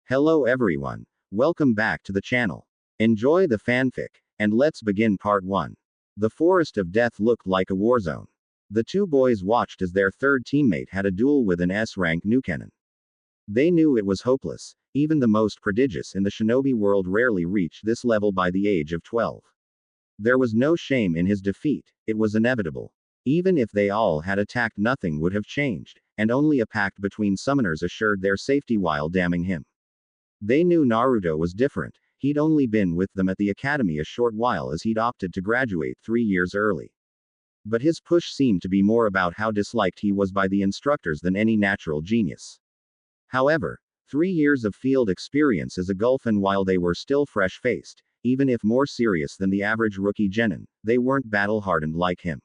Hello everyone, welcome back to the channel. Enjoy the fanfic, and let's begin part 1. The Forest of Death looked like a war zone. The two boys watched as their third teammate had a duel with an S-rank Nukenin. They knew it was hopeless. Even the most prodigious in the shinobi world rarely reached this level by the age of 12. There was no shame in his defeat, it was inevitable. Even if they all had attacked, nothing would have changed, and only a pact between summoners assured their safety while damning him. They knew Naruto was different. He'd only been with them at the academy a short while as he'd opted to graduate 3 years early. But his push seemed to be more about how disliked he was by the instructors than any natural genius. However, 3 years of field experience is a gulf, and while they were still fresh-faced, even if more serious than the average rookie genin, they weren't battle-hardened like him.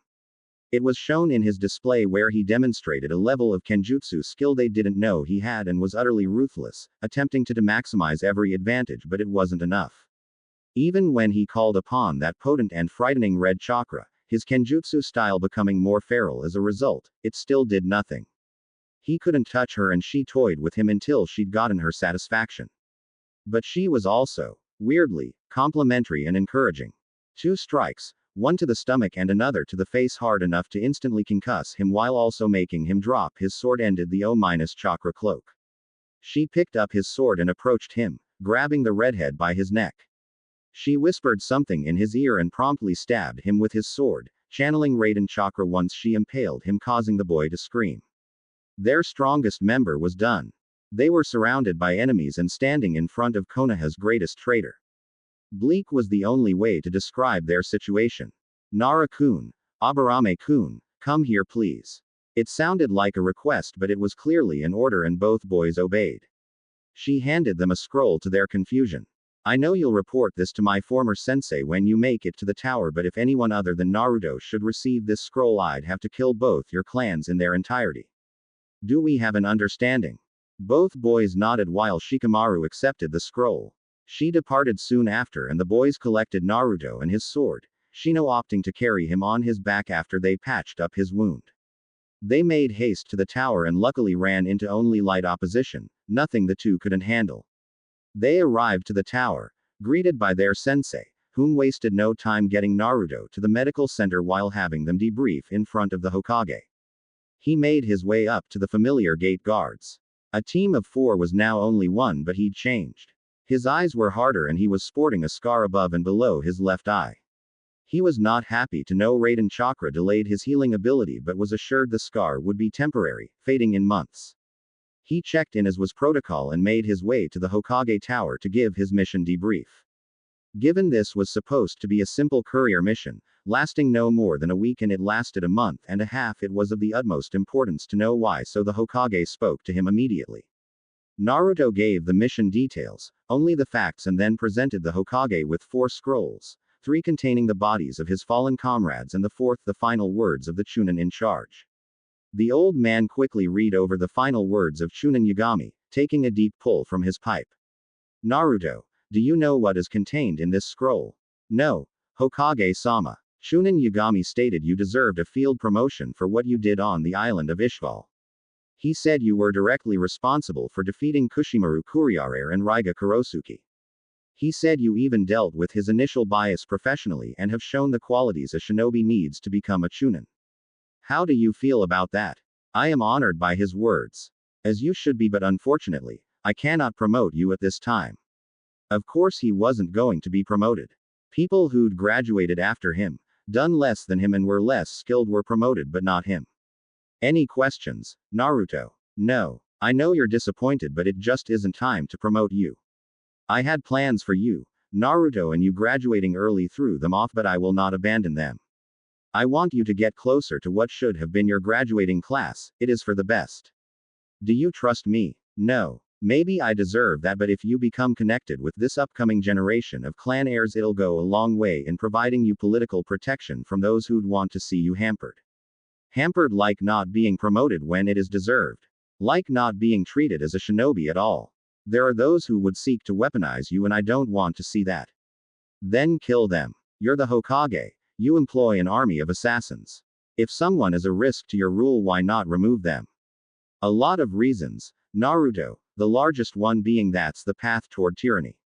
It was shown in his display where he demonstrated a level of kenjutsu skill they didn't know he had and was utterly ruthless, attempting to maximize every advantage, but it wasn't enough. Even when he called upon that potent and frightening red chakra, his kenjutsu style becoming more feral as a result, it still did nothing. He couldn't touch her and she toyed with him until she'd gotten her satisfaction. But she was also, weirdly, complimentary and encouraging. 2 strikes, one to the stomach and another to the face, hard enough to instantly concuss him while also making him drop his sword, ended the O-chakra cloak. She picked up his sword and approached him, grabbing the redhead by his neck. She whispered something in his ear and promptly stabbed him with his sword, channeling Raiden chakra once she impaled him, causing the boy to scream. Their strongest member was done. They were surrounded by enemies and standing in front of Konoha's greatest traitor. Bleak was the only way to describe their situation. Nara-kun, Aburame-kun, come here please. It sounded like a request, but it was clearly an order, and both boys obeyed. She handed them a scroll to their confusion. I know you'll report this to my former sensei when you make it to the tower, but if anyone other than Naruto should receive this scroll, I'd have to kill both your clans in their entirety. Do we have an understanding? Both boys nodded while Shikamaru accepted the scroll. She departed soon after, and the boys collected Naruto and his sword, Shino opting to carry him on his back after they patched up his wound. They made haste to the tower and luckily ran into only light opposition, nothing the two couldn't handle. They arrived to the tower, greeted by their sensei, whom wasted no time getting Naruto to the medical center while having them debrief in front of the Hokage. He made his way up to the familiar gate guards. A team of 4 was now only 1, but he'd changed. His eyes were harder and he was sporting a scar above and below his left eye. He was not happy to know Raiden chakra delayed his healing ability, but was assured the scar would be temporary, fading in months. He checked in as was protocol and made his way to the Hokage tower to give his mission debrief. Given this was supposed to be a simple courier mission, lasting no more than a week, and it lasted a month and a half, it was of the utmost importance to know why, so the Hokage spoke to him immediately. Naruto gave the mission details, only the facts, and then presented the Hokage with 4 scrolls, 3 containing the bodies of his fallen comrades and the 4th the final words of the Chunin in charge. The old man quickly read over the final words of Chunin Yagami, taking a deep pull from his pipe. Naruto, do you know what is contained in this scroll? No, Hokage-sama. Chunin Yagami stated you deserved a field promotion for what you did on the island of Ishval. He said you were directly responsible for defeating Kushimaru Kuriare and Raiga Kurosuke. He said you even dealt with his initial bias professionally and have shown the qualities a shinobi needs to become a chunin. How do you feel about that? I am honored by his words. As you should be, but unfortunately, I cannot promote you at this time. Of course he wasn't going to be promoted. People who'd graduated after him, done less than him and were less skilled were promoted, but not him. Any questions, Naruto? No. I know you're disappointed, but it just isn't time to promote you. I had plans for you, Naruto, and you graduating early threw them off, but I will not abandon them. I want you to get closer to what should have been your graduating class, it is for the best. Do you trust me? No. Maybe I deserve that, but if you become connected with this upcoming generation of clan heirs, it'll go a long way in providing you political protection from those who'd want to see you hampered. Hampered like not being promoted when it is deserved. Like not being treated as a shinobi at all. There are those who would seek to weaponize you, and I don't want to see that. Then kill them. You're the Hokage. You employ an army of assassins. If someone is a risk to your rule, why not remove them? A lot of reasons. Naruto, the largest one being that's the path toward tyranny.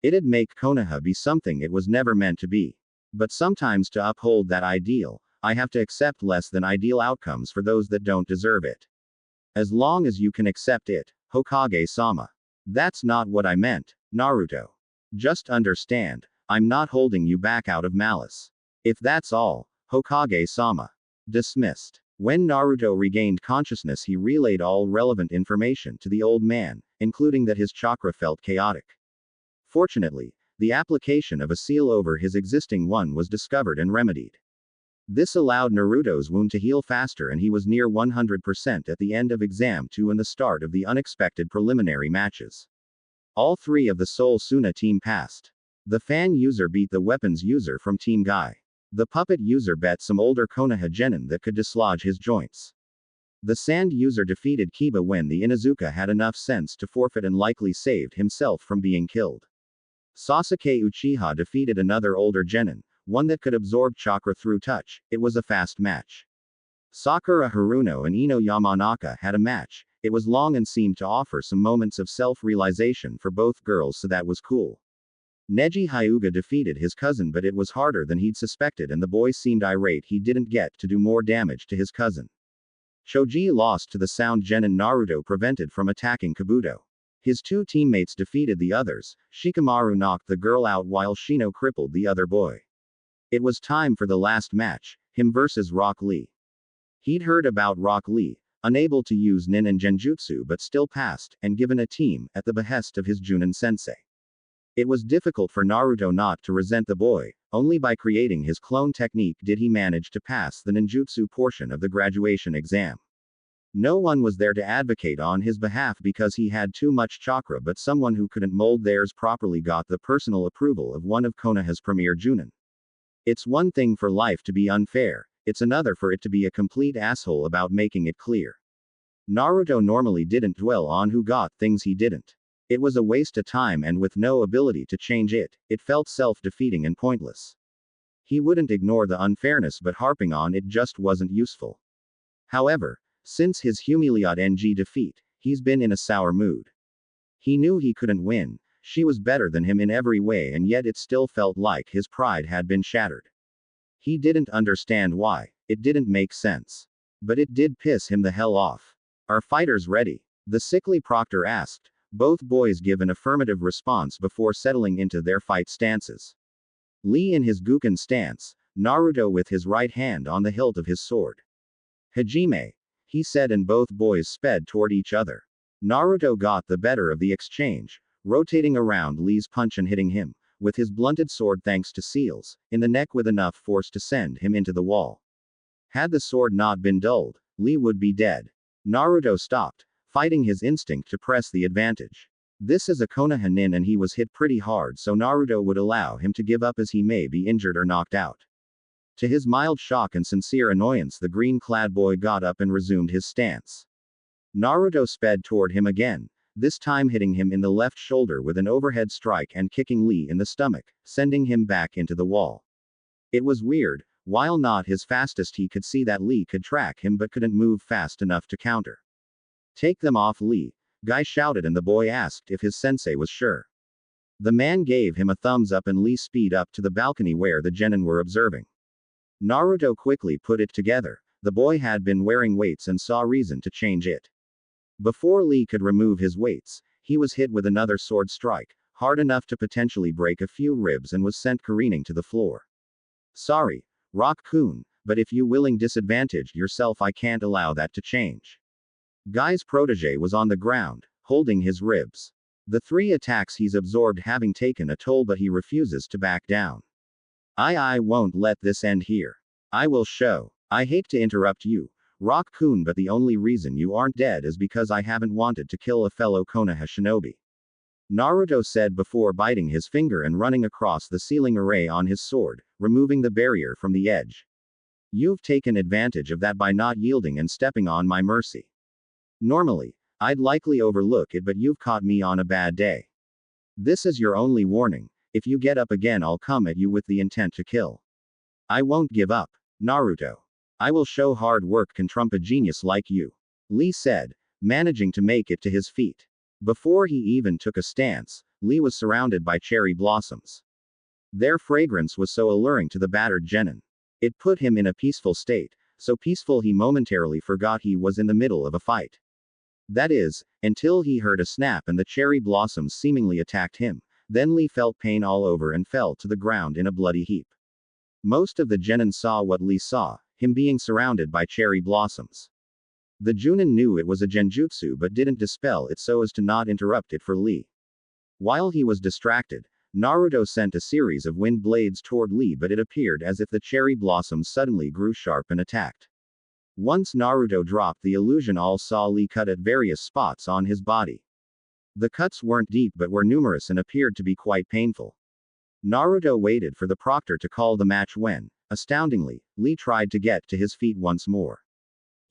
It'd make Konoha be something it was never meant to be. But sometimes to uphold that ideal, I have to accept less than ideal outcomes for those that don't deserve it. As long as you can accept it, Hokage-sama. That's not what I meant, Naruto. Just understand, I'm not holding you back out of malice. If that's all, Hokage-sama. Dismissed. When Naruto regained consciousness, he relayed all relevant information to the old man, including that his chakra felt chaotic. Fortunately, the application of a seal over his existing one was discovered and remedied. This allowed Naruto's wound to heal faster, and he was near 100% at the end of Exam 2 and the start of the unexpected preliminary matches. All three of the Soul Suna team passed. The fan user beat the weapons user from Team Guy. The puppet user bet some older Konoha genin that could dislodge his joints. The sand user defeated Kiba when the Inuzuka had enough sense to forfeit and likely saved himself from being killed. Sasuke Uchiha defeated another older genin, one that could absorb chakra through touch. It was a fast match. Sakura Haruno and Ino Yamanaka had a match. It was long and seemed to offer some moments of self-realization for both girls, so that was cool. Neji Hyuga defeated his cousin, but it was harder than he'd suspected and the boy seemed irate he didn't get to do more damage to his cousin. Choji lost to the sound genin Naruto prevented from attacking Kabuto. His two teammates defeated the others. Shikamaru knocked the girl out while Shino crippled the other boy. It was time for the last match, him versus Rock Lee. He'd heard about Rock Lee, unable to use Nin and Genjutsu but still passed, and given a team, at the behest of his Junin sensei. It was difficult for Naruto not to resent the boy. Only by creating his clone technique did he manage to pass the ninjutsu portion of the graduation exam. No one was there to advocate on his behalf because he had too much chakra, but someone who couldn't mold theirs properly got the personal approval of one of Konoha's premier Junin. It's one thing for life to be unfair, it's another for it to be a complete asshole about making it clear. Naruto normally didn't dwell on who got things he didn't. It was a waste of time, and with no ability to change it, it felt self-defeating and pointless. He wouldn't ignore the unfairness, but harping on it just wasn't useful. However, since his humiliate NG defeat, he's been in a sour mood. He knew he couldn't win. She was better than him in every way, and yet it still felt like his pride had been shattered. He didn't understand why. It didn't make sense. But it did piss him the hell off. Are fighters ready? The sickly proctor asked. Both boys give an affirmative response before settling into their fight stances. Lee in his Guken stance, Naruto with his right hand on the hilt of his sword. Hajime, he said, and both boys sped toward each other. Naruto got the better of the exchange, rotating around Lee's punch and hitting him, with his blunted sword thanks to seals, in the neck with enough force to send him into the wall. Had the sword not been dulled, Lee would be dead. Naruto stopped, fighting his instinct to press the advantage. This is a Konoha nin and he was hit pretty hard, so Naruto would allow him to give up as he may be injured or knocked out. To his mild shock and sincere annoyance, the green-clad boy got up and resumed his stance. Naruto sped toward him again, this time hitting him in the left shoulder with an overhead strike and kicking Lee in the stomach, sending him back into the wall. It was weird. While not his fastest, he could see that Lee could track him but couldn't move fast enough to counter. Take them off, Lee, Guy shouted, and the boy asked if his sensei was sure. The man gave him a thumbs up and Lee speed up to the balcony where the genin were observing. Naruto quickly put it together. The boy had been wearing weights and saw reason to change it. Before Lee could remove his weights, he was hit with another sword strike, hard enough to potentially break a few ribs, and was sent careening to the floor. Sorry, Rock-kun, but if you willing disadvantaged yourself, I can't allow that to change. Guy's protege was on the ground, holding his ribs. The 3 attacks he's absorbed having taken a toll, but he refuses to back down. I won't let this end here. I will show. I hate to interrupt you, Rock-kun, but the only reason you aren't dead is because I haven't wanted to kill a fellow Konoha shinobi. Naruto said before biting his finger and running across the ceiling array on his sword, removing the barrier from the edge. You've taken advantage of that by not yielding and stepping on my mercy. Normally, I'd likely overlook it, but you've caught me on a bad day. This is your only warning. If you get up again, I'll come at you with the intent to kill. I won't give up, Naruto. I will show hard work can trump a genius like you. Lee said. managing to make it to his feet. Before he even took a stance, Lee was surrounded by cherry blossoms. Their fragrance was so alluring to the battered genin. It put him in a peaceful state, so peaceful he momentarily forgot he was in the middle of a fight. That is, until he heard a snap and the cherry blossoms seemingly attacked him. Then Lee felt pain all over and fell to the ground in a bloody heap. Most of the genin saw what Lee saw, him being surrounded by cherry blossoms. The Junin knew it was a genjutsu but didn't dispel it so as to not interrupt it for Lee. While he was distracted, Naruto sent a series of wind blades toward Lee, but it appeared as if the cherry blossoms suddenly grew sharp and attacked. Once Naruto dropped the illusion, all saw Lee cut at various spots on his body. The cuts weren't deep but were numerous and appeared to be quite painful. Naruto waited for the proctor to call the match when, astoundingly, Lee tried to get to his feet once more.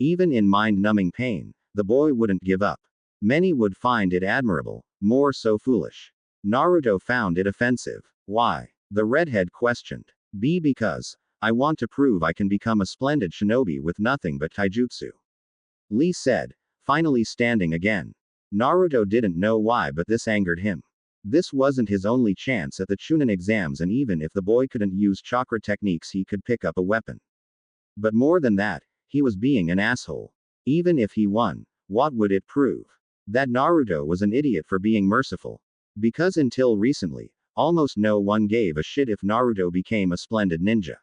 Even in mind-numbing pain, the boy wouldn't give up. Many would find it admirable, more so foolish. Naruto found it offensive. Why? The redhead questioned. Because I want to prove I can become a splendid shinobi with nothing but taijutsu. Lee said, finally standing again. Naruto didn't know why, but this angered him. This wasn't his only chance at the Chunin exams, and even if the boy couldn't use chakra techniques, he could pick up a weapon. But more than that, he was being an asshole. Even if he won, what would it prove? That Naruto was an idiot for being merciful. Because until recently, almost no one gave a shit if Naruto became a splendid ninja.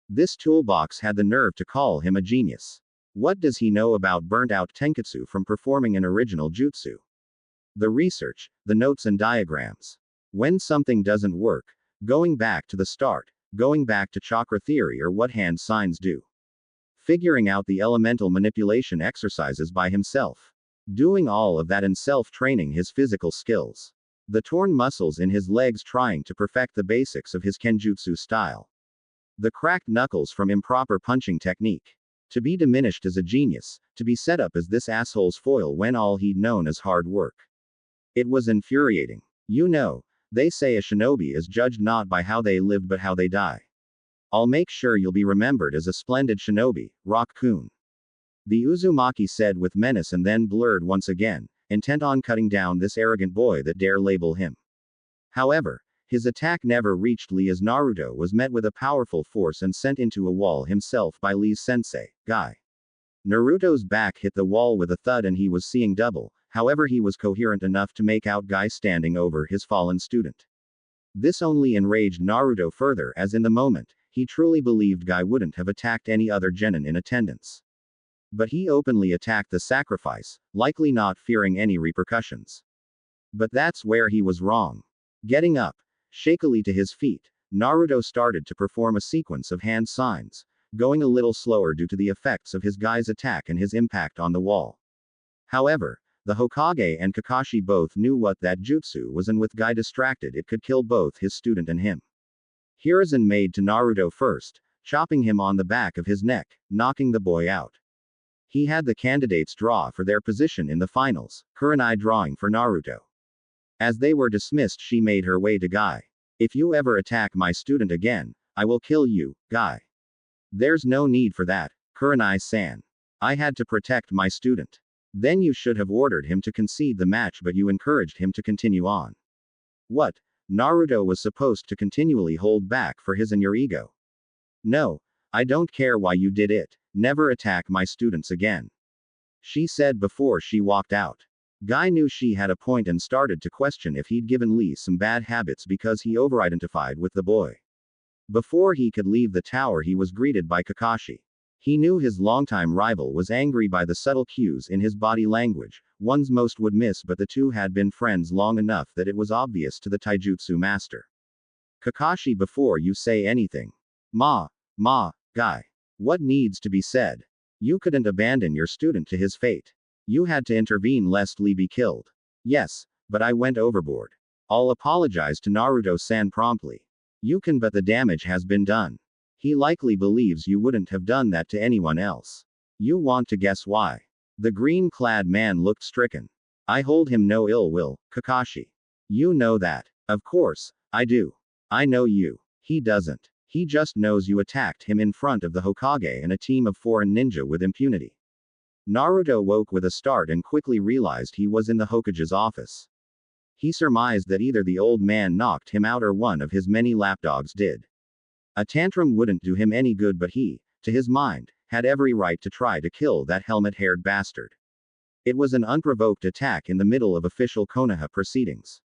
This toolbox had the nerve to call him a genius. What does he know about burnt-out tenketsu from performing an original jutsu? The research, the notes and diagrams. When something doesn't work, going back to the start, going back to chakra theory or what hand signs do. Figuring out the elemental manipulation exercises by himself. Doing all of that and self-training his physical skills. The torn muscles in his legs trying to perfect the basics of his kenjutsu style. The cracked knuckles from improper punching technique. To be diminished as a genius, to be set up as this asshole's foil when all he'd known is hard work. It was infuriating. You know, they say a shinobi is judged not by how they lived but how they die. I'll make sure you'll be remembered as a splendid shinobi, Rock-kun. The Uzumaki said with menace and then blurred once again, intent on cutting down this arrogant boy that dare label him. However, his attack never reached Lee as Naruto was met with a powerful force and sent into a wall himself by Lee's sensei, Guy. Naruto's back hit the wall with a thud and he was seeing double, however he was coherent enough to make out Guy standing over his fallen student. This only enraged Naruto further as in the moment, he truly believed Guy wouldn't have attacked any other genin in attendance. But he openly attacked the sacrifice, likely not fearing any repercussions. But that's where he was wrong. Getting up, shakily to his feet, Naruto started to perform a sequence of hand signs, going a little slower due to the effects of his Guy's attack and his impact on the wall. However, the Hokage and Kakashi both knew what that jutsu was, and with Guy distracted it could kill both his student and him. Hiruzen made to Naruto first, chopping him on the back of his neck, knocking the boy out. He had the candidates draw for their position in the finals, Kurenai drawing for Naruto. As they were dismissed, she made her way to Guy. If you ever attack my student again, I will kill you, Guy. There's no need for that, Kurenai-san. I had to protect my student. Then you should have ordered him to concede the match, but you encouraged him to continue on. What? Naruto was supposed to continually hold back for his and your ego. No, I don't care why you did it, never attack my students again. She said before she walked out. Guy knew she had a point and started to question if he'd given Lee some bad habits because he over-identified with the boy. Before he could leave the tower, he was greeted by Kakashi. He knew his longtime rival was angry by the subtle cues in his body language, ones most would miss, but the two had been friends long enough that it was obvious to the taijutsu master. Kakashi, before you say anything. Guy. What needs to be said? You couldn't abandon your student to his fate. You had to intervene lest Lee be killed. Yes, but I went overboard. I'll apologize to Naruto-san promptly. You can, but the damage has been done. He likely believes you wouldn't have done that to anyone else. You want to guess why? The green-clad man looked stricken. I hold him no ill will, Kakashi. You know that. Of course, I do. I know you. He doesn't. He just knows you attacked him in front of the Hokage and a team of foreign ninja with impunity. Naruto woke with a start and quickly realized he was in the Hokage's office. He surmised that either the old man knocked him out or one of his many lapdogs did. A tantrum wouldn't do him any good, but he, to his mind, had every right to try to kill that helmet-haired bastard. It was an unprovoked attack in the middle of official Konoha proceedings.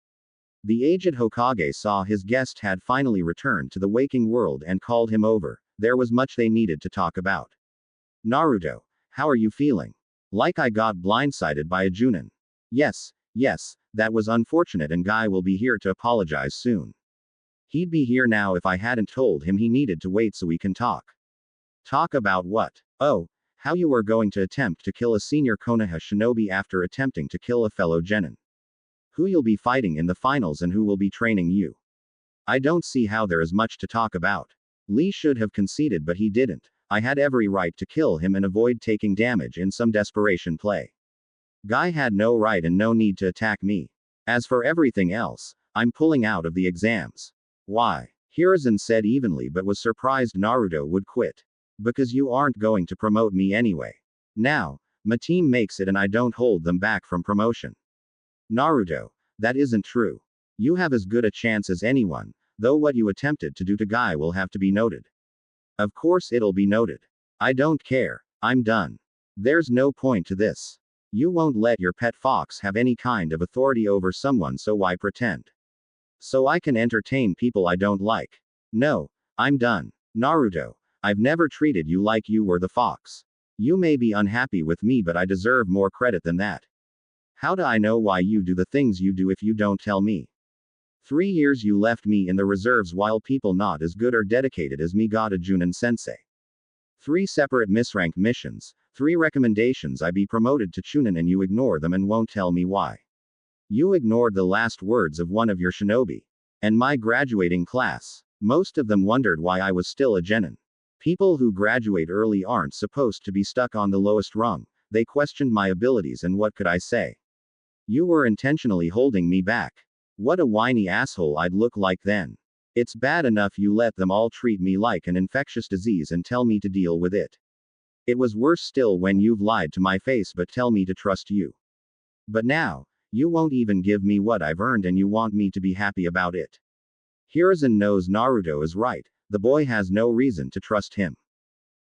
The aged Hokage saw his guest had finally returned to the waking world and called him over. There was much they needed to talk about. Naruto, how are you feeling? Like I got blindsided by a Junin. Yes, that was unfortunate and Guy will be here to apologize soon. He'd be here now if I hadn't told him he needed to wait so we can talk. Talk about what? Oh, how you were going to attempt to kill a senior Konoha shinobi after attempting to kill a fellow genin. Who you'll be fighting in the finals and who will be training you. I don't see how there is much to talk about. Lee should have conceded but he didn't. I had every right to kill him and avoid taking damage in some desperation play. Guy had no right and no need to attack me. As for everything else, I'm pulling out of the exams. Why? Hiruzen said evenly but was surprised Naruto would quit. Because you aren't going to promote me anyway. Now, my team makes it and I don't hold them back from promotion. Naruto, that isn't true. You have as good a chance as anyone, though what you attempted to do to Guy will have to be noted. Of course it'll be noted. I don't care, I'm done. There's no point to this. You won't let your pet fox have any kind of authority over someone, so why pretend? So I can entertain people I don't like. No, I'm done. Naruto, I've never treated you like you were the fox. You may be unhappy with me but I deserve more credit than that. How do I know why you do the things you do if you don't tell me? 3 years you left me in the reserves while people not as good or dedicated as me got a Junin sensei. 3 separate misrank missions, 3 recommendations I be promoted to Chunin and you ignore them and won't tell me why. You ignored the last words of one of your shinobi. And my graduating class. Most of them wondered why I was still a genin. People who graduate early aren't supposed to be stuck on the lowest rung. They questioned my abilities and what could I say? You were intentionally holding me back. What a whiny asshole I'd look like then. It's bad enough you let them all treat me like an infectious disease and tell me to deal with it. It was worse still when you've lied to my face but tell me to trust you. But now, you won't even give me what I've earned and you want me to be happy about it. Hiruzen knows Naruto is right, the boy has no reason to trust him.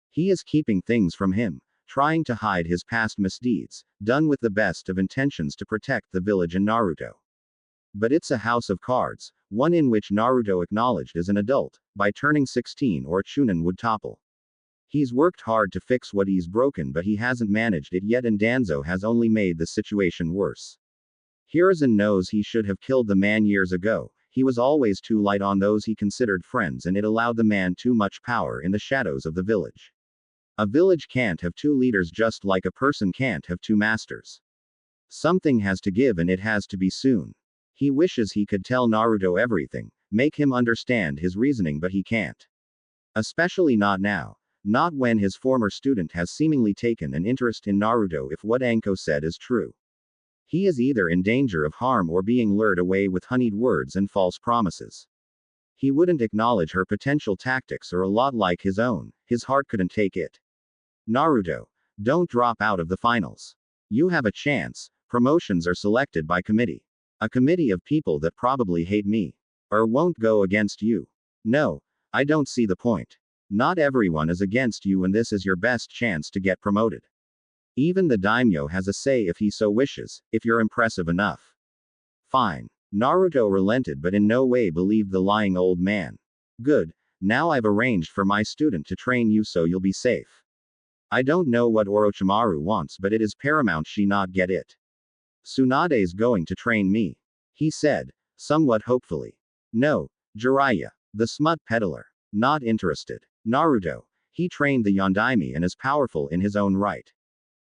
He is keeping things from him, trying to hide his past misdeeds, done with the best of intentions to protect the village and Naruto. But it's a house of cards, one in which Naruto acknowledged as an adult, by turning 16 or Chunin would topple. He's worked hard to fix what he's broken but he hasn't managed it yet and Danzo has only made the situation worse. Hiruzen knows he should have killed the man years ago, he was always too light on those he considered friends and it allowed the man too much power in the shadows of the village. A village can't have 2 leaders just like a person can't have 2 masters. Something has to give and it has to be soon. He wishes he could tell Naruto everything, make him understand his reasoning but he can't. Especially not now. Not when his former student has seemingly taken an interest in Naruto if what Anko said is true. He is either in danger of harm or being lured away with honeyed words and false promises. He wouldn't acknowledge her potential tactics or a lot like his own, his heart couldn't take it. Naruto, don't drop out of the finals. You have a chance, promotions are selected by committee. A committee of people that probably hate me. Or won't go against you. No, I don't see the point. Not everyone is against you and this is your best chance to get promoted. Even the daimyo has a say if he so wishes, if you're impressive enough. Fine. Naruto relented but in no way believed the lying old man. Good, now I've arranged for my student to train you so you'll be safe. I don't know what Orochimaru wants but it is paramount she not get it. Tsunade's going to train me. He said, somewhat hopefully. No, Jiraiya, the smut peddler. Not interested. Naruto, he trained the Yondaime and is powerful in his own right.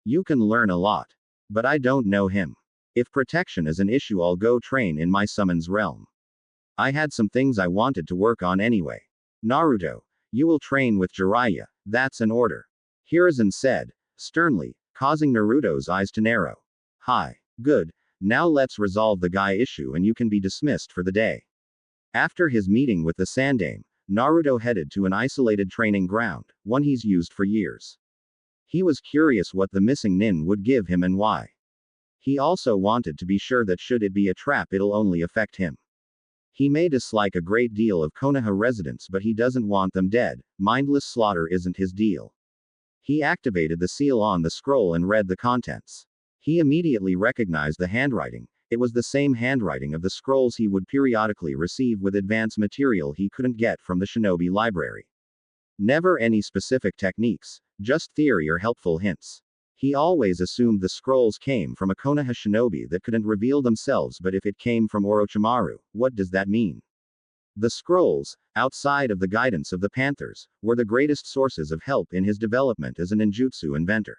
You can learn a lot. But I don't know him. If protection is an issue I'll go train in my summon's realm. I had some things I wanted to work on anyway. Naruto, you will train with Jiraiya, that's an order. Hiruzen said, sternly, causing Naruto's eyes to narrow. Hi. Good, now let's resolve the Guy issue and you can be dismissed for the day. After his meeting with the Sandaime, Naruto headed to an isolated training ground, one he's used for years. He was curious what the missing nin would give him and why. He also wanted to be sure that should it be a trap it'll only affect him. He may dislike a great deal of Konoha residents but he doesn't want them dead, mindless slaughter isn't his deal. He activated the seal on the scroll and read the contents. He immediately recognized the handwriting. It was the same handwriting of the scrolls he would periodically receive with advanced material he couldn't get from the shinobi library. Never any specific techniques, just theory or helpful hints. He always assumed the scrolls came from a Konoha shinobi that couldn't reveal themselves, but if it came from Orochimaru, what does that mean? The scrolls, outside of the guidance of the Panthers, were the greatest sources of help in his development as a ninjutsu inventor.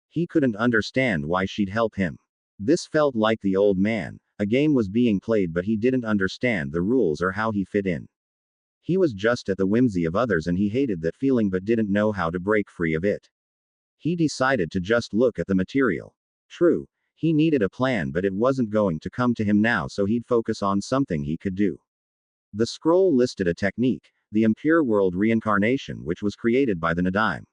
He couldn't understand why she'd help him. This felt like the old man. A game was being played but he didn't understand the rules or how he fit in. He was just at the whimsy of others and he hated that feeling but didn't know how to break free of it. He decided to just look at the material. True, he needed a plan but it wasn't going to come to him now, so he'd focus on something he could do. The scroll listed a technique, the impure world reincarnation, which was created by the Nadaime.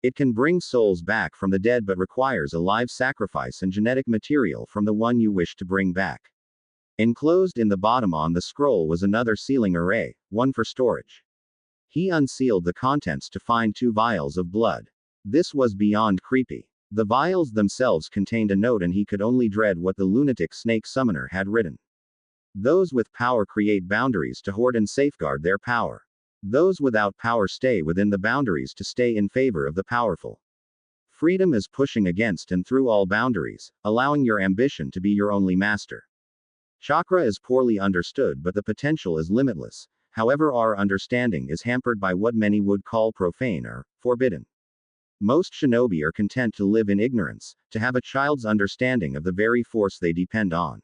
It can bring souls back from the dead but requires a live sacrifice and genetic material from the one you wish to bring back. Enclosed in the bottom on the scroll was another sealing array, one for storage. He unsealed the contents to find 2 vials of blood. This was beyond creepy. The vials themselves contained a note and he could only dread what the lunatic snake summoner had written. Those with power create boundaries to hoard and safeguard their power. Those without power stay within the boundaries to stay in favor of the powerful. Freedom is pushing against and through all boundaries, allowing your ambition to be your only master. Chakra is poorly understood but the potential is limitless, however our understanding is hampered by what many would call profane or forbidden. Most shinobi are content to live in ignorance, to have a child's understanding of the very force they depend on.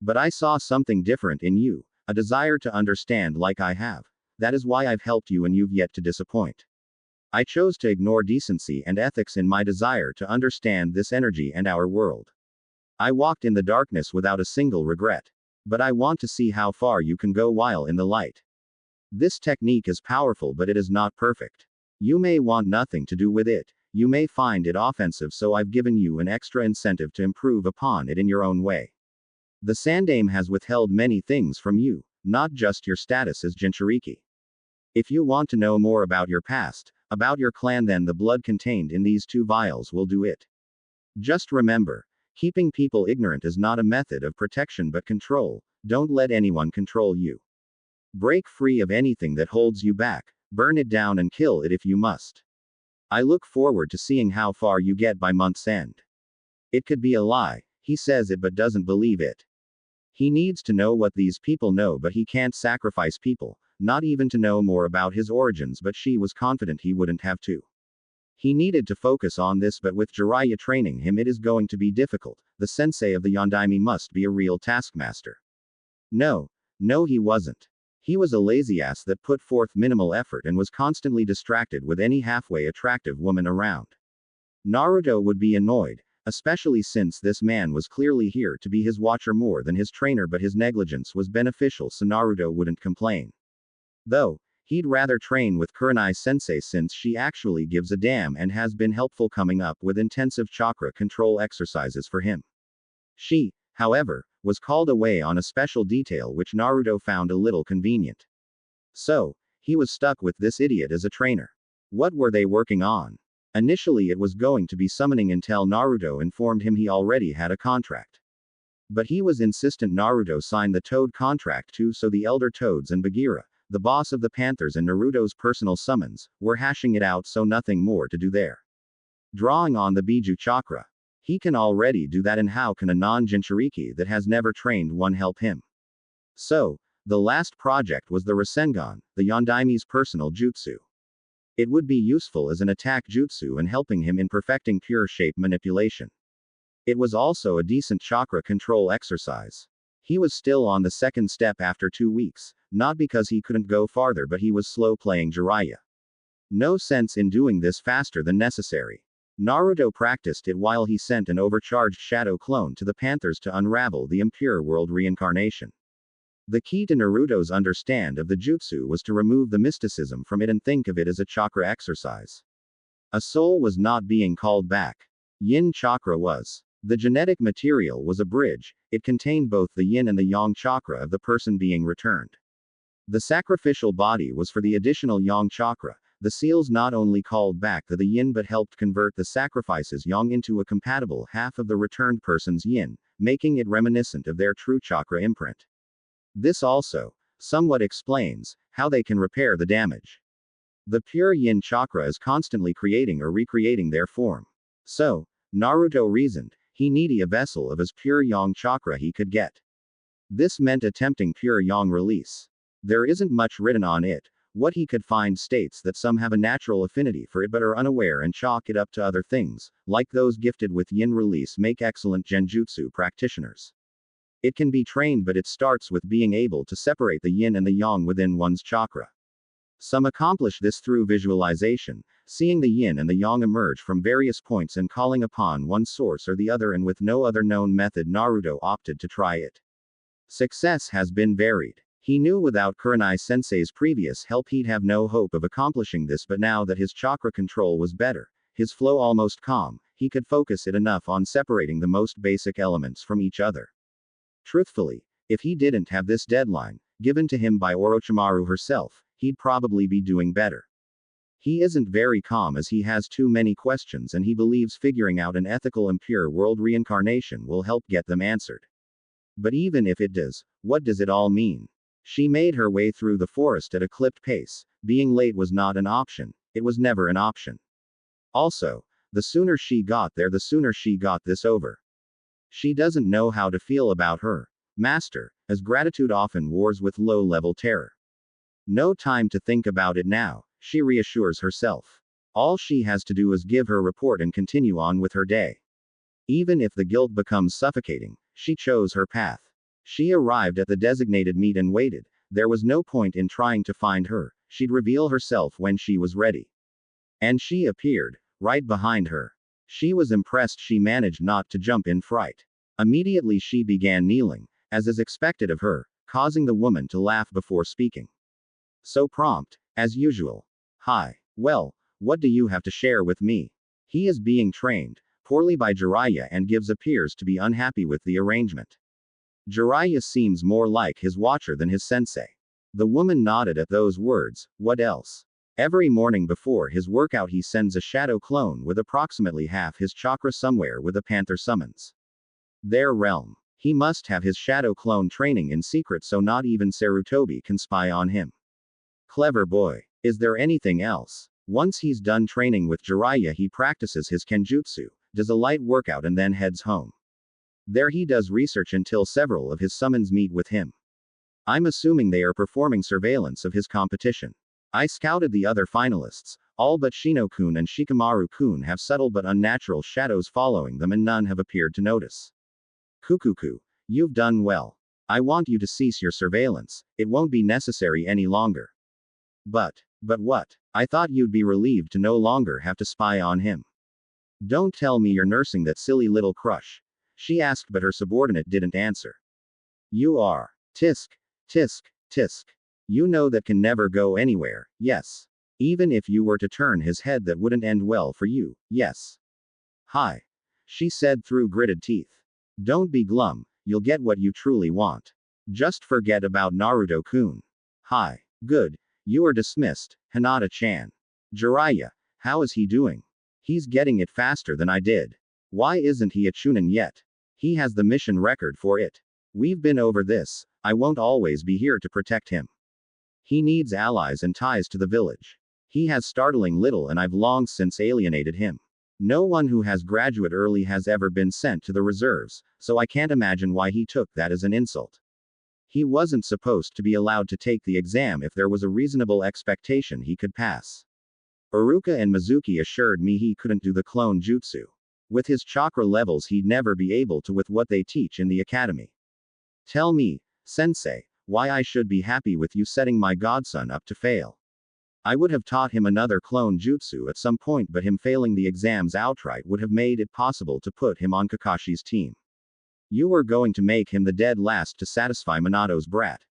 But I saw something different in you, a desire to understand like I have. That is why I've helped you and you've yet to disappoint. I chose to ignore decency and ethics in my desire to understand this energy and our world. I walked in the darkness without a single regret. But I want to see how far you can go while in the light. This technique is powerful but it is not perfect. You may want nothing to do with it. You may find it offensive, so I've given you an extra incentive to improve upon it in your own way. The Sandaime has withheld many things from you, not just your status as Jinchuriki. If you want to know more about your past, about your clan, then the blood contained in these 2 vials will do it. Just remember, keeping people ignorant is not a method of protection but control. Don't let anyone control you. Break free of anything that holds you back, burn it down and kill it if you must. I look forward to seeing how far you get by month's end. It could be a lie, he says it but doesn't believe it. He needs to know what these people know but he can't sacrifice people, not even to know more about his origins, but she was confident he wouldn't have to. He needed to focus on this, but with Jiraiya training him it is going to be difficult. The sensei of the Yondaime must be a real taskmaster. No, he wasn't. He was a lazy ass that put forth minimal effort and was constantly distracted with any halfway attractive woman around. Naruto would be annoyed, especially since this man was clearly here to be his watcher more than his trainer, but his negligence was beneficial so Naruto wouldn't complain. Though, he'd rather train with Kurenai-sensei since she actually gives a damn and has been helpful coming up with intensive chakra control exercises for him. She, however, was called away on a special detail which Naruto found a little convenient. So, he was stuck with this idiot as a trainer. What were they working on? Initially it was going to be summoning until Naruto informed him he already had a contract. But he was insistent Naruto sign the Toad contract too, so the Elder Toads and Bagheera, the boss of the Panthers and Naruto's personal summons, were hashing it out, so nothing more to do there. Drawing on the Biju chakra. He can already do that, and how can a non-Jinchuriki that has never trained one help him? So, the last project was the Rasengan, the Yondaime's personal jutsu. It would be useful as an attack jutsu and helping him in perfecting pure shape manipulation. It was also a decent chakra control exercise. He was still on the second step after 2 weeks, not because he couldn't go farther but he was slow playing Jiraiya. No sense in doing this faster than necessary. Naruto practiced it while he sent an overcharged shadow clone to the Panthers to unravel the impure world reincarnation. The key to Naruto's understand of the jutsu was to remove the mysticism from it and think of it as a chakra exercise. A soul was not being called back. Yin chakra was. The genetic material was a bridge, it contained both the yin and the yang chakra of the person being returned. The sacrificial body was for the additional yang chakra. The seals not only called back the yin but helped convert the sacrifice's yang into a compatible half of the returned person's yin, making it reminiscent of their true chakra imprint. This also, somewhat explains, how they can repair the damage. The pure yin chakra is constantly creating or recreating their form. So, Naruto reasoned, he needed a vessel of as pure yang chakra he could get. This meant attempting pure yang release. There isn't much written on it. What he could find states that some have a natural affinity for it but are unaware and chalk it up to other things, like those gifted with yin release make excellent genjutsu practitioners. It can be trained but it starts with being able to separate the yin and the yang within one's chakra. Some accomplish this through visualization, seeing the yin and the yang emerge from various points and calling upon one source or the other, and with no other known method Naruto opted to try it. Success has been varied. He knew without Kurenai Sensei's previous help he'd have no hope of accomplishing this, but now that his chakra control was better, his flow almost calm, he could focus it enough on separating the most basic elements from each other. Truthfully, if he didn't have this deadline, given to him by Orochimaru herself, he'd probably be doing better. He isn't very calm as he has too many questions, and he believes figuring out an ethical and pure world reincarnation will help get them answered. But even if it does, what does it all mean? She made her way through the forest at a clipped pace. Being late was not an option, it was never an option. Also, the sooner she got there, the sooner she got this over. She doesn't know how to feel about her master, as gratitude often wars with low-level terror. No time to think about it now, she reassures herself. All she has to do is give her report and continue on with her day. Even if the guilt becomes suffocating, she chose her path. She arrived at the designated meet and waited. There was no point in trying to find her, she'd reveal herself when she was ready. And she appeared, right behind her. She was impressed she managed not to jump in fright. Immediately she began kneeling, as is expected of her, causing the woman to laugh before speaking. So prompt, as usual. Hi. Well, what do you have to share with me? He is being trained, poorly by Jiraiya, and appears to be unhappy with the arrangement. Jiraiya seems more like his watcher than his sensei. The woman nodded at those words. What else? Every morning before his workout he sends a shadow clone with approximately half his chakra somewhere with a panther summons their realm. He must have his shadow clone training in secret so not even Sarutobi can spy on him. Clever boy. Is there anything else? Once he's done training with Jiraiya he practices his kenjutsu, does a light workout and then heads home. There he does research until several of his summons meet with him. I'm assuming they are performing surveillance of his competition. I scouted the other finalists, all but Shino-kun and Shikamaru-kun have subtle but unnatural shadows following them and none have appeared to notice. Kukuku, you've done well. I want you to cease your surveillance, it won't be necessary any longer. But what? I thought you'd be relieved to no longer have to spy on him. Don't tell me you're nursing that silly little crush. She asked but her subordinate didn't answer. You are. Tisk, tisk, tisk. You know that can never go anywhere, yes. Even if you were to turn his head that wouldn't end well for you, yes. Hi. She said through gritted teeth. Don't be glum, you'll get what you truly want. Just forget about Naruto-kun. Hi. Good. You are dismissed, Hinata-chan. Jiraiya, how is he doing? He's getting it faster than I did. Why isn't he a Chunin yet? He has the mission record for it. We've been over this, I won't always be here to protect him. He needs allies and ties to the village. He has startling little and I've long since alienated him. No one who has graduate early has ever been sent to the reserves, so I can't imagine why he took that as an insult. He wasn't supposed to be allowed to take the exam if there was a reasonable expectation he could pass. Iruka and Mizuki assured me he couldn't do the clone jutsu. With his chakra levels he'd never be able to with what they teach in the academy. Tell me, sensei, why I should be happy with you setting my godson up to fail. I would have taught him another clone jutsu at some point, but him failing the exams outright would have made it possible to put him on Kakashi's team. You were going to make him the dead last to satisfy Minato's brat.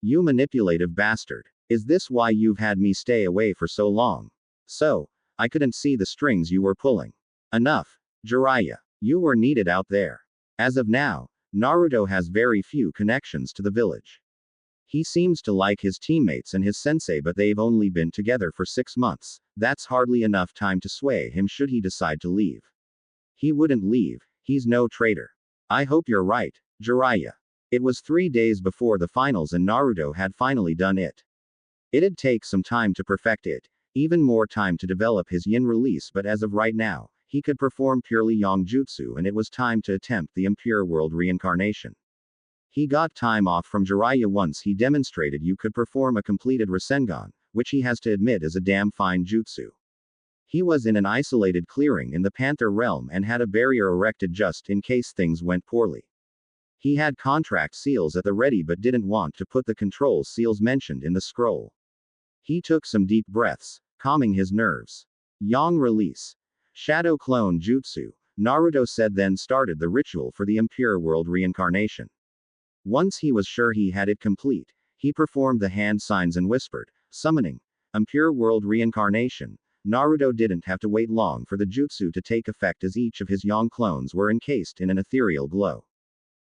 You manipulative bastard. Is this why you've had me stay away for so long? So, I couldn't see the strings you were pulling. Enough. Jiraiya. You were needed out there. As of now, Naruto has very few connections to the village. He seems to like his teammates and his sensei, but they've only been together for 6 months. That's hardly enough time to sway him should he decide to leave. He wouldn't leave, he's no traitor. I hope you're right, Jiraiya. It was 3 days before the finals and Naruto had finally done it. It'd take some time to perfect it, even more time to develop his yin release, but as of right now, he could perform purely yang jutsu and it was time to attempt the impure world reincarnation. He got time off from Jiraiya once he demonstrated you could perform a completed Rasengan, which he has to admit is a damn fine jutsu. He was in an isolated clearing in the Panther realm and had a barrier erected just in case things went poorly. He had contract seals at the ready but didn't want to put the control seals mentioned in the scroll. He took some deep breaths, calming his nerves. Yang release. Shadow clone jutsu, Naruto said, then started the ritual for the impure world reincarnation. Once he was sure he had it complete, he performed the hand signs and whispered, summoning impure world reincarnation. Naruto didn't have to wait long for the jutsu to take effect as each of his yang clones were encased in an ethereal glow.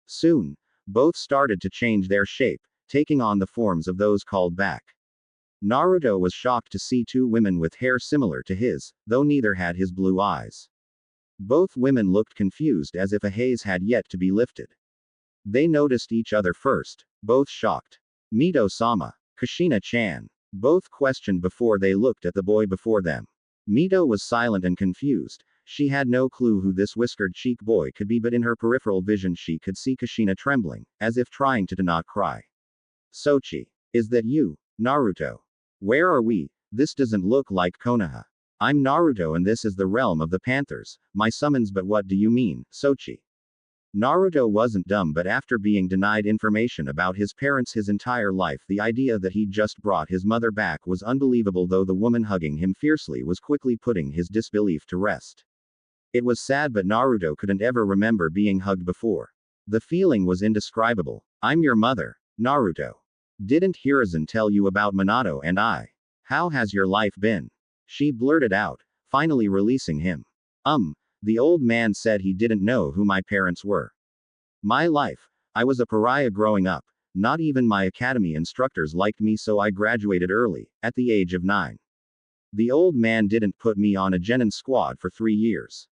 Soon, both started to change their shape, taking on the forms of those called back. Naruto was shocked to see 2 women with hair similar to his, though neither had his blue eyes. Both women looked confused as if a haze had yet to be lifted. They noticed each other first, both shocked. Mito-sama, Kushina-chan. Both questioned before they looked at the boy before them. Mito was silent and confused. She had no clue who this whiskered cheek boy could be, but in her peripheral vision she could see Kushina trembling, as if trying to not cry. Sochi. Is that you, Naruto? Where are we? This doesn't look like Konoha. I'm Naruto and this is the realm of the Panthers. My summons, but what do you mean, Sochi? Naruto wasn't dumb, but after being denied information about his parents his entire life, the idea that he'd just brought his mother back was unbelievable, though the woman hugging him fiercely was quickly putting his disbelief to rest. It was sad, but Naruto couldn't ever remember being hugged before. The feeling was indescribable. I'm your mother, Naruto. Didn't Hiruzen tell you about Minato and I? How has your life been? She blurted out, finally releasing him. The old man said he didn't know who my parents were. My life. I was a pariah growing up. Not even my academy instructors liked me, so I graduated early, at the age of 9. The old man didn't put me on a genin squad for 3 years.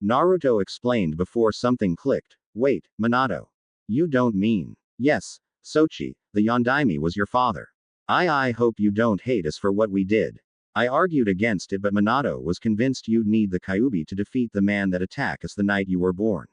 Naruto explained before something clicked. Wait, Minato. You don't mean. Yes, Sochi, the Yondaime was your father. I hope you don't hate us for what we did. I argued against it, but Minato was convinced you'd need the Kyuubi to defeat the man that attacked us the night you were born.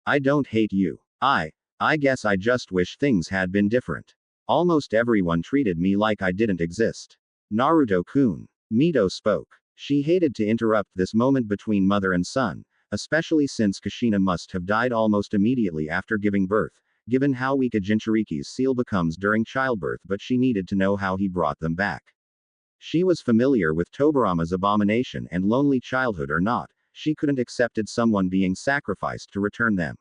I don't hate you. I guess I just wish things had been different. Almost everyone treated me like I didn't exist. Naruto-kun. Mito spoke. She hated to interrupt this moment between mother and son, especially since Kushina must have died almost immediately after giving birth, given how weak a Jinchuriki's seal becomes during childbirth, but she needed to know how he brought them back. She was familiar with Tobirama's abomination and lonely childhood or not, she couldn't accepted someone being sacrificed to return them.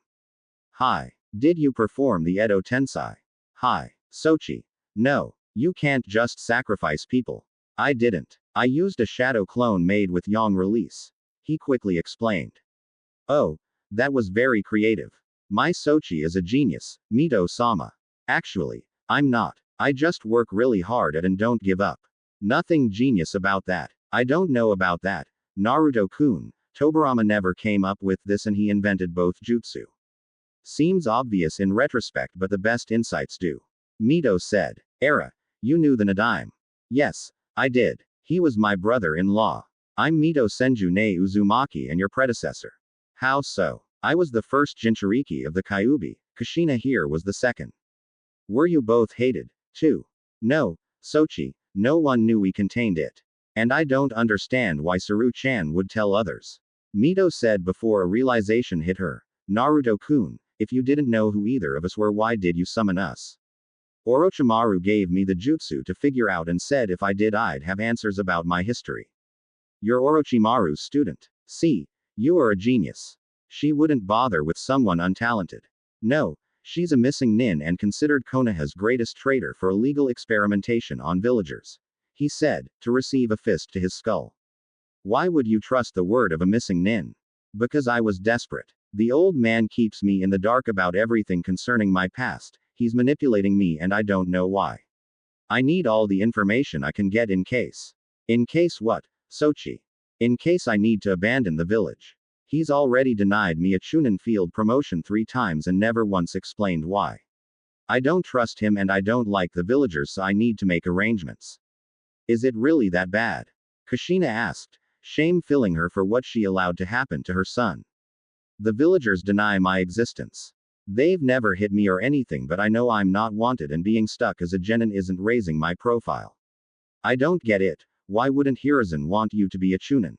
Hi. Did you perform the Edo Tensei? Hi. Sochi. No. You can't just sacrifice people. I didn't. I used a shadow clone made with yang release. He quickly explained. Oh. That was very creative. My Sochi is a genius, Mito-sama. Actually, I'm not. I just work really hard at and don't give up. Nothing genius about that. I don't know about that. Naruto-kun, Tobirama never came up with this and he invented both jutsu. Seems obvious in retrospect, but the best insights do. Mito said. Era. You knew the Nadaime. Yes, I did. He was my brother-in-law. I'm Mito Senju ne Uzumaki and your predecessor. How so? I was the first Jinchuriki of the Kyuubi, Kushina here was the second. Were you both hated, too? No, Sochi. No one knew we contained it. And I don't understand why Saru-chan would tell others. Mito said before a realization hit her. Naruto-kun, if you didn't know who either of us were, why did you summon us? Orochimaru gave me the jutsu to figure out and said if I did I'd have answers about my history. You're Orochimaru's student. See, you are a genius. She wouldn't bother with someone untalented. No. She's a missing nin and considered Konoha's greatest traitor for illegal experimentation on villagers. He said, to receive a fist to his skull. Why would you trust the word of a missing nin? Because I was desperate. The old man keeps me in the dark about everything concerning my past, he's manipulating me and I don't know why. I need all the information I can get in case. In case what? Sochi. In case I need to abandon the village. He's already denied me a Chunin field promotion 3 times and never once explained why. I don't trust him and I don't like the villagers, so I need to make arrangements. Is it really that bad? Kushina asked, shame filling her for what she allowed to happen to her son. The villagers deny my existence. They've never hit me or anything, but I know I'm not wanted and being stuck as a genin isn't raising my profile. I don't get it. Why wouldn't Hiruzen want you to be a Chunin?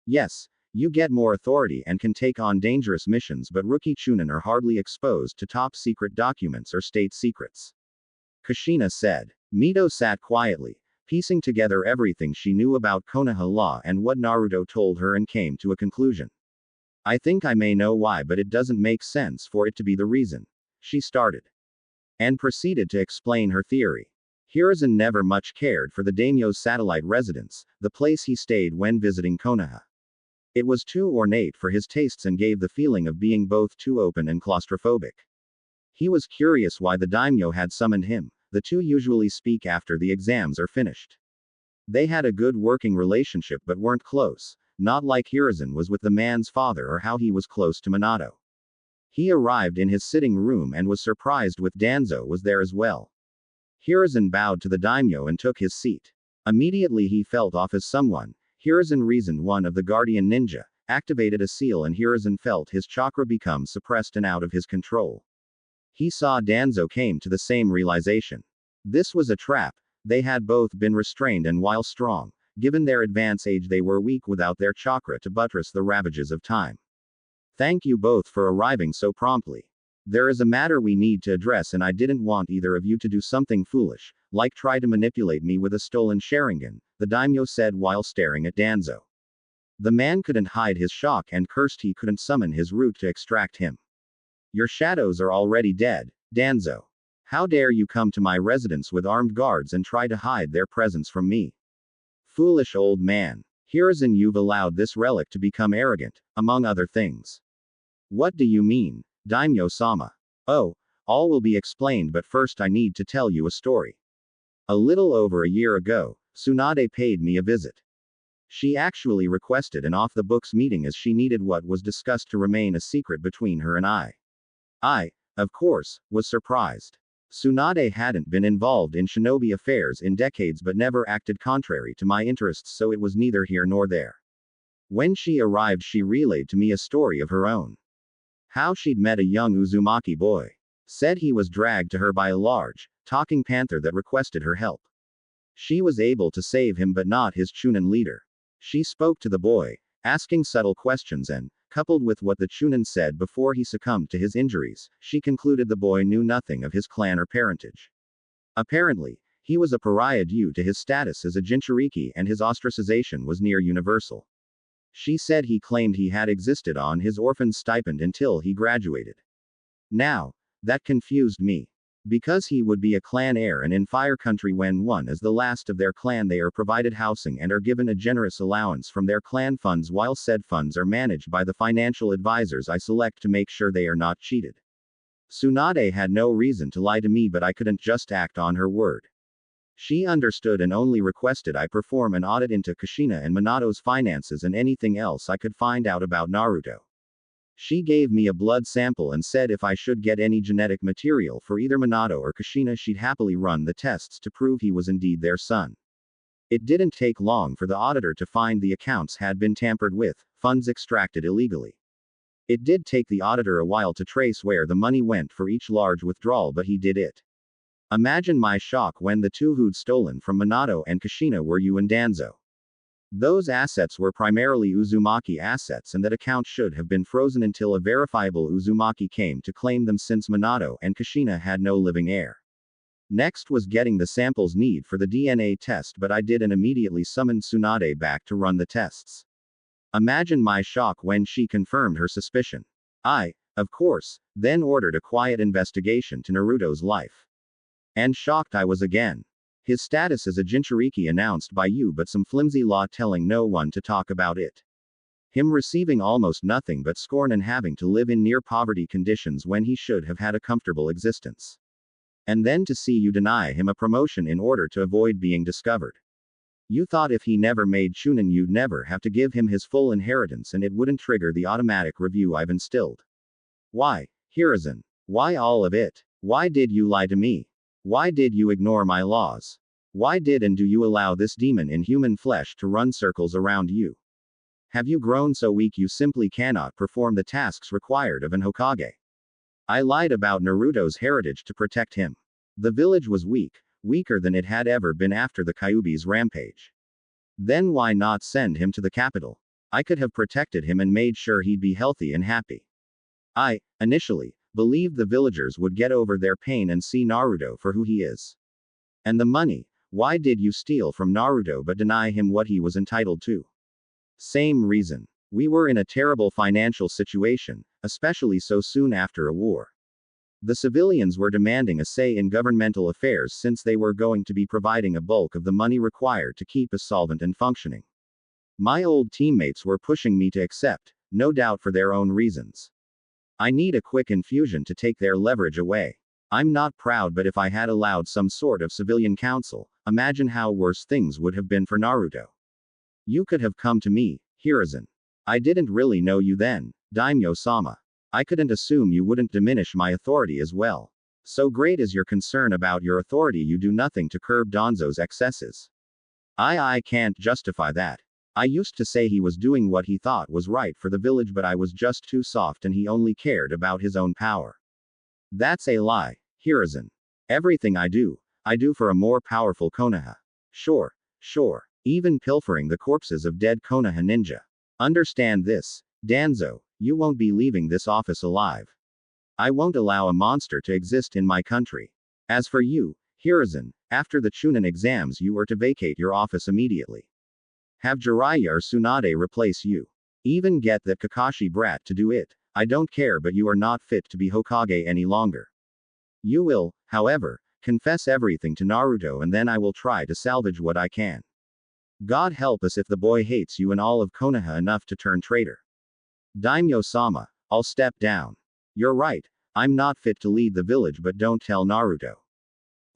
Yes, you get more authority and can take on dangerous missions, but rookie Chunin are hardly exposed to top secret documents or state secrets. Kushina said. Mito sat quietly, piecing together everything she knew about Konoha law and what Naruto told her, and came to a conclusion. I think I may know why, but it doesn't make sense for it to be the reason. She started. And proceeded to explain her theory. Hiruzen never much cared for the daimyo's satellite residence, the place he stayed when visiting Konoha. It was too ornate for his tastes and gave the feeling of being both too open and claustrophobic. He was curious why the daimyo had summoned him. The two usually speak after the exams are finished. They had a good working relationship but weren't close, not like Hiruzen was with the man's father or how he was close to Minato. He arrived in his sitting room and was surprised with Danzo was there as well. Hiruzen bowed to the daimyo and took his seat. Immediately he felt off as someone. Hiruzen reasoned one of the guardian ninja, activated a seal, and Hiruzen felt his chakra become suppressed and out of his control. He saw Danzo came to the same realization. This was a trap. They had both been restrained, and while strong, given their advanced age, they were weak without their chakra to buttress the ravages of time. Thank you both for arriving so promptly. There is a matter we need to address, and I didn't want either of you to do something foolish, like try to manipulate me with a stolen Sharingan, the daimyo said while staring at Danzo. The man couldn't hide his shock and cursed he couldn't summon his root to extract him. Your shadows are already dead, Danzo. How dare you come to my residence with armed guards and try to hide their presence from me? Foolish old man. Hiruzen, you've allowed this relic to become arrogant, among other things. What do you mean, Daimyo-sama? Oh, all will be explained, but first I need to tell you a story. A little over a year ago, Tsunade paid me a visit. She actually requested an off-the-books meeting as she needed what was discussed to remain a secret between her and I. I, of course, was surprised. Tsunade hadn't been involved in shinobi affairs in decades but never acted contrary to my interests, so it was neither here nor there. When she arrived, she relayed to me a story of her own. How she'd met a young Uzumaki boy. Said he was dragged to her by a large, talking panther that requested her help. She was able to save him but not his Chunin leader. She spoke to the boy, asking subtle questions, and, coupled with what the Chunin said before he succumbed to his injuries, she concluded the boy knew nothing of his clan or parentage. Apparently, he was a pariah due to his status as a Jinchuriki, and his ostracization was near universal. She said he claimed he had existed on his orphan's stipend until he graduated. Now, that confused me. Because he would be a clan heir, and in Fire Country, when one is the last of their clan, they are provided housing and are given a generous allowance from their clan funds, while said funds are managed by the financial advisors I select to make sure they are not cheated. Tsunade had no reason to lie to me, but I couldn't just act on her word. She understood and only requested I perform an audit into Kushina and Minato's finances and anything else I could find out about Naruto. She gave me a blood sample and said if I should get any genetic material for either Minato or Kushina, she'd happily run the tests to prove he was indeed their son. It didn't take long for the auditor to find the accounts had been tampered with, funds extracted illegally. It did take the auditor a while to trace where the money went for each large withdrawal, but he did it. Imagine my shock when the two who'd stolen from Minato and Kushina were you and Danzo. Those assets were primarily Uzumaki assets, and that account should have been frozen until a verifiable Uzumaki came to claim them, since Minato and Kushina had no living heir. Next was getting the samples needed for the DNA test, but I did, and immediately summoned Tsunade back to run the tests. Imagine my shock when she confirmed her suspicion. I, of course, then ordered a quiet investigation to Naruto's life. And shocked I was again. His status as a Jinchuriki announced by you but some flimsy law telling no one to talk about it. Him receiving almost nothing but scorn and having to live in near poverty conditions when he should have had a comfortable existence. And then to see you deny him a promotion in order to avoid being discovered. You thought if he never made Chunin you'd never have to give him his full inheritance and it wouldn't trigger the automatic review I've instilled. Why, Hiruzen? Why all of it? Why did you lie to me? Why did you ignore my laws? Why did and do you allow this demon in human flesh to run circles around you? Have you grown so weak you simply cannot perform the tasks required of an Hokage? I lied about Naruto's heritage to protect him. The village was weak, weaker than it had ever been after the Kyuubi's rampage. Then why not send him to the capital? I could have protected him and made sure he'd be healthy and happy. I, initially, believed the villagers would get over their pain and see Naruto for who he is. And the money, why did you steal from Naruto but deny him what he was entitled to? Same reason. We were in a terrible financial situation, especially so soon after a war. The civilians were demanding a say in governmental affairs since they were going to be providing a bulk of the money required to keep us solvent and functioning. My old teammates were pushing me to accept, no doubt for their own reasons. I need a quick infusion to take their leverage away. I'm not proud, but if I had allowed some sort of civilian council, imagine how worse things would have been for Naruto. You could have come to me, Hiruzen. I didn't really know you then, Daimyo-sama. I couldn't assume you wouldn't diminish my authority as well. So great is your concern about your authority, you do nothing to curb Danzo's excesses. I can't justify that. I used to say he was doing what he thought was right for the village, but I was just too soft and he only cared about his own power. That's a lie, Hiruzen. Everything I do for a more powerful Konoha. Sure. Even pilfering the corpses of dead Konoha ninja. Understand this, Danzo, you won't be leaving this office alive. I won't allow a monster to exist in my country. As for you, Hiruzen, after the Chunin exams you are to vacate your office immediately. Have Jiraiya or Tsunade replace you. Even get that Kakashi brat to do it. I don't care, but you are not fit to be Hokage any longer. You will, however, confess everything to Naruto and then I will try to salvage what I can. God help us if the boy hates you and all of Konoha enough to turn traitor. Daimyo-sama, I'll step down. You're right, I'm not fit to lead the village, but don't tell Naruto.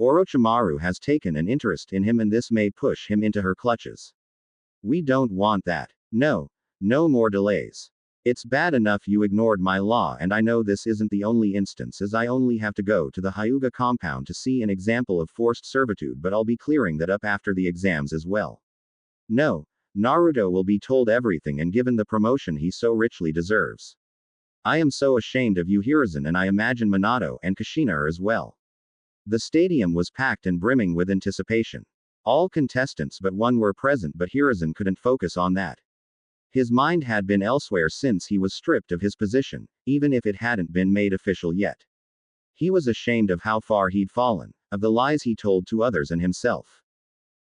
Orochimaru has taken an interest in him and this may push him into her clutches. We don't want that. No more delays. It's bad enough you ignored my law, and I know this isn't the only instance, as I only have to go to the Hyuga compound to see an example of forced servitude, but I'll be clearing that up after the exams as well. No, Naruto will be told everything and given the promotion he so richly deserves. I am so ashamed of you, Hiruzen, and I imagine Minato and Kushina are as well. The stadium was packed and brimming with anticipation. All contestants but one were present, but Hiruzen couldn't focus on that. His mind had been elsewhere since he was stripped of his position, even if it hadn't been made official yet. He was ashamed of how far he'd fallen, of the lies he told to others and himself.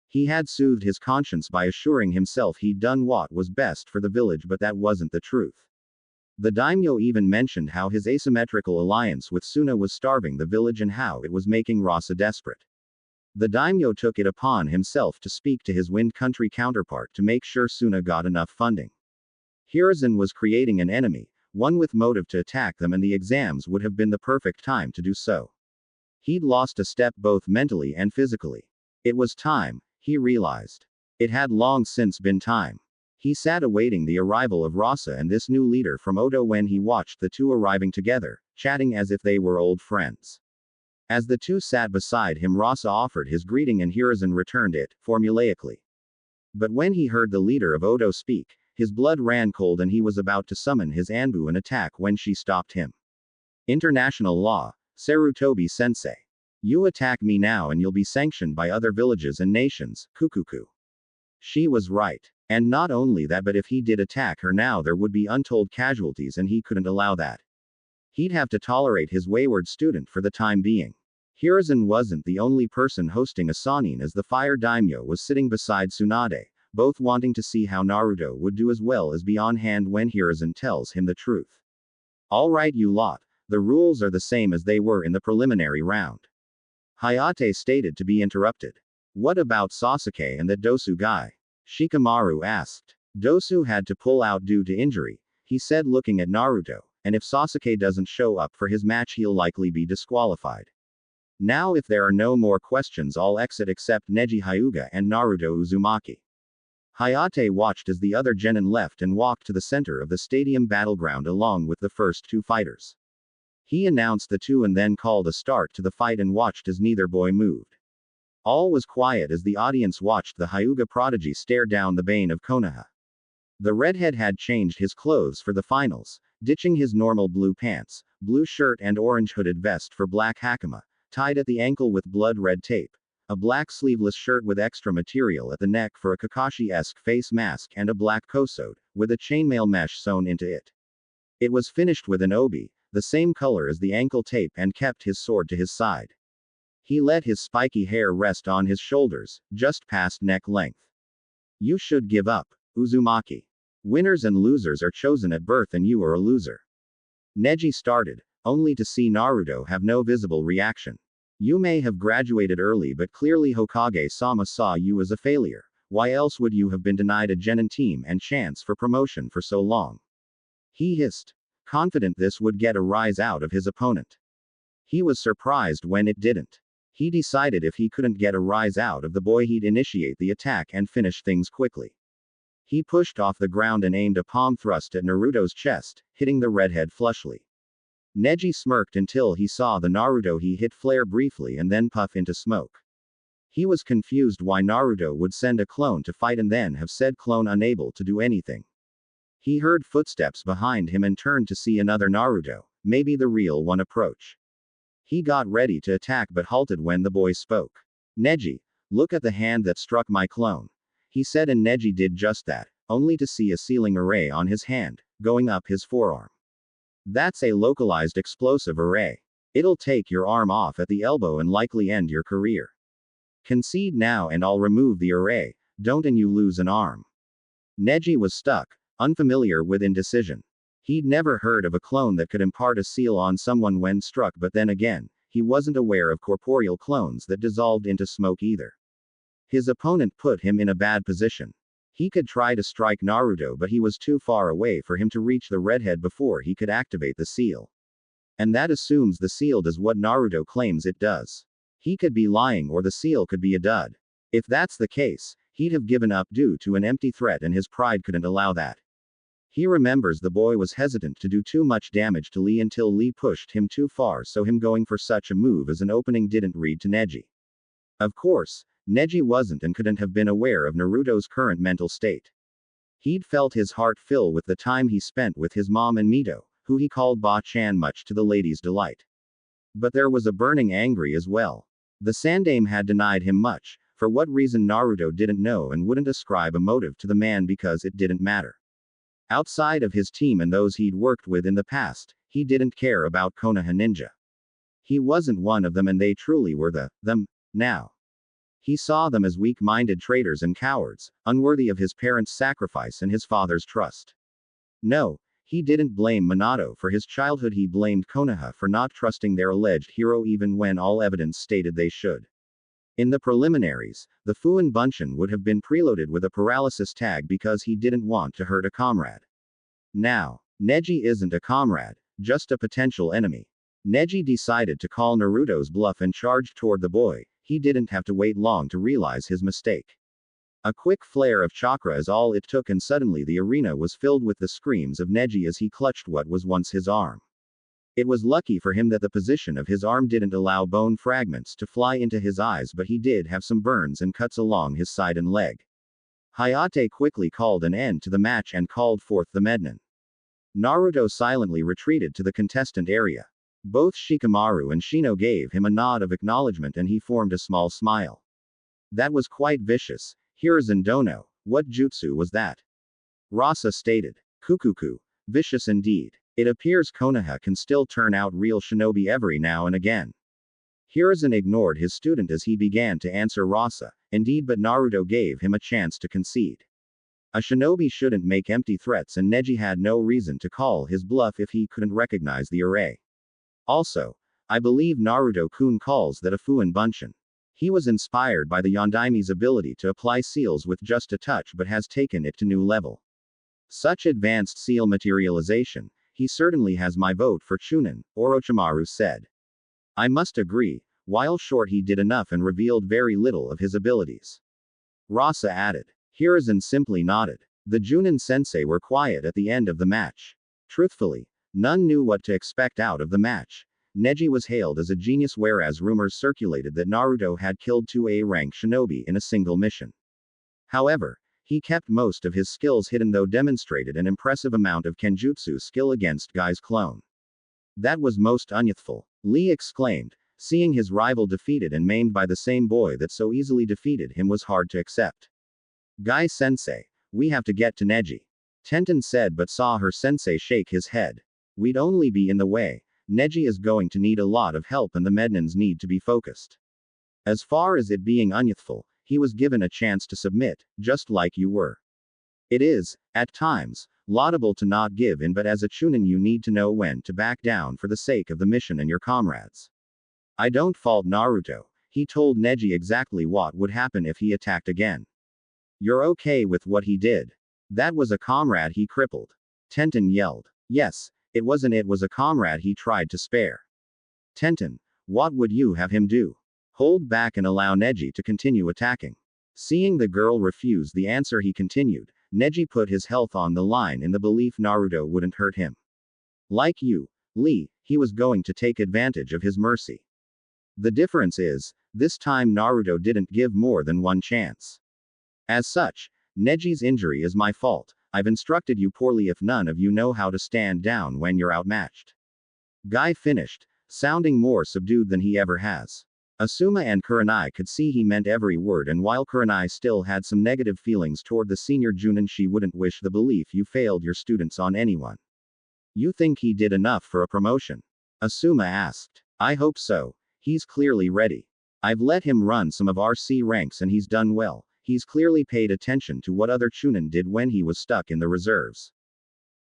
He had soothed his conscience by assuring himself he'd done what was best for the village, but that wasn't the truth. The daimyo even mentioned how his asymmetrical alliance with Suna was starving the village and how it was making Rasa desperate. The daimyo took it upon himself to speak to his Wind Country counterpart to make sure Suna got enough funding. Hiruzen was creating an enemy, one with motive to attack them, and the exams would have been the perfect time to do so. He'd lost a step both mentally and physically. It was time, he realized. It had long since been time. He sat awaiting the arrival of Rasa and this new leader from Odo when he watched the two arriving together, chatting as if they were old friends. As the two sat beside him, Rasa offered his greeting and Hiruzen returned it, formulaically. But when he heard the leader of Odo speak, his blood ran cold and he was about to summon his Anbu and attack when she stopped him. International law, Sarutobi sensei. You attack me now and you'll be sanctioned by other villages and nations, Kukuku. She was right. And not only that, but if he did attack her now there would be untold casualties and he couldn't allow that. He'd have to tolerate his wayward student for the time being. Hiruzen wasn't the only person hosting a Sanin, as the fire daimyo was sitting beside Tsunade, both wanting to see how Naruto would do as well as be on hand when Hiruzen tells him the truth. Alright you lot, the rules are the same as they were in the preliminary round. Hayate stated to be interrupted. What about Sasuke and that Dosu guy? Shikamaru asked. Dosu had to pull out due to injury, he said looking at Naruto, and if Sasuke doesn't show up for his match he'll likely be disqualified. Now if there are no more questions I'll exit except Neji Hyuga and Naruto Uzumaki. Hayate watched as the other genin left and walked to the center of the stadium battleground along with the first two fighters. He announced the two and then called a start to the fight and watched as neither boy moved. All was quiet as the audience watched the Hyuga prodigy stare down the bane of Konoha. The redhead had changed his clothes for the finals, ditching his normal blue pants, blue shirt and orange hooded vest for black hakama, tied at the ankle with blood red tape, a black sleeveless shirt with extra material at the neck for a Kakashi-esque face mask and a black kosode, with a chainmail mesh sewn into it. It was finished with an obi, the same color as the ankle tape and kept his sword to his side. He let his spiky hair rest on his shoulders, just past neck length. You should give up, Uzumaki. Winners and losers are chosen at birth and you are a loser. Neji started, only to see Naruto have no visible reaction. You may have graduated early but clearly Hokage-sama saw you as a failure. Why else would you have been denied a genin team and chance for promotion for so long? He hissed, confident this would get a rise out of his opponent. He was surprised when it didn't. He decided if he couldn't get a rise out of the boy he'd initiate the attack and finish things quickly. He pushed off the ground and aimed a palm thrust at Naruto's chest, hitting the redhead flushly. Neji smirked until he saw the Naruto he hit flare briefly and then puff into smoke. He was confused why Naruto would send a clone to fight and then have said clone unable to do anything. He heard footsteps behind him and turned to see another Naruto, maybe the real one, approach. He got ready to attack but halted when the boy spoke. Neji, look at the hand that struck my clone. He said and Neji did just that, only to see a sealing array on his hand, going up his forearm. That's a localized explosive array. It'll take your arm off at the elbow and likely end your career. Concede now and I'll remove the array, don't and you lose an arm. Neji was stuck, unfamiliar with indecision. He'd never heard of a clone that could impart a seal on someone when struck, but then again, he wasn't aware of corporeal clones that dissolved into smoke either. His opponent put him in a bad position. He could try to strike Naruto but he was too far away for him to reach the redhead before he could activate the seal. And that assumes the seal does what Naruto claims it does. He could be lying or the seal could be a dud. If that's the case, he'd have given up due to an empty threat and his pride couldn't allow that. He remembers the boy was hesitant to do too much damage to Lee until Lee pushed him too far, so him going for such a move as an opening didn't read to Neji. Of course, Neji wasn't and couldn't have been aware of Naruto's current mental state. He'd felt his heart fill with the time he spent with his mom and Mito, who he called Ba-chan much to the lady's delight. But there was a burning angry as well. The Sandaime had denied him much, for what reason Naruto didn't know and wouldn't ascribe a motive to the man because it didn't matter. Outside of his team and those he'd worked with in the past, he didn't care about Konoha Ninja. He wasn't one of them and they truly were them, now. He saw them as weak-minded traitors and cowards, unworthy of his parents' sacrifice and his father's trust. No, he didn't blame Minato for his childhood, he blamed Konoha for not trusting their alleged hero even when all evidence stated they should. In the preliminaries, the Fuin Bunshin would have been preloaded with a paralysis tag because he didn't want to hurt a comrade. Now, Neji isn't a comrade, just a potential enemy. Neji decided to call Naruto's bluff and charged toward the boy. He didn't have to wait long to realize his mistake. A quick flare of chakra is all it took and suddenly the arena was filled with the screams of Neji as he clutched what was once his arm. It was lucky for him that the position of his arm didn't allow bone fragments to fly into his eyes, but he did have some burns and cuts along his side and leg. Hayate quickly called an end to the match and called forth the Mednin. Naruto silently retreated to the contestant area. Both Shikamaru and Shino gave him a nod of acknowledgement and he formed a small smile. That was quite vicious. Hiruzen Dono, what jutsu was that? Rasa stated. Kukuku. Vicious indeed. It appears Konoha can still turn out real shinobi every now and again. Hiruzen ignored his student as he began to answer Rasa, indeed, but Naruto gave him a chance to concede. A shinobi shouldn't make empty threats and Neji had no reason to call his bluff if he couldn't recognize the array. Also, I believe Naruto-kun calls that a Fuin Bunshin. He was inspired by the Yondaime's ability to apply seals with just a touch but has taken it to new level. Such advanced seal materialization, he certainly has my vote for Chunin, Orochimaru said. I must agree, while short he did enough and revealed very little of his abilities. Rasa added. Hiruzen simply nodded. The Junin sensei were quiet at the end of the match. Truthfully, none knew what to expect out of the match. Neji was hailed as a genius whereas rumors circulated that Naruto had killed 2 A-rank shinobi in a single mission. However, he kept most of his skills hidden though demonstrated an impressive amount of kenjutsu skill against Guy's clone. That was most unyouthful, Lee exclaimed. Seeing his rival defeated and maimed by the same boy that so easily defeated him was hard to accept. Guy-sensei, we have to get to Neji. Tenten said but saw her sensei shake his head. We'd only be in the way. Neji is going to need a lot of help and the Mednans need to be focused. As far as it being unyouthful, he was given a chance to submit, just like you were. It is, at times, laudable to not give in but as a Chunin you need to know when to back down for the sake of the mission and your comrades. I don't fault Naruto, he told Neji exactly what would happen if he attacked again. You're okay with what he did. That was a comrade he crippled. Tenten yelled. Yes, it was a comrade he tried to spare. Tenten, what would you have him do? Hold back and allow Neji to continue attacking. Seeing the girl refuse the answer he continued, Neji put his health on the line in the belief Naruto wouldn't hurt him. Like you, Lee, he was going to take advantage of his mercy. The difference is, this time Naruto didn't give more than one chance. As such, Neji's injury is my fault. I've instructed you poorly if none of you know how to stand down when you're outmatched. Guy finished, sounding more subdued than he ever has. Asuma and Kurenai could see he meant every word and while Kurenai still had some negative feelings toward the senior Junin she wouldn't wish the belief you failed your students on anyone. You think he did enough for a promotion? Asuma asked. I hope so. He's clearly ready. I've let him run some of RC ranks and he's done well. He's clearly paid attention to what other Chunin did when he was stuck in the reserves.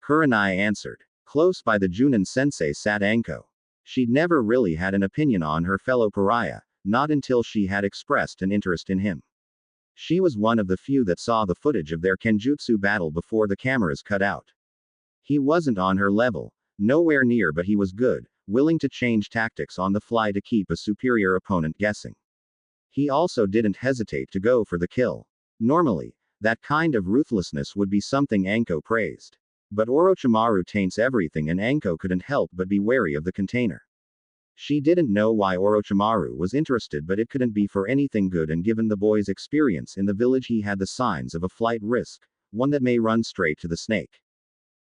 Kurenai answered. Close by the Junin sensei sat Anko. She'd never really had an opinion on her fellow pariah, not until she had expressed an interest in him. She was one of the few that saw the footage of their kenjutsu battle before the cameras cut out. He wasn't on her level, nowhere near but he was good, willing to change tactics on the fly to keep a superior opponent guessing. He also didn't hesitate to go for the kill. Normally, that kind of ruthlessness would be something Anko praised. But Orochimaru taints everything and Anko couldn't help but be wary of the container. She didn't know why Orochimaru was interested but it couldn't be for anything good and given the boy's experience in the village he had the signs of a flight risk, one that may run straight to the snake.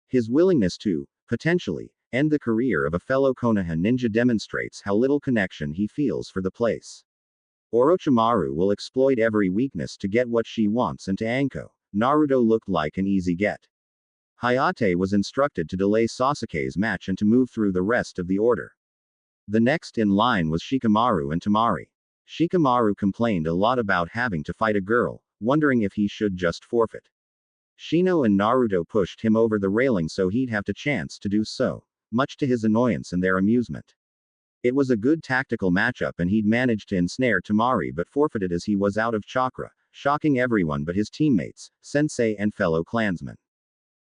His willingness to, potentially, end the career of a fellow Konoha ninja demonstrates how little connection he feels for the place. Orochimaru will exploit every weakness to get what she wants and to Anko, Naruto looked like an easy get. Hayate was instructed to delay Sasuke's match and to move through the rest of the order. The next in line was Shikamaru and Temari. Shikamaru complained a lot about having to fight a girl, wondering if he should just forfeit. Shino and Naruto pushed him over the railing so he'd have the chance to do so, much to his annoyance and their amusement. It was a good tactical matchup and he'd managed to ensnare Temari but forfeited as he was out of chakra, shocking everyone but his teammates, sensei and fellow clansmen.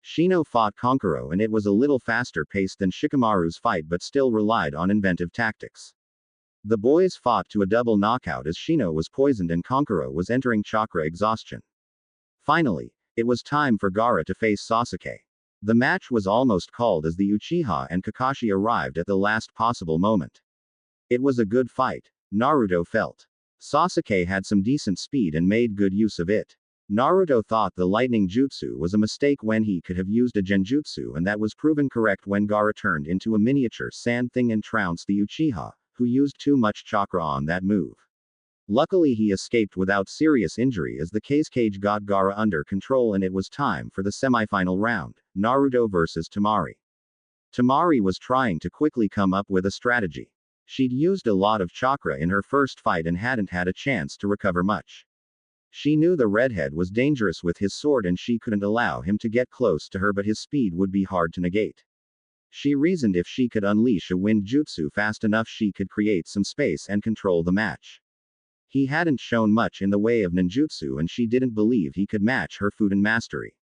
Shino fought Konkuro and it was a little faster paced than Shikamaru's fight but still relied on inventive tactics. The boys fought to a double knockout as Shino was poisoned and Konkuro was entering chakra exhaustion. Finally, it was time for Gaara to face Sasuke. The match was almost called as the Uchiha and Kakashi arrived at the last possible moment. It was a good fight, Naruto felt. Sasuke had some decent speed and made good use of it. Naruto thought the lightning jutsu was a mistake when he could have used a genjutsu and that was proven correct when Gaara turned into a miniature sand thing and trounced the Uchiha, who used too much chakra on that move. Luckily he escaped without serious injury as the Cage got Gaara under control and it was time for the semifinal round, Naruto vs Temari. Temari was trying to quickly come up with a strategy. She'd used a lot of chakra in her first fight and hadn't had a chance to recover much. She knew the redhead was dangerous with his sword and she couldn't allow him to get close to her but his speed would be hard to negate. She reasoned if she could unleash a wind jutsu fast enough she could create some space and control the match. He hadn't shown much in the way of ninjutsu and she didn't believe he could match her Fudan mastery.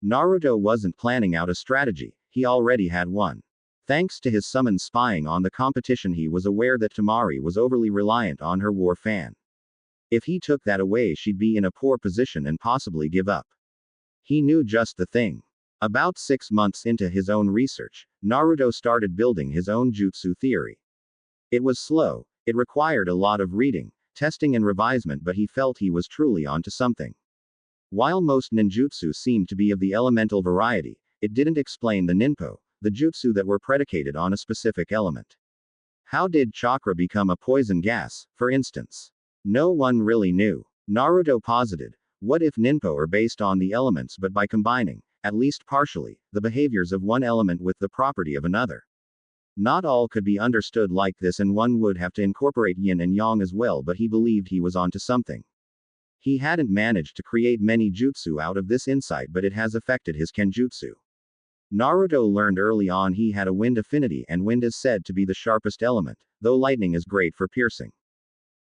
Naruto wasn't planning out a strategy, he already had one. Thanks to his summon spying on the competition, he was aware that Temari was overly reliant on her war fan. If he took that away, she'd be in a poor position and possibly give up. He knew just the thing. About 6 months into his own research, Naruto started building his own jutsu theory. It was slow, it required a lot of reading, testing and revisement, but he felt he was truly onto something. While most ninjutsu seemed to be of the elemental variety, it didn't explain the ninpo, the jutsu that were predicated on a specific element. How did chakra become a poison gas, for instance? No one really knew. Naruto posited, what if ninpo are based on the elements but by combining, at least partially, the behaviors of one element with the property of another? Not all could be understood like this and one would have to incorporate yin and yang as well, but he believed he was onto something. He hadn't managed to create many jutsu out of this insight, but it has affected his kenjutsu. Naruto learned early on he had a wind affinity, and wind is said to be the sharpest element, though lightning is great for piercing.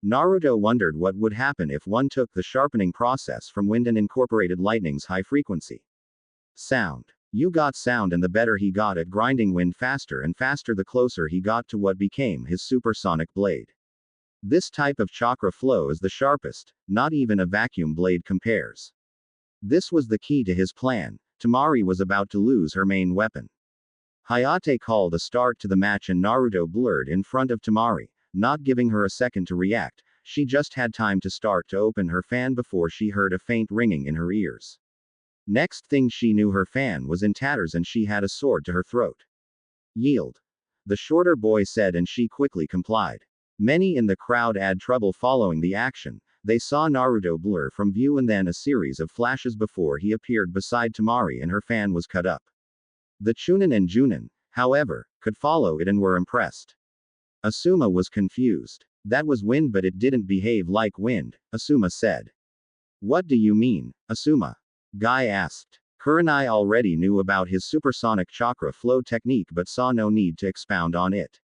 Naruto wondered what would happen if one took the sharpening process from wind and incorporated lightning's high frequency. Sound. You got sound, and the better he got at grinding wind faster and faster, the closer he got to what became his supersonic blade. This type of chakra flow is the sharpest, not even a vacuum blade compares. This was the key to his plan. Temari was about to lose her main weapon. Hayate called a start to the match and Naruto blurred in front of Temari, not giving her a second to react. She just had time to start to open her fan before she heard a faint ringing in her ears. Next thing she knew, her fan was in tatters and she had a sword to her throat. Yield. The shorter boy said, and she quickly complied. Many in the crowd had trouble following the action. They saw Naruto blur from view and then a series of flashes before he appeared beside Temari and her fan was cut up. The Chunin and Junin, however, could follow it and were impressed. Asuma was confused. That was wind, but it didn't behave like wind, Asuma said. What do you mean, Asuma? Guy asked. Kurenai already knew about his supersonic chakra flow technique but saw no need to expound on it.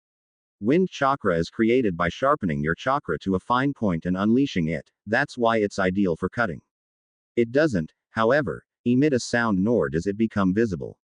Wind chakra is created by sharpening your chakra to a fine point and unleashing it. That's why it's ideal for cutting. It doesn't, however, emit a sound nor does it become visible.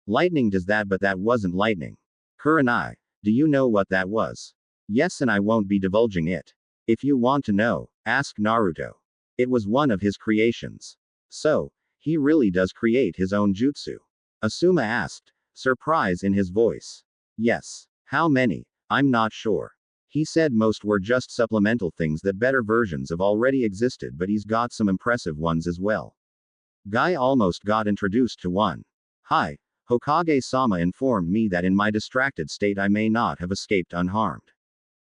Lightning does that, but that wasn't lightning. Kurenai, do you know what that was? Yes, and I won't be divulging it. If you want to know, ask Naruto. It was one of his creations. So, he really does create his own jutsu? Asuma asked, surprise in his voice. Yes. How many? I'm not sure. He said most were just supplemental things that better versions of already existed, but he's got some impressive ones as well. Guy almost got introduced to one. Hi, Hokage-sama informed me that in my distracted state I may not have escaped unharmed.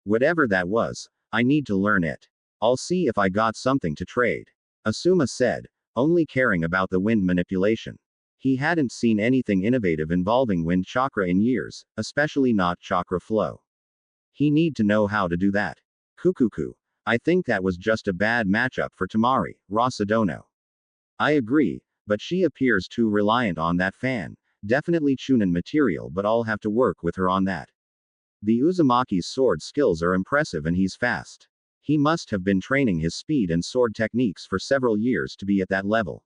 Whatever that was, I need to learn it. I'll see if I got something to trade. Asuma said, only caring about the wind manipulation. He hadn't seen anything innovative involving wind chakra in years, especially not chakra flow. He need to know how to do that. Kukuku. I think that was just a bad matchup for Temari, Rasadono. I agree, but she appears too reliant on that fan. Definitely Chunin material, but I'll have to work with her on that. The Uzumaki's sword skills are impressive and he's fast. He must have been training his speed and sword techniques for several years to be at that level.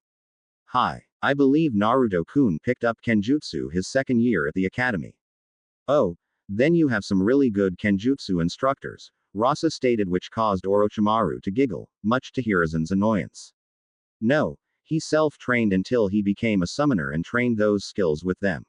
Hi. I believe Naruto-kun picked up kenjutsu his second year at the academy. Oh, then you have some really good kenjutsu instructors, Rasa stated, which caused Orochimaru to giggle, much to Hiruzen's annoyance. No, he self-trained until he became a summoner and trained those skills with them.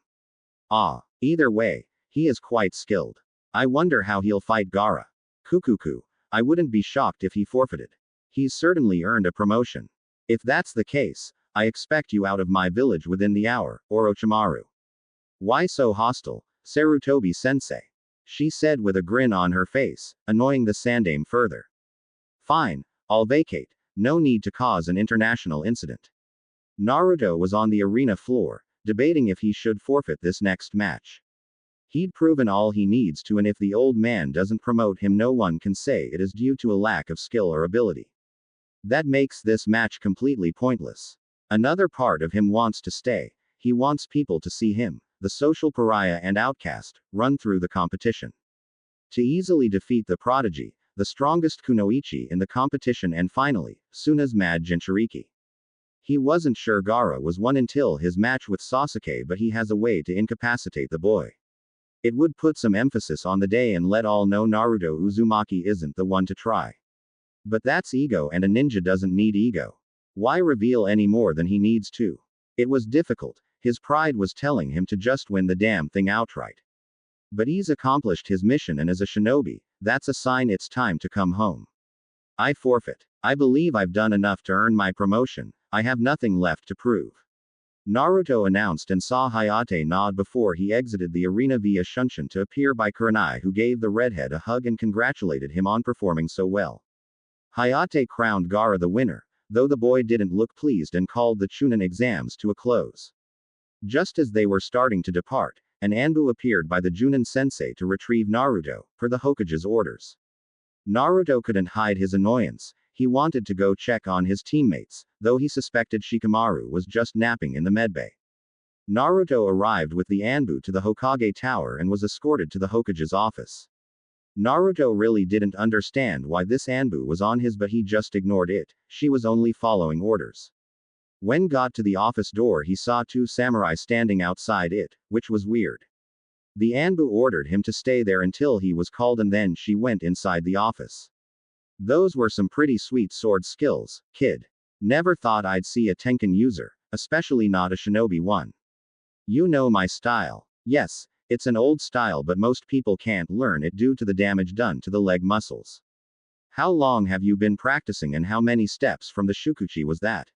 Ah, either way, he is quite skilled. I wonder how he'll fight Gaara. Kukuku. I wouldn't be shocked if he forfeited. He's certainly earned a promotion. If that's the case, I expect you out of my village within the hour, Orochimaru. Why so hostile, Sarutobi-sensei? She said with a grin on her face, annoying the Sandaime further. Fine, I'll vacate, no need to cause an international incident. Naruto was on the arena floor, debating if he should forfeit this next match. He'd proven all he needs to, and if the old man doesn't promote him, no one can say it is due to a lack of skill or ability. That makes this match completely pointless. Another part of him wants to stay. He wants people to see him, the social pariah and outcast, run through the competition. To easily defeat the prodigy, the strongest kunoichi in the competition, and finally, Suna's mad Jinchuriki. He wasn't sure Gaara was one until his match with Sasuke, but he has a way to incapacitate the boy. It would put some emphasis on the day and let all know Naruto Uzumaki isn't the one to try. But that's ego, and a ninja doesn't need ego. Why reveal any more than he needs to? It was difficult. His pride was telling him to just win the damn thing outright. But he's accomplished his mission, and as a shinobi, that's a sign it's time to come home. I forfeit. I believe I've done enough to earn my promotion. I have nothing left to prove. Naruto announced and saw Hayate nod before he exited the arena via Shunshin to appear by Kurenai, who gave the redhead a hug and congratulated him on performing so well. Hayate crowned Gaara the winner, though the boy didn't look pleased and called the Chunin exams to a close. Just as they were starting to depart, an Anbu appeared by the Junin sensei to retrieve Naruto, per the Hokage's orders. Naruto couldn't hide his annoyance. He wanted to go check on his teammates, though he suspected Shikamaru was just napping in the medbay. Naruto arrived with the Anbu to the Hokage Tower and was escorted to the Hokage's office. Naruto really didn't understand why this Anbu was on his, but he just ignored it. She was only following orders. When got to the office door, he saw two samurai standing outside it, which was weird. The Anbu ordered him to stay there until he was called, and then she went inside the office. Those were some pretty sweet sword skills, kid. Never thought I'd see a Tenkan user, especially not a shinobi one. You know my style. Yes, it's an old style, but most people can't learn it due to the damage done to the leg muscles. How long have you been practicing, and how many steps from the shukuchi was that?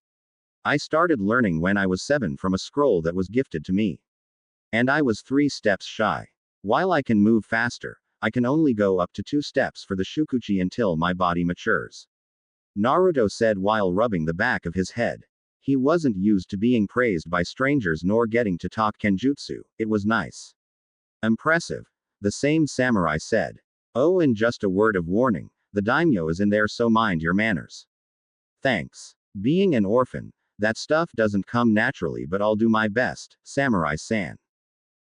I started learning when I was 7 from a scroll that was gifted to me. And I was 3 steps shy. While I can move faster, I can only go up to 2 steps for the shukuchi until my body matures. Naruto said while rubbing the back of his head. He wasn't used to being praised by strangers nor getting to talk kenjutsu. It was nice. Impressive. The same samurai said. Oh, and just a word of warning, the daimyo is in there, so mind your manners. Thanks. Being an orphan, that stuff doesn't come naturally, but I'll do my best, Samurai-san.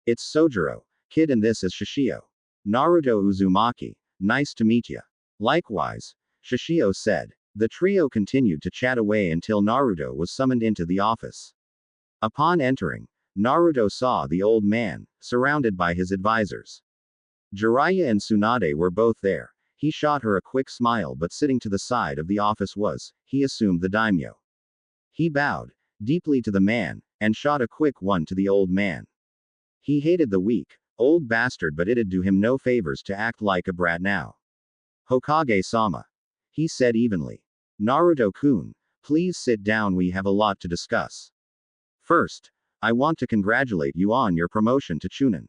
It's Sojiro, kid, and this is Shishio. Naruto Uzumaki. Nice to meet ya. Likewise, Shishio said. The trio continued to chat away until Naruto was summoned into the office. Upon entering, Naruto saw the old man, surrounded by his advisors. Jiraiya and Tsunade were both there. He shot her a quick smile, but sitting to the side of the office was, he assumed, the daimyo. He bowed deeply to the man, and shot a quick one to the old man. He hated the weak, old bastard, but it'd do him no favors to act like a brat now. Hokage-sama. He said evenly. Naruto-kun, please sit down, we have a lot to discuss. First, I want to congratulate you on your promotion to Chunin.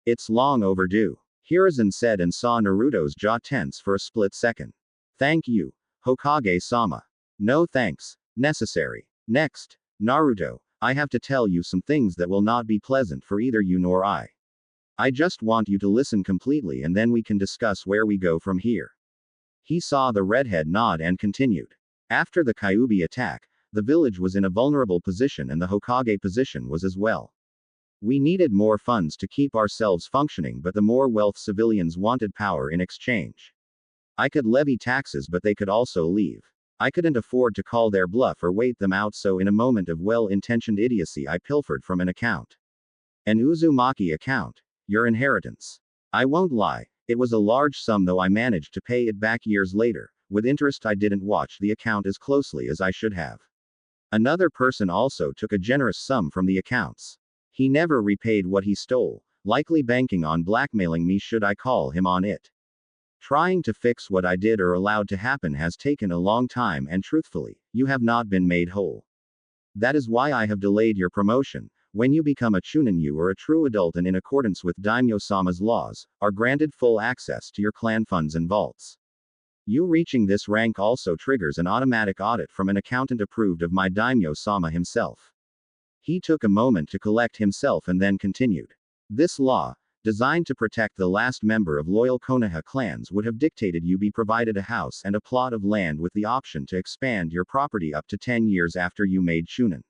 It's long overdue, Hiruzen said and saw Naruto's jaw tense for a split second. Thank you, Hokage-sama. No thanks necessary. Next, Naruto, I have to tell you some things that will not be pleasant for either you nor I. I just want you to listen completely, and then we can discuss where we go from here. He saw the redhead nod and continued. After the Kyuubi attack, the village was in a vulnerable position, and the Hokage position was as well. We needed more funds to keep ourselves functioning, but the more wealth civilians wanted power in exchange. I could levy taxes, but they could also leave. I couldn't afford to call their bluff or wait them out, so in a moment of well-intentioned idiocy I pilfered from an account. An Uzumaki account. Your inheritance. I won't lie, it was a large sum, though I managed to pay it back years later, with interest. I didn't watch the account as closely as I should have. Another person also took a generous sum from the accounts. He never repaid what he stole, likely banking on blackmailing me should I call him on it. Trying to fix what I did or allowed to happen has taken a long time, and truthfully, you have not been made whole. That is why I have delayed your promotion. When you become a Chunin, you are a true adult and, in accordance with Daimyo-sama's laws, are granted full access to your clan funds and vaults. You reaching this rank also triggers an automatic audit from an accountant approved of my Daimyo-sama himself. He took a moment to collect himself and then continued. This law, designed to protect the last member of loyal Konoha clans, would have dictated you be provided a house and a plot of land with the option to expand your property up to 10 years after you made Chunin.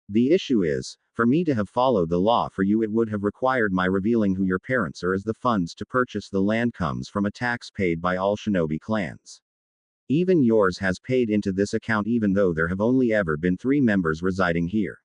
The issue is, For me to have followed the law for you, it would have required my revealing who your parents are, as the funds to purchase the land comes from a tax paid by all shinobi clans. Even yours has paid into this account, even though there have only ever been 3 members residing here.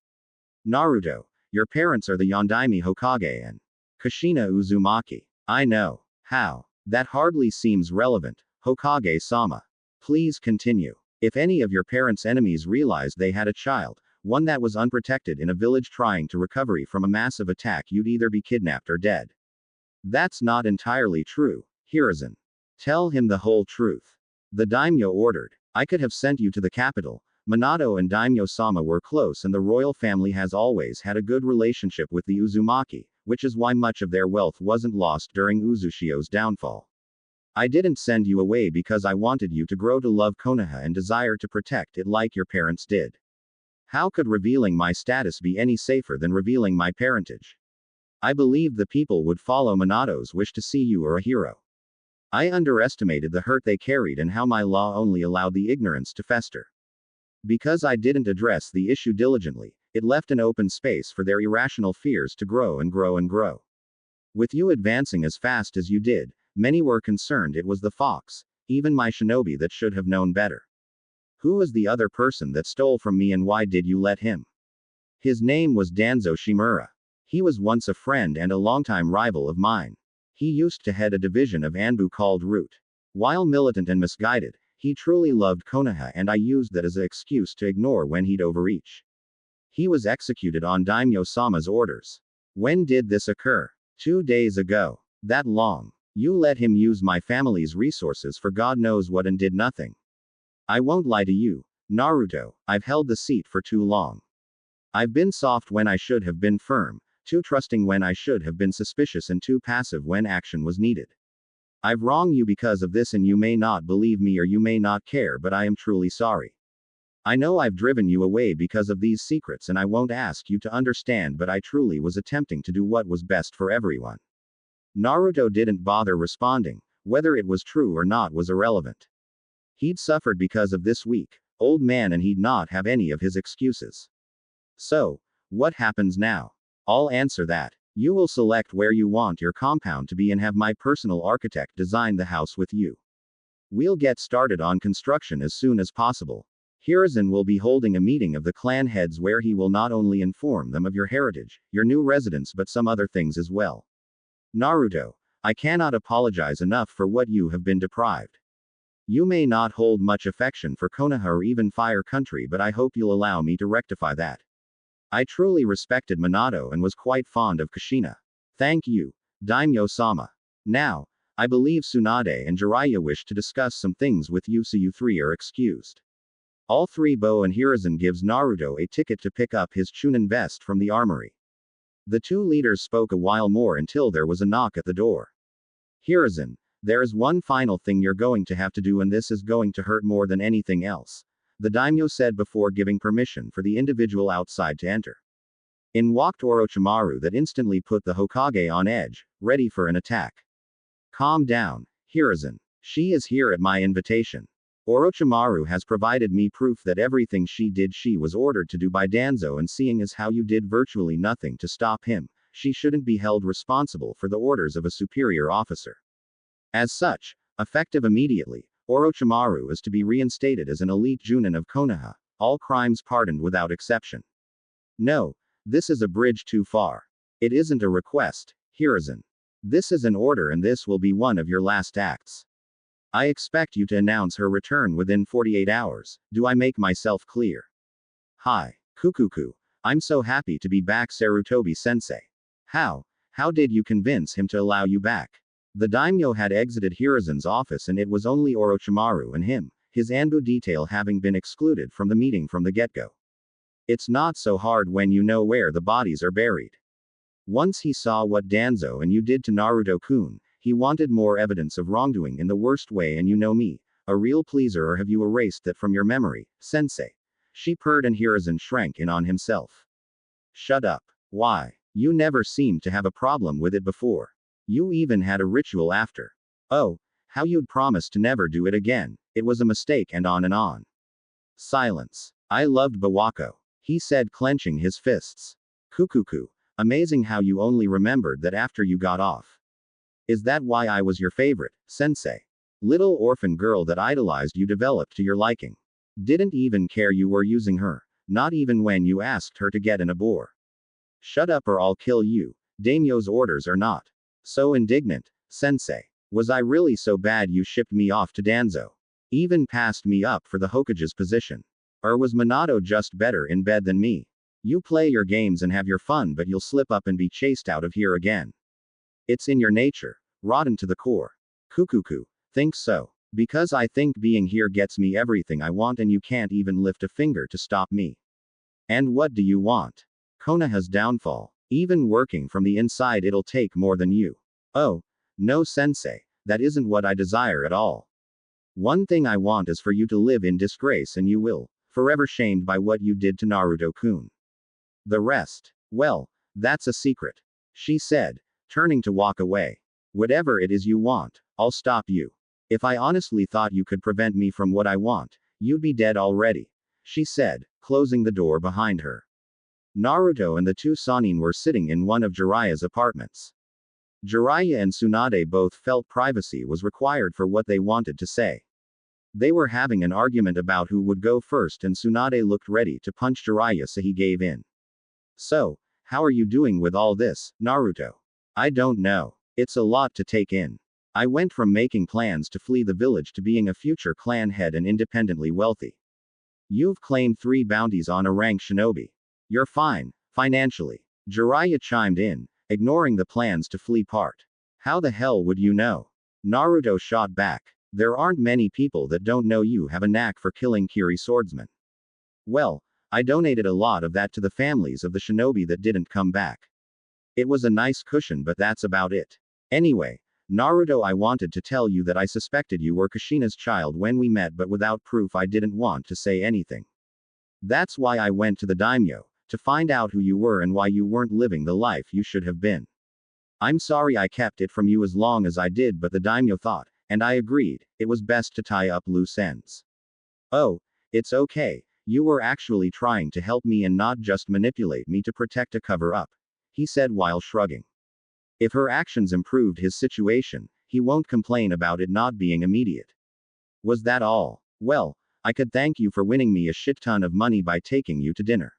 Naruto, your parents are the Yondaime Hokage and Kushina Uzumaki. I know. How? That hardly seems relevant, Hokage-sama. Please continue. If any of your parents' enemies realized they had a child, one that was unprotected in a village trying to recover from a massive attack, you'd either be kidnapped or dead. That's not entirely true, Hiruzen. Tell him the whole truth. The daimyo ordered. I could have sent you to the capital. Minato and Daimyo-sama were close, and the royal family has always had a good relationship with the Uzumaki, which is why much of their wealth wasn't lost during Uzushio's downfall. I didn't send you away because I wanted you to grow to love Konoha and desire to protect it like your parents did. How could revealing my status be any safer than revealing my parentage? I believed the people would follow Minato's wish to see you a hero. I underestimated the hurt they carried and how my law only allowed the ignorance to fester. Because I didn't address the issue diligently, it left an open space for their irrational fears to grow and grow and grow. With you advancing as fast as you did, many were concerned it was the fox, even my shinobi, that should have known better. Who was the other person that stole from me, and why did you let him? His name was Danzo Shimura. He was once a friend and a longtime rival of mine. He used to head a division of Anbu called Root. While militant and misguided, he truly loved Konoha, and I used that as an excuse to ignore when he'd overreach. He was executed on Daimyo-sama's orders. When did this occur? 2 days ago. That long. You let him use my family's resources for God knows what and did nothing. I won't lie to you, Naruto, I've held the seat for too long. I've been soft when I should have been firm, too trusting when I should have been suspicious, and too passive when action was needed. I've wronged you because of this, and you may not believe me or you may not care, but I am truly sorry. I know I've driven you away because of these secrets, and I won't ask you to understand, but I truly was attempting to do what was best for everyone. Naruto didn't bother responding. Whether it was true or not was irrelevant. He'd suffered because of this weak, old man, and he'd not have any of his excuses. So, what happens now? I'll answer that. You will select where you want your compound to be and have my personal architect design the house with you. We'll get started on construction as soon as possible. Hiruzen will be holding a meeting of the clan heads where he will not only inform them of your heritage, your new residence, but some other things as well. Naruto, I cannot apologize enough for what you have been deprived. You may not hold much affection for Konoha or even Fire Country, but I hope you'll allow me to rectify that. I truly respected Minato and was quite fond of Kushina. Thank you, Daimyo-sama. Now, I believe Tsunade and Jiraiya wish to discuss some things with you, so you 3 are excused. All 3 Bo and Hiruzen gives Naruto a ticket to pick up his Chunin vest from the armory. The 2 leaders spoke a while more until there was a knock at the door. Hiruzen, there is one final thing you're going to have to do, and this is going to hurt more than anything else, the daimyo said before giving permission for the individual outside to enter. In walked Orochimaru, that instantly put the Hokage on edge, ready for an attack. Calm down, Hiruzen. She is here at my invitation. Orochimaru has provided me proof that everything she did she was ordered to do by Danzo, and seeing as how you did virtually nothing to stop him, she shouldn't be held responsible for the orders of a superior officer. As such, effective immediately, Orochimaru is to be reinstated as an elite Junin of Konoha, all crimes pardoned without exception. No, this is a bridge too far. It isn't a request, Hiruzen. This is an order, and this will be one of your last acts. I expect you to announce her return within 48 hours, do I make myself clear? Hi, Kukuku. I'm so happy to be back, Sarutobi-sensei. How did you convince him to allow you back? The daimyo had exited Hiruzen's office, and it was only Orochimaru and him, his Anbu detail having been excluded from the meeting from the get-go. It's not so hard when you know where the bodies are buried. Once he saw what Danzo and you did to Naruto-kun, he wanted more evidence of wrongdoing in the worst way, and you know me, a real pleaser, or have you erased that from your memory, sensei? She purred, and Hiruzen shrank in on himself. Shut up. Why? You never seemed to have a problem with it before. You even had a ritual after. Oh, how you'd promised to never do it again. It was a mistake, and on and on. Silence. I loved Bawako, he said, clenching his fists. Kukuku. Amazing how you only remembered that after you got off. Is that why I was your favorite, sensei? Little orphan girl that idolized you developed to your liking. Didn't even care you were using her, not even when you asked her to get in a bore. Shut up or I'll kill you. Daimyo's orders are not. So indignant, sensei. Was I really so bad you shipped me off to Danzo? Even passed me up for the Hokage's position? Or was Minato just better in bed than me? You play your games and have your fun, but you'll slip up and be chased out of here again. It's in your nature. Rotten to the core. Kukuku. Think so. Because I think being here gets me everything I want and you can't even lift a finger to stop me. And what do you want? Konoha's downfall. Even working from the inside it'll take more than you. Oh. No sensei. That isn't what I desire at all. One thing I want is for you to live in disgrace and you will. Forever shamed by what you did to Naruto-kun. The rest. Well. That's a secret. She said, turning to walk away. Whatever it is you want, I'll stop you. If I honestly thought you could prevent me from what I want, you'd be dead already. She said, closing the door behind her. Naruto and the two Sannin were sitting in one of Jiraiya's apartments. Jiraiya and Tsunade both felt privacy was required for what they wanted to say. They were having an argument about who would go first and Tsunade looked ready to punch Jiraiya, so he gave in. So, how are you doing with all this, Naruto? I don't know. It's a lot to take in. I went from making plans to flee the village to being a future clan head and independently wealthy. You've claimed 3 bounties on a rank shinobi. You're fine, financially. Jiraiya chimed in, ignoring the plans to flee part. How the hell would you know? Naruto shot back. There aren't many people that don't know you have a knack for killing Kiri swordsmen. Well, I donated a lot of that to the families of the shinobi that didn't come back. It was a nice cushion, but that's about it. Anyway, Naruto, I wanted to tell you that I suspected you were Kushina's child when we met, but without proof I didn't want to say anything. That's why I went to the daimyo, to find out who you were and why you weren't living the life you should have been. I'm sorry I kept it from you as long as I did, but the daimyo thought, and I agreed, it was best to tie up loose ends. Oh, it's okay, you were actually trying to help me and not just manipulate me to protect a cover-up, he said while shrugging. If her actions improved his situation, he won't complain about it not being immediate. Was that all? Well, I could thank you for winning me a shit ton of money by taking you to dinner.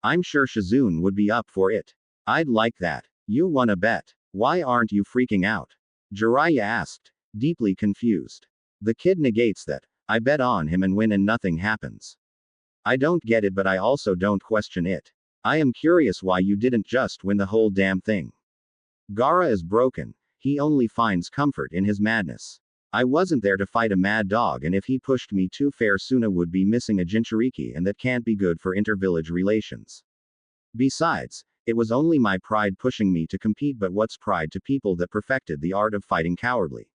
I'm sure Shizune would be up for it. I'd like that. You won a bet. Why aren't you freaking out? Jiraiya asked, deeply confused. The kid negates that. I bet on him and win and nothing happens. I don't get it, but I also don't question it. I am curious why you didn't just win the whole damn thing. Gaara is broken. He only finds comfort in his madness. I wasn't there to fight a mad dog, and if he pushed me too far, Suna would be missing a Jinchuriki, and that can't be good for inter-village relations. Besides, it was only my pride pushing me to compete, but what's pride to people that perfected the art of fighting cowardly?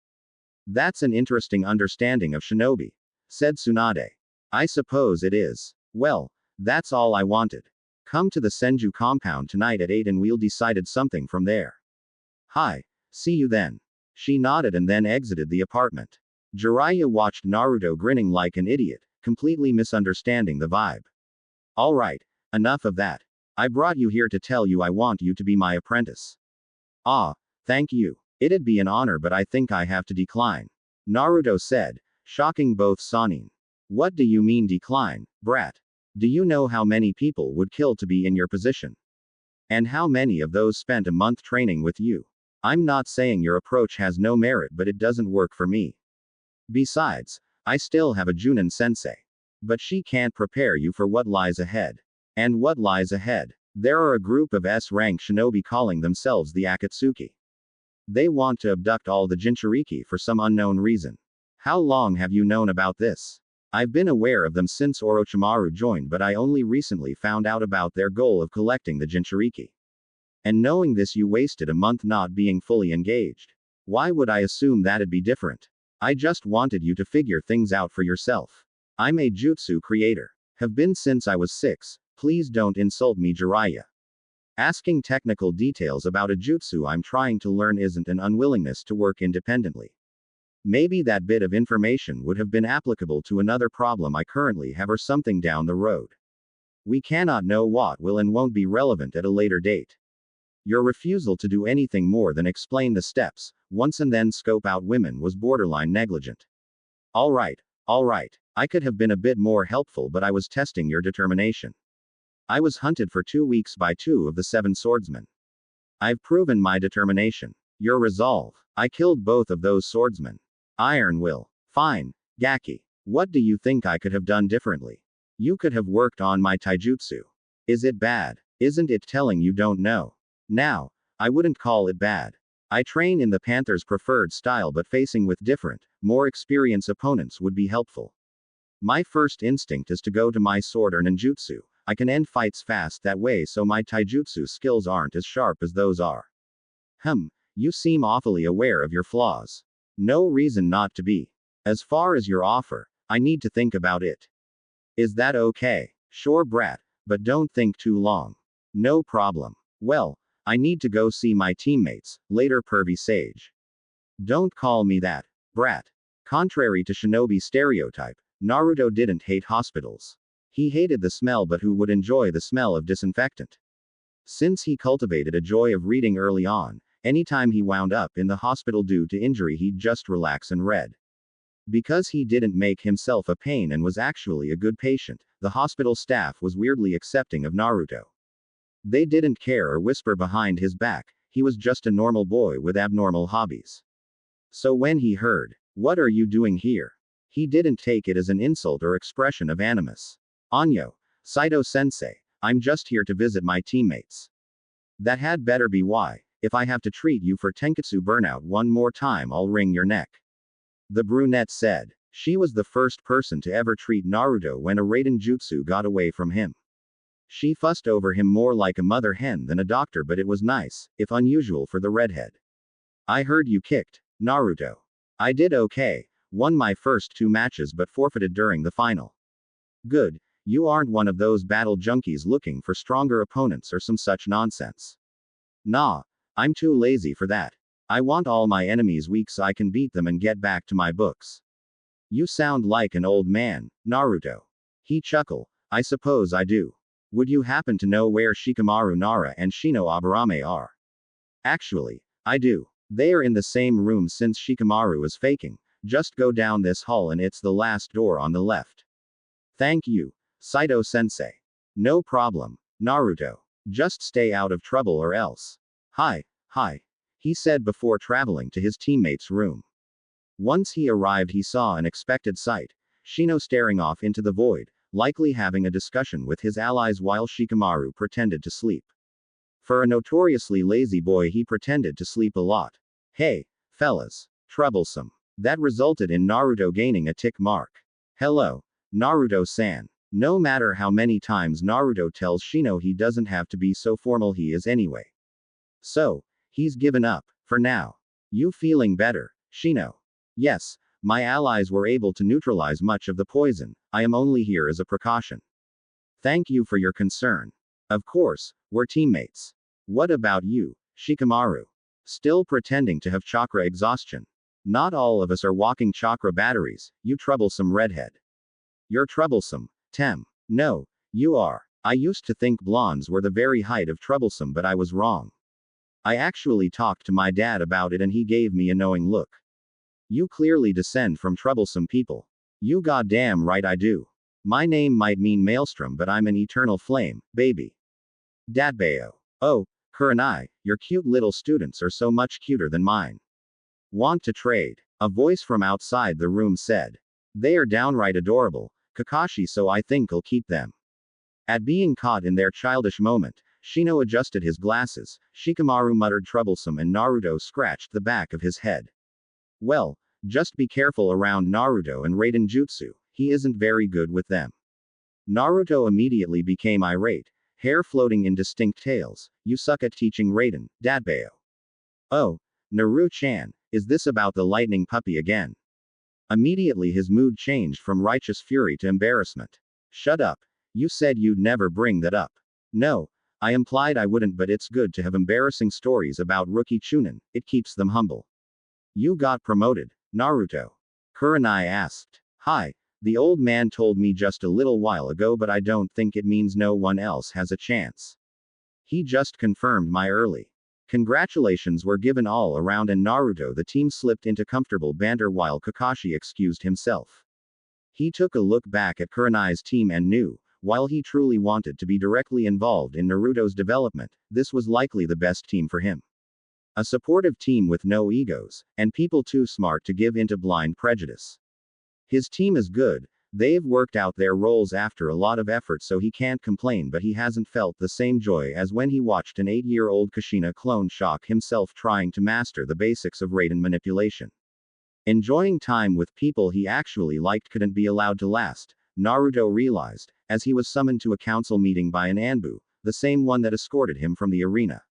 That's an interesting understanding of shinobi, said Tsunade. I suppose it is. Well, that's all I wanted. Come to the Senju compound tonight at 8 and we'll decide something from there. Hi. See you then. She nodded and then exited the apartment. Jiraiya watched Naruto grinning like an idiot, completely misunderstanding the vibe. Alright, enough of that. I brought you here to tell you I want you to be my apprentice. Ah, thank you. It'd be an honor, but I think I have to decline. Naruto said, shocking both Sannin. What do you mean decline, brat? Do you know how many people would kill to be in your position? And how many of those spent a month training with you? I'm not saying your approach has no merit, but it doesn't work for me. Besides, I still have a Junin sensei. But she can't prepare you for what lies ahead. And what lies ahead? There are a group of S-rank shinobi calling themselves the Akatsuki. They want to abduct all the Jinchuriki for some unknown reason. How long have you known about this? I've been aware of them since Orochimaru joined, but I only recently found out about their goal of collecting the Jinchuriki. And knowing this, you wasted a month not being fully engaged. Why would I assume that'd be different? I just wanted you to figure things out for yourself. I'm a jutsu creator. Have been since I was 6, please don't insult me, Jiraiya. Asking technical details about a jutsu I'm trying to learn isn't an unwillingness to work independently. Maybe that bit of information would have been applicable to another problem I currently have or something down the road. We cannot know what will and won't be relevant at a later date. Your refusal to do anything more than explain the steps, once and then scope out women was borderline negligent. Alright, I could have been a bit more helpful, but I was testing your determination. I was hunted for 2 weeks by 2 of the 7 swordsmen. I've proven my determination. Your resolve. I killed both of those swordsmen. Iron will. Fine, Gaki. What do you think I could have done differently? You could have worked on my taijutsu. Is it bad? Isn't it telling you don't know? Now, I wouldn't call it bad. I train in the Panther's preferred style, but facing with different, more experienced opponents would be helpful. My first instinct is to go to my sword or ninjutsu. I can end fights fast that way, so my taijutsu skills aren't as sharp as those are. You seem awfully aware of your flaws. No reason not to be. As far as your offer, I need to think about it. Is that okay? Sure, brat, but don't think too long. No problem. Well, I need to go see my teammates, later pervy sage. Don't call me that, brat. Contrary to shinobi stereotype, Naruto didn't hate hospitals. He hated the smell, but who would enjoy the smell of disinfectant? Since he cultivated a joy of reading early on, anytime he wound up in the hospital due to injury, he'd just relax and read. Because he didn't make himself a pain and was actually a good patient, the hospital staff was weirdly accepting of Naruto. They didn't care or whisper behind his back, he was just a normal boy with abnormal hobbies. So when he heard, "What are you doing here?" he didn't take it as an insult or expression of animus. "Anyo, Saito-sensei, I'm just here to visit my teammates." That had better be why. If I have to treat you for Tenketsu burnout one more time, I'll wring your neck. The brunette said. She was the first person to ever treat Naruto when a Raiden jutsu got away from him. She fussed over him more like a mother hen than a doctor, but it was nice, if unusual for the redhead. I heard you kicked Naruto. I did okay, won my first 2 matches but forfeited during the final. Good, you aren't one of those battle junkies looking for stronger opponents or some such nonsense. Nah, I'm too lazy for that. I want all my enemies weak so I can beat them and get back to my books. You sound like an old man, Naruto. He chuckled. I suppose I do. Would you happen to know where Shikamaru Nara and Shino Aburame are? Actually, I do. They are in the same room since Shikamaru is faking. Just go down this hall and it's the last door on the left. Thank you, Saito-sensei. No problem, Naruto. Just stay out of trouble or else. Hi, he said before traveling to his teammate's room. Once he arrived, he saw an expected sight. Shino staring off into the void, likely having a discussion with his allies while Shikamaru pretended to sleep. For a notoriously lazy boy, he pretended to sleep a lot. Hey, fellas. Troublesome. That resulted in Naruto gaining a tick mark. Hello, Naruto-san. No matter how many times Naruto tells Shino he doesn't have to be so formal, he is anyway. So, he's given up, for now. You feeling better, Shino? Yes, my allies were able to neutralize much of the poison. I am only here as a precaution. Thank you for your concern. Of course, we're teammates. What about you, Shikamaru? Still pretending to have chakra exhaustion. Not all of us are walking chakra batteries, you troublesome redhead. You're troublesome, Tem. No, you are. I used to think blondes were the very height of troublesome, but I was wrong. I actually talked to my dad about it and he gave me a knowing look. You clearly descend from troublesome people. You goddamn right I do. My name might mean maelstrom, but I'm an eternal flame, baby. Datbeo. Oh, Kurenai, your cute little students are so much cuter than mine. Want to trade? A voice from outside the room said. They are downright adorable, Kakashi, so I think I'll keep them. At being caught in their childish moment, Shino adjusted his glasses, Shikamaru muttered troublesome, and Naruto scratched the back of his head. Well, just be careful around Naruto and Raiden Jutsu, he isn't very good with them. Naruto immediately became irate, hair floating in distinct tails. You suck at teaching Raiden, Datbeo. Oh, Naru-chan, is this about the lightning puppy again? Immediately his mood changed from righteous fury to embarrassment. Shut up. You said you'd never bring that up. No, I implied I wouldn't, but it's good to have embarrassing stories about rookie Chunin, it keeps them humble. You got promoted, Naruto? Kurenai asked. Hi, The old man told me just a little while ago, but I don't think it means no one else has a chance. He just confirmed my early congratulations were given all around, and Naruto the team slipped into comfortable banter while Kakashi excused himself. He took a look back at Kurenai's team and knew, while he truly wanted to be directly involved in Naruto's development, this was likely the best team for him. A supportive team with no egos, and people too smart to give into blind prejudice. His team is good, they've worked out their roles after a lot of effort, so he can't complain, but he hasn't felt the same joy as when he watched an 8-year-old Kushina clone shock himself trying to master the basics of Raiden manipulation. Enjoying time with people he actually liked couldn't be allowed to last, Naruto realized, as he was summoned to a council meeting by an Anbu, the same one that escorted him from the arena.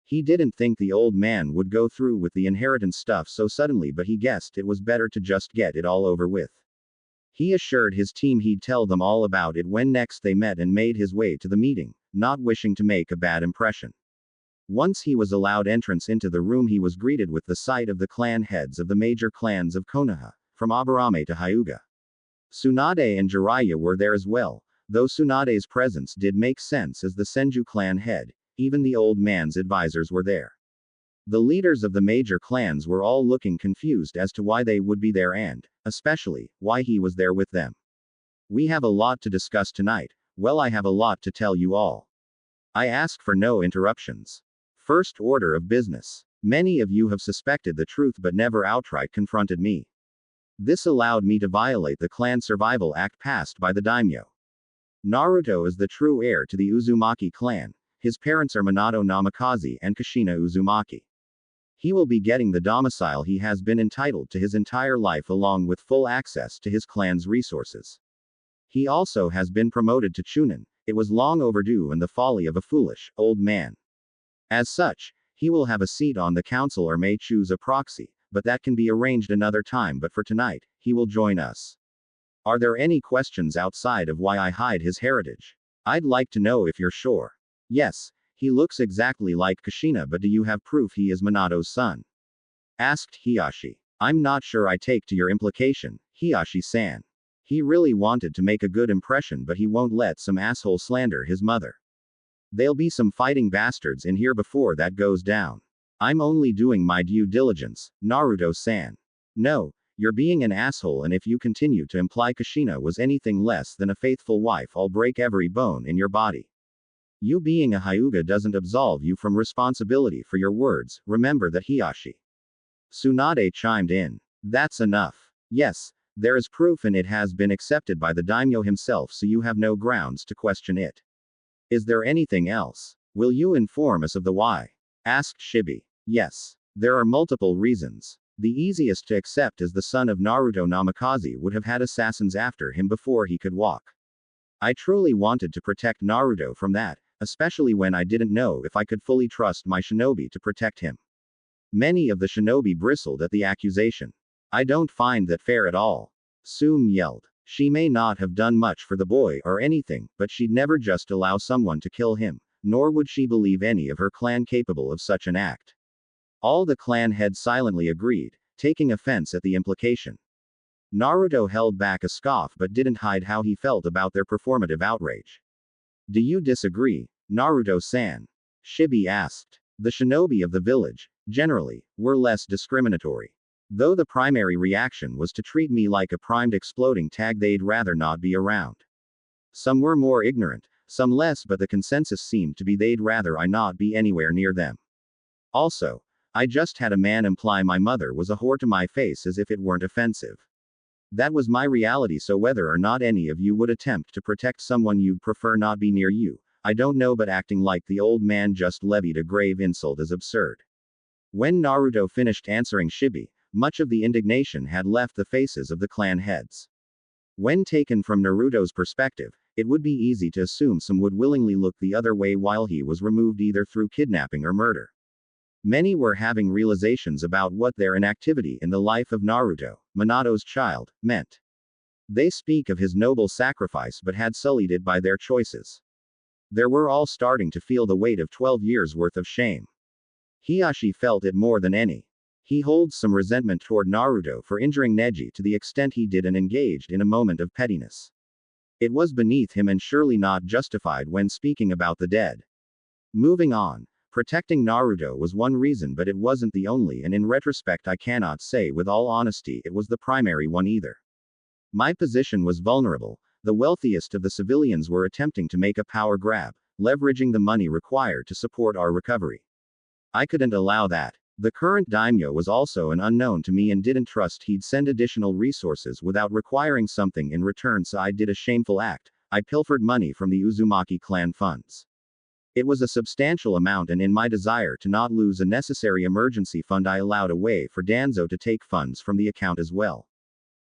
He didn't think the old man would go through with the inheritance stuff so suddenly, but he guessed it was better to just get it all over with. He assured his team he'd tell them all about it when next they met and made his way to the meeting, not wishing to make a bad impression. Once he was allowed entrance into the room, he was greeted with the sight of the clan heads of the major clans of Konoha, from Aburame to Hyuga. Tsunade and Jiraiya were there as well, though Tsunade's presence did make sense as the Senju clan head. Even the old man's advisors were there. The leaders of the major clans were all looking confused as to why they would be there and, especially, why he was there with them. We have a lot to discuss tonight. Well, I have a lot to tell you all. I ask for no interruptions. First order of business. Many of you have suspected the truth but never outright confronted me. This allowed me to violate the Clan Survival Act passed by the daimyo. Naruto is the true heir to the Uzumaki clan. His parents are Minato Namikaze and Kushina Uzumaki. He will be getting the domicile he has been entitled to his entire life, along with full access to his clan's resources. He also has been promoted to Chunin. It was long overdue and the folly of a foolish, old man. As such, he will have a seat on the council or may choose a proxy, but that can be arranged another time. But for tonight, he will join us. Are there any questions outside of why I hide his heritage? I'd like to know if you're sure. Yes, he looks exactly like Kushina, but do you have proof he is Minato's son? Asked Hiyashi. I'm not sure I take to your implication, Hiyashi-san. He really wanted to make a good impression, but he won't let some asshole slander his mother. There'll be some fighting bastards in here before that goes down. I'm only doing my due diligence, Naruto-san. No, you're being an asshole, and if you continue to imply Kushina was anything less than a faithful wife, I'll break every bone in your body. You being a Hyuga doesn't absolve you from responsibility for your words, remember that, Hiyashi. Tsunade chimed in. That's enough. Yes, there is proof and it has been accepted by the daimyo himself, so you have no grounds to question it. Is there anything else? Will you inform us of the why? Asked Shibi. Yes. There are multiple reasons. The easiest to accept is the son of Naruto Namikaze would have had assassins after him before he could walk. I truly wanted to protect Naruto from that, especially when I didn't know if I could fully trust my shinobi to protect him. Many of the shinobi bristled at the accusation. I don't find that fair at all. Sum yelled. She may not have done much for the boy or anything, but she'd never just allow someone to kill him, nor would she believe any of her clan capable of such an act. All the clan heads silently agreed, taking offense at the implication. Naruto held back a scoff but didn't hide how he felt about their performative outrage. Do you disagree, Naruto-san? Shibi asked. The shinobi of the village, generally, were less discriminatory. Though the primary reaction was to treat me like a primed exploding tag they'd rather not be around. Some were more ignorant, some less, but the consensus seemed to be they'd rather I not be anywhere near them. Also, I just had a man imply my mother was a whore to my face as if it weren't offensive. That was my reality, so whether or not any of you would attempt to protect someone you'd prefer not be near you, I don't know, but acting like the old man just levied a grave insult is absurd. When Naruto finished answering Shibi, much of the indignation had left the faces of the clan heads. When taken from Naruto's perspective, it would be easy to assume some would willingly look the other way while he was removed either through kidnapping or murder. Many were having realizations about what their inactivity in the life of Naruto, Minato's child, meant. They speak of his noble sacrifice but had sullied it by their choices. They were all starting to feel the weight of 12 years' worth of shame. Hiyashi felt it more than any. He holds some resentment toward Naruto for injuring Neji to the extent he did and engaged in a moment of pettiness. It was beneath him and surely not justified when speaking about the dead. Moving on. Protecting Naruto was one reason, but it wasn't the only, and in retrospect I cannot say with all honesty it was the primary one either. My position was vulnerable. The wealthiest of the civilians were attempting to make a power grab, leveraging the money required to support our recovery. I couldn't allow that. The current daimyo was also an unknown to me and didn't trust he'd send additional resources without requiring something in return, so I did a shameful act. I pilfered money from the Uzumaki clan funds. It was a substantial amount, and in my desire to not lose a necessary emergency fund I allowed a way for Danzo to take funds from the account as well.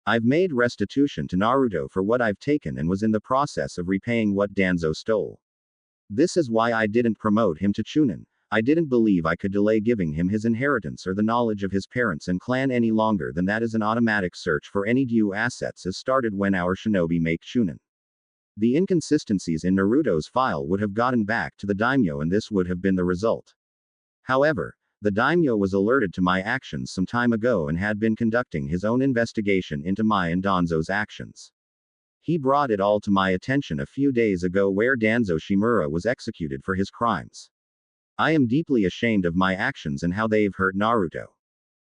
I've made restitution to Naruto for what I've taken and was in the process of repaying what Danzo stole. This is why I didn't promote him to Chunin. I didn't believe I could delay giving him his inheritance or the knowledge of his parents and clan any longer than that, as an automatic search for any due assets is started when our shinobi make Chunin. The inconsistencies in Naruto's file would have gotten back to the daimyo and this would have been the result. However, the daimyo was alerted to my actions some time ago and had been conducting his own investigation into my and Danzo's actions. He brought it all to my attention a few days ago, where Danzo Shimura was executed for his crimes. I am deeply ashamed of my actions and how they've hurt Naruto.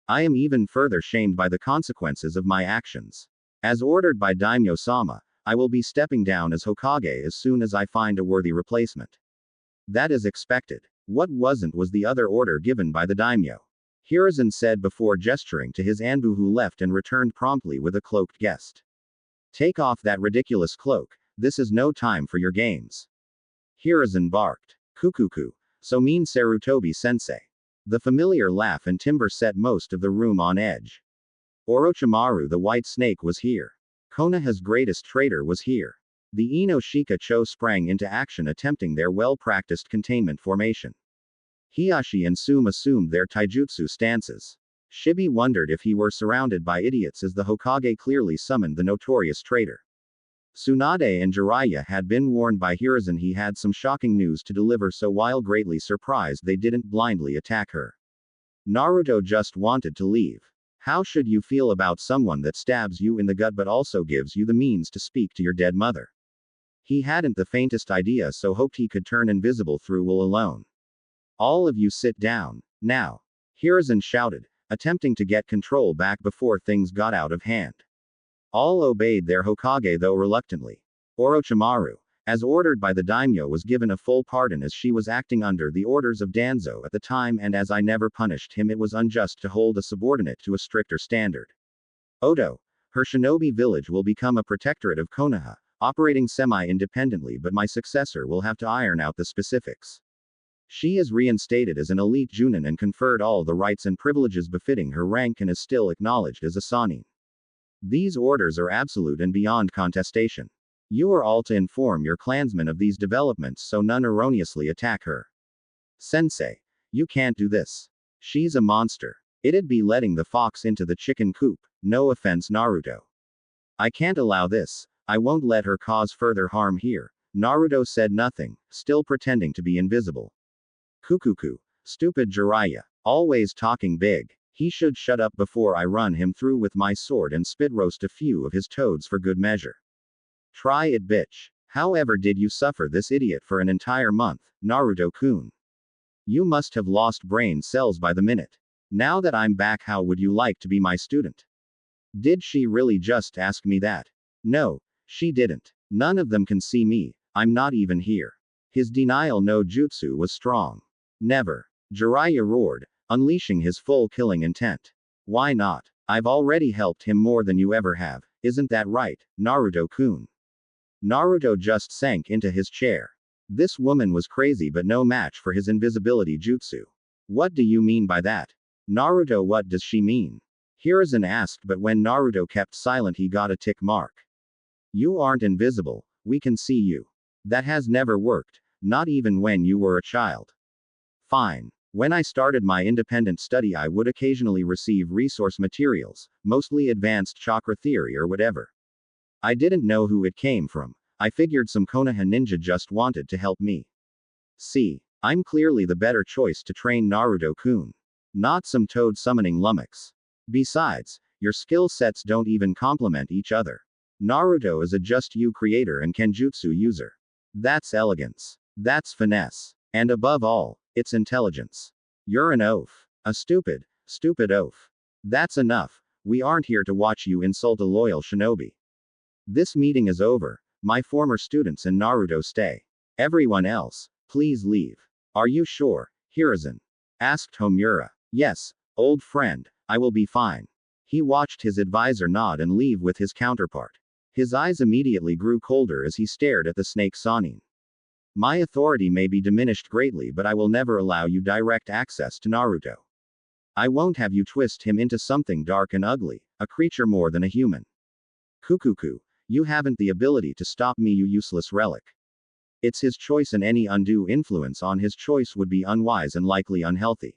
I am even further shamed by the consequences of my actions. As ordered by Daimyo-sama, I will be stepping down as Hokage as soon as I find a worthy replacement. That is expected. What wasn't was the other order given by the daimyo. Hiruzen said before gesturing to his Anbu, who left and returned promptly with a cloaked guest. Take off that ridiculous cloak. This is no time for your games. Hiruzen barked. Kukuku. So mean, Sarutobi-sensei. The familiar laugh and timbre set most of the room on edge. Orochimaru the White Snake was here. Konoha's greatest traitor was here. The Ino Shika-cho sprang into action, attempting their well-practiced containment formation. Hiashi and Sum assumed their taijutsu stances. Shibi wondered if he were surrounded by idiots, as the Hokage clearly summoned the notorious traitor. Tsunade and Jiraiya had been warned by Hiruzen he had some shocking news to deliver, so while greatly surprised they didn't blindly attack her. Naruto just wanted to leave. How should you feel about someone that stabs you in the gut but also gives you the means to speak to your dead mother? He hadn't the faintest idea, so hoped he could turn invisible through will alone. All of you sit down, now. Hiruzen shouted, attempting to get control back before things got out of hand. All obeyed their Hokage, though reluctantly. Orochimaru, as ordered by the daimyo, was given a full pardon as she was acting under the orders of Danzo at the time, and as I never punished him it was unjust to hold a subordinate to a stricter standard. Odo, her shinobi village will become a protectorate of Konoha, operating semi-independently, but my successor will have to iron out the specifics. She is reinstated as an elite Junin and conferred all the rights and privileges befitting her rank and is still acknowledged as a Sanin. These orders are absolute and beyond contestation. You are all to inform your clansmen of these developments so none erroneously attack her. Sensei, you can't do this. She's a monster. It'd be letting the fox into the chicken coop. No offense, Naruto. I can't allow this. I won't let her cause further harm here. Naruto said nothing, still pretending to be invisible. Kukuku. Stupid Jiraiya. Always talking big. He should shut up before I run him through with my sword and spit roast a few of his toads for good measure. Try it, bitch. However did you suffer this idiot for an entire month, Naruto-kun? You must have lost brain cells by the minute. Now that I'm back, how would you like to be my student? Did she really just ask me that? No, she didn't. None of them can see me. I'm not even here. His denial no jutsu was strong. Never. Jiraiya roared, unleashing his full killing intent. Why not? I've already helped him more than you ever have, isn't that right, Naruto-kun? Naruto just sank into his chair. This woman was crazy but no match for his invisibility jutsu. What do you mean by that? Naruto, what does she mean? Hiruzen asked, but when Naruto kept silent he got a tick mark. You aren't invisible, we can see you. That has never worked, not even when you were a child. Fine. When I started my independent study I would occasionally receive resource materials, mostly advanced chakra theory or whatever. I didn't know who it came from. I figured some Konoha ninja just wanted to help me. See, I'm clearly the better choice to train Naruto-kun. Not some toad summoning lummox. Besides, your skill sets don't even complement each other. Naruto is a just you creator and kenjutsu user. That's elegance. That's finesse. And above all, it's intelligence. You're an oaf. A stupid, stupid oaf. That's enough. We aren't here to watch you insult a loyal shinobi. This meeting is over. My former students and Naruto stay. Everyone else, please leave. Are you sure, Hiruzen? Asked Homura. Yes, old friend, I will be fine. He watched his advisor nod and leave with his counterpart. His eyes immediately grew colder as he stared at the snake Sanin. My authority may be diminished greatly, but I will never allow you direct access to Naruto. I won't have you twist him into something dark and ugly, a creature more than a human. Kukuku, you haven't the ability to stop me, you useless relic. It's his choice, and any undue influence on his choice would be unwise and likely unhealthy.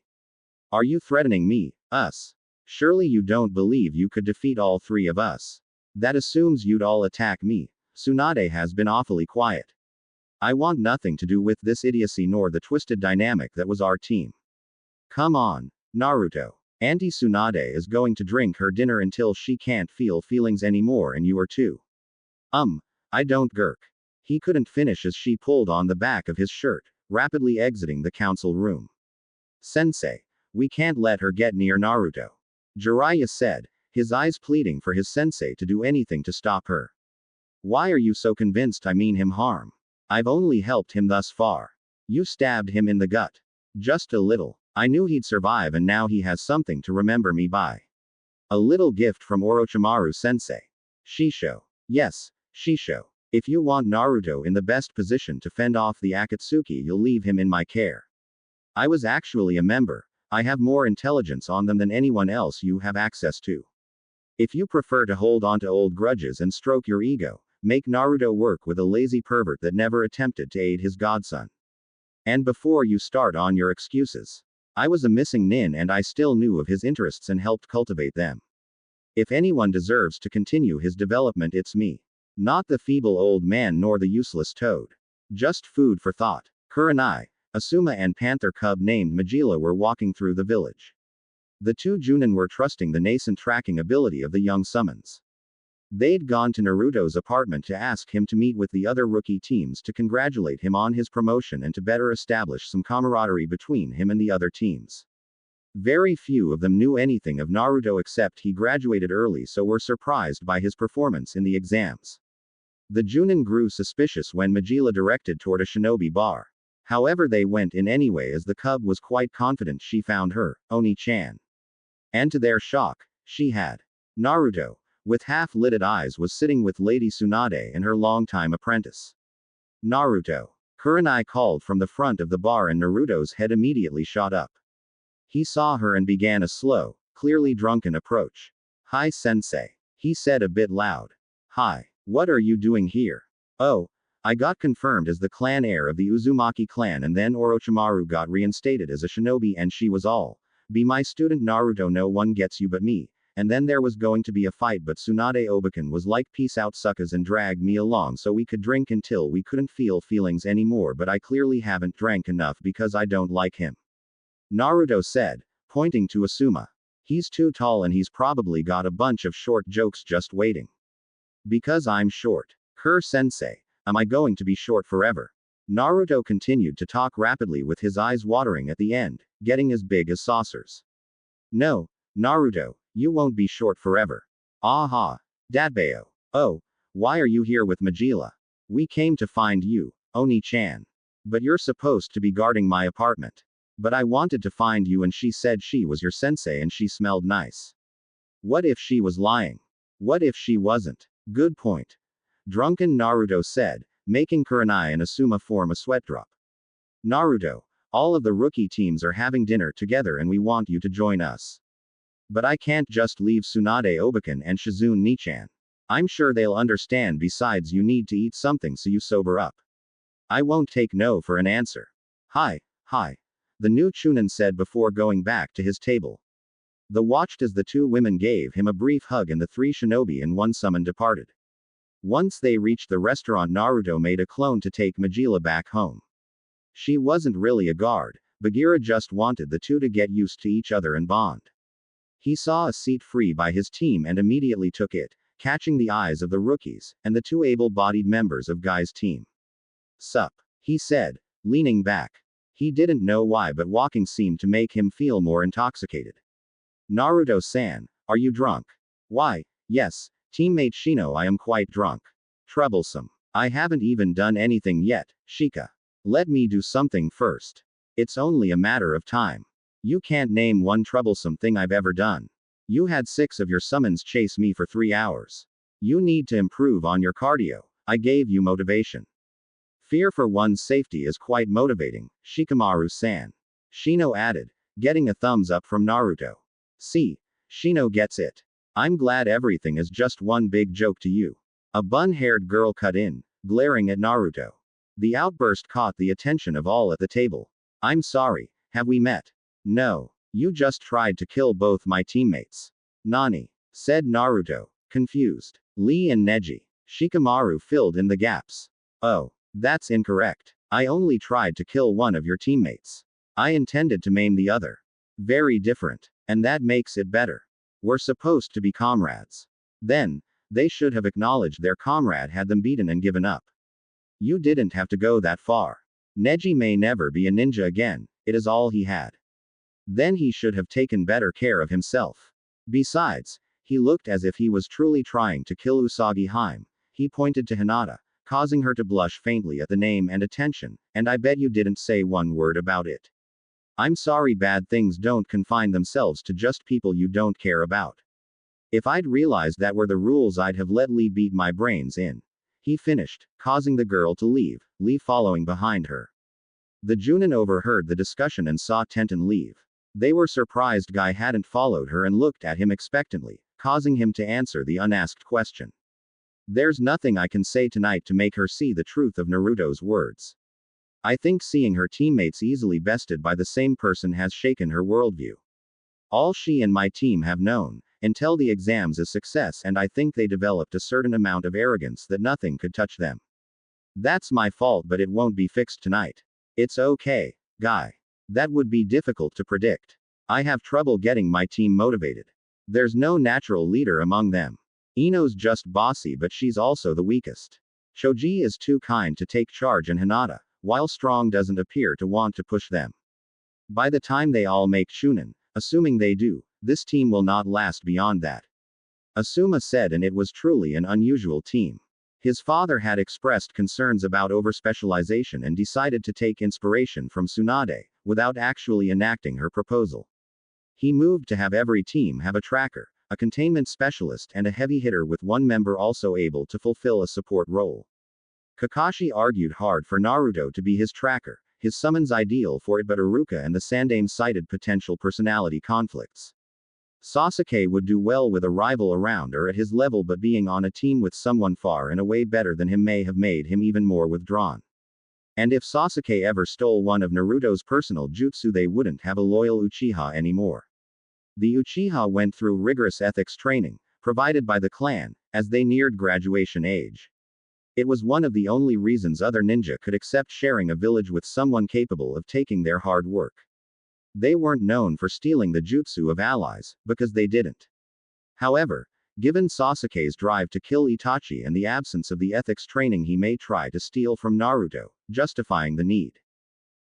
Are you threatening me, us? Surely you don't believe you could defeat all three of us. That assumes you'd all attack me. Tsunade has been awfully quiet. I want nothing to do with this idiocy nor the twisted dynamic that was our team. Come on, Naruto. Auntie Tsunade is going to drink her dinner until she can't feel feelings anymore, and you are too. I don't gurk. He couldn't finish as she pulled on the back of his shirt, rapidly exiting the council room. Sensei, we can't let her get near Naruto. Jiraiya said, his eyes pleading for his sensei to do anything to stop her. Why are you so convinced I mean him harm? I've only helped him thus far. You stabbed him in the gut. Just a little. I knew he'd survive, and now he has something to remember me by. A little gift from Orochimaru sensei. Shisho. Yes, Shisho. If you want Naruto in the best position to fend off the Akatsuki, you'll leave him in my care. I was actually a member. I have more intelligence on them than anyone else you have access to. If you prefer to hold on to old grudges and stroke your ego, make Naruto work with a lazy pervert that never attempted to aid his godson. And before you start on your excuses, I was a missing nin and I still knew of his interests and helped cultivate them. If anyone deserves to continue his development, it's me. Not the feeble old man nor the useless toad. Just food for thought. Kurenai, Asuma and Panther Cub named Majila were walking through the village. The two Junin were trusting the nascent tracking ability of the young summons. They'd gone to Naruto's apartment to ask him to meet with the other rookie teams to congratulate him on his promotion and to better establish some camaraderie between him and the other teams. Very few of them knew anything of Naruto except he graduated early, so were surprised by his performance in the exams. The Junin grew suspicious when Majila directed toward a shinobi bar. However, they went in anyway as the cub was quite confident she found her, Oni-chan. And to their shock, she had. Naruto, with half-lidded eyes, was sitting with Lady Tsunade and her longtime apprentice. Naruto. Kurenai called from the front of the bar and Naruto's head immediately shot up. He saw her and began a slow, clearly drunken approach. Hi sensei. He said a bit loud. Hi. What are you doing here? Oh, I got confirmed as the clan heir of the Uzumaki clan, and then Orochimaru got reinstated as a shinobi and she was all. Be my student Naruto, no one gets you but me. And then there was going to be a fight, but Tsunade Obakan was like peace out suckers and dragged me along so we could drink until we couldn't feel feelings anymore, but I clearly haven't drank enough because I don't like him. Naruto said, pointing to Asuma. He's too tall and he's probably got a bunch of short jokes just waiting. Because I'm short. Sensei, am I going to be short forever? Naruto continued to talk rapidly with his eyes watering at the end, getting as big as saucers. No, Naruto, you won't be short forever. Aha. Dadbeo. Oh, why are you here with Majila? We came to find you, Oni-chan. But you're supposed to be guarding my apartment. But I wanted to find you and she said she was your sensei and she smelled nice. What if she was lying? What if she wasn't? Good point. Drunken Naruto said, making Kurenai and Asuma form a sweat drop. Naruto, all of the rookie teams are having dinner together and we want you to join us. But I can't just leave Tsunade Obakan and Shizune Nichan. I'm sure they'll understand, besides you need to eat something so you sober up. I won't take no for an answer. Hi, the new Chunin said before going back to his table. The watched as the two women gave him a brief hug and the three shinobi and one summon departed. Once they reached the restaurant, Naruto made a clone to take Majila back home. She wasn't really a guard, Bagheera just wanted the two to get used to each other and bond. He saw a seat free by his team and immediately took it, catching the eyes of the rookies, and the two able-bodied members of Guy's team. "Sup," he said, leaning back. He didn't know why, but walking seemed to make him feel more intoxicated. "Naruto-san, are you drunk?" "Why, yes, teammate Shino, I am quite drunk." "Troublesome. I haven't even done anything yet, Shika. Let me do something first. It's only a matter of time. You can't name one troublesome thing I've ever done. You had 6 of your summons chase me for 3 hours. You need to improve on your cardio. I gave you motivation. Fear for one's safety is quite motivating, Shikamaru-san." Shino added, getting a thumbs up from Naruto. "See, Shino gets it. I'm glad everything is just one big joke to you." A bun-haired girl cut in, glaring at Naruto. The outburst caught the attention of all at the table. "I'm sorry, have we met?" "No, you just tried to kill both my teammates." "Nani?" said Naruto, confused. Lee and Neji. Shikamaru filled in the gaps. "Oh, that's incorrect. I only tried to kill one of your teammates. I intended to maim the other." "Very different. And that makes it better. We're supposed to be comrades." Then, they should have acknowledged their comrade had them beaten and given up. You didn't have to go that far. Neji may never be a ninja again, it is all he had. Then he should have taken better care of himself. Besides, he looked as if he was truly trying to kill Usagi Hime. He pointed to Hinata, causing her to blush faintly at the name and attention, "and I bet you didn't say one word about it." "I'm sorry, bad things don't confine themselves to just people you don't care about. If I'd realized that were the rules, I'd have let Lee beat my brains in." He finished, causing the girl to leave, Lee following behind her. The Junin overheard the discussion and saw Tenten leave. They were surprised Guy hadn't followed her and looked at him expectantly, causing him to answer the unasked question. "There's nothing I can say tonight to make her see the truth of Naruto's words. I think seeing her teammates easily bested by the same person has shaken her worldview. All she and my team have known, until the exams, is success, and I think they developed a certain amount of arrogance that nothing could touch them. That's my fault, but it won't be fixed tonight. It's okay, Guy. That would be difficult to predict. I have trouble getting my team motivated. There's no natural leader among them. Ino's just bossy, but she's also the weakest. Choji is too kind to take charge, and Hinata, while strong, doesn't appear to want to push them. By the time they all make Chunin, assuming they do, this team will not last beyond that." Asuma said, and it was truly an unusual team. His father had expressed concerns about overspecialization and decided to take inspiration from Tsunade, without actually enacting her proposal. He moved to have every team have a tracker, a containment specialist, and a heavy hitter, with one member also able to fulfill a support role. Kakashi argued hard for Naruto to be his tracker, his summons ideal for it, but Iruka and the Sandaime cited potential personality conflicts. Sasuke would do well with a rival around or at his level, but being on a team with someone far and away better than him may have made him even more withdrawn. And if Sasuke ever stole one of Naruto's personal jutsu, they wouldn't have a loyal Uchiha anymore. The Uchiha went through rigorous ethics training, provided by the clan, as they neared graduation age. It was one of the only reasons other ninja could accept sharing a village with someone capable of taking their hard work. They weren't known for stealing the jutsu of allies, because they didn't. However, given Sasuke's drive to kill Itachi and the absence of the ethics training, he may try to steal from Naruto, justifying the need.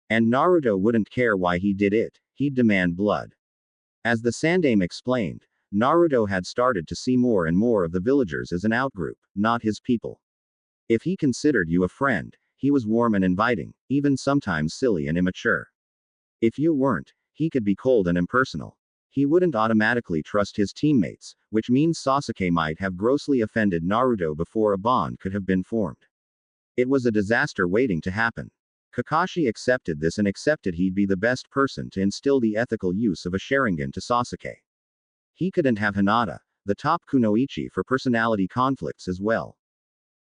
And Naruto wouldn't care why he did it, he'd demand blood. As the Sandaime explained, Naruto had started to see more and more of the villagers as an outgroup, not his people. If he considered you a friend, he was warm and inviting, even sometimes silly and immature. If you weren't, he could be cold and impersonal. He wouldn't automatically trust his teammates, which means Sasuke might have grossly offended Naruto before a bond could have been formed. It was a disaster waiting to happen. Kakashi accepted this and accepted he'd be the best person to instill the ethical use of a Sharingan to Sasuke. He couldn't have Hinata, the top kunoichi, for personality conflicts as well.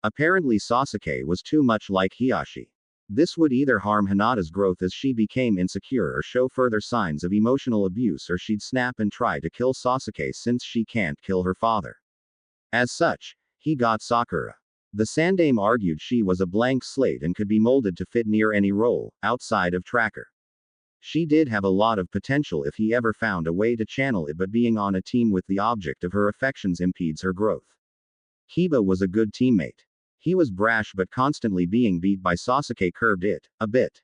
Apparently Sasuke was too much like Hiashi. This would either harm Hinata's growth as she became insecure, or show further signs of emotional abuse, or she'd snap and try to kill Sasuke since she can't kill her father. As such, he got Sakura. The Sandaime argued she was a blank slate and could be molded to fit near any role, outside of tracker. She did have a lot of potential if he ever found a way to channel it, but being on a team with the object of her affections impedes her growth. Kiba was a good teammate. He was brash, but constantly being beat by Sasuke curbed it a bit.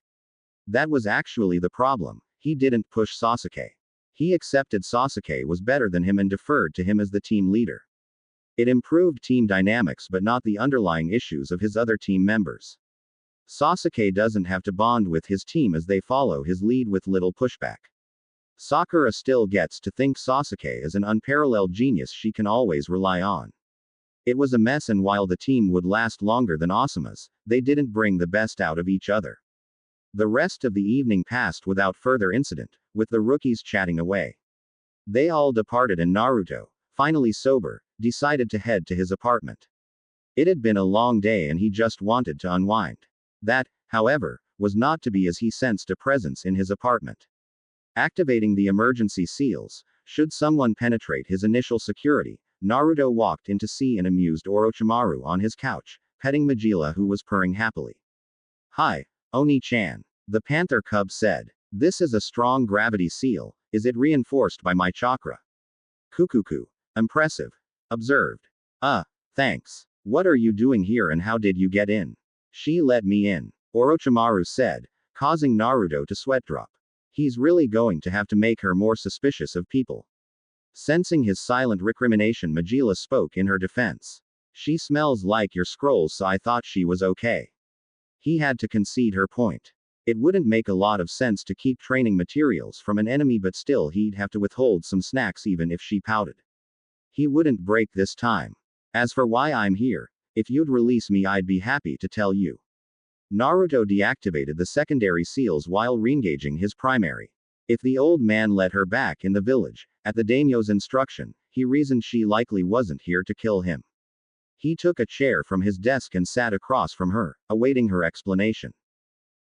That was actually the problem. He didn't push Sasuke. He accepted Sasuke was better than him and deferred to him as the team leader. It improved team dynamics but not the underlying issues of his other team members. Sasuke doesn't have to bond with his team as they follow his lead with little pushback. Sakura still gets to think Sasuke is an unparalleled genius she can always rely on. It was a mess, and while the team would last longer than Osamu's, they didn't bring the best out of each other. The rest of the evening passed without further incident, with the rookies chatting away. They all departed and Naruto, finally sober, decided to head to his apartment. It had been a long day and he just wanted to unwind. That, however, was not to be, as he sensed a presence in his apartment. Activating the emergency seals, should someone penetrate his initial security, Naruto walked in to see an amused Orochimaru on his couch, petting Majila, who was purring happily. "Hi, Oni-chan," the panther cub said. "This is a strong gravity seal. Is it reinforced by my chakra?" "Kukuku. Impressive," observed. Thanks. What are you doing here and how did you get in?" "She let me in," Orochimaru said, causing Naruto to sweat drop. He's really going to have to make her more suspicious of people. Sensing his silent recrimination, Majila spoke in her defense. "She smells like your scrolls, so I thought she was okay." He had to concede her point. It wouldn't make a lot of sense to keep training materials from an enemy, but still he'd have to withhold some snacks even if she pouted. He wouldn't break this time. "As for why I'm here, if you'd release me I'd be happy to tell you." Naruto deactivated the secondary seals while reengaging his primary. If the old man let her back in the village, at the daimyo's instruction, he reasoned she likely wasn't here to kill him. He took a chair from his desk and sat across from her, awaiting her explanation.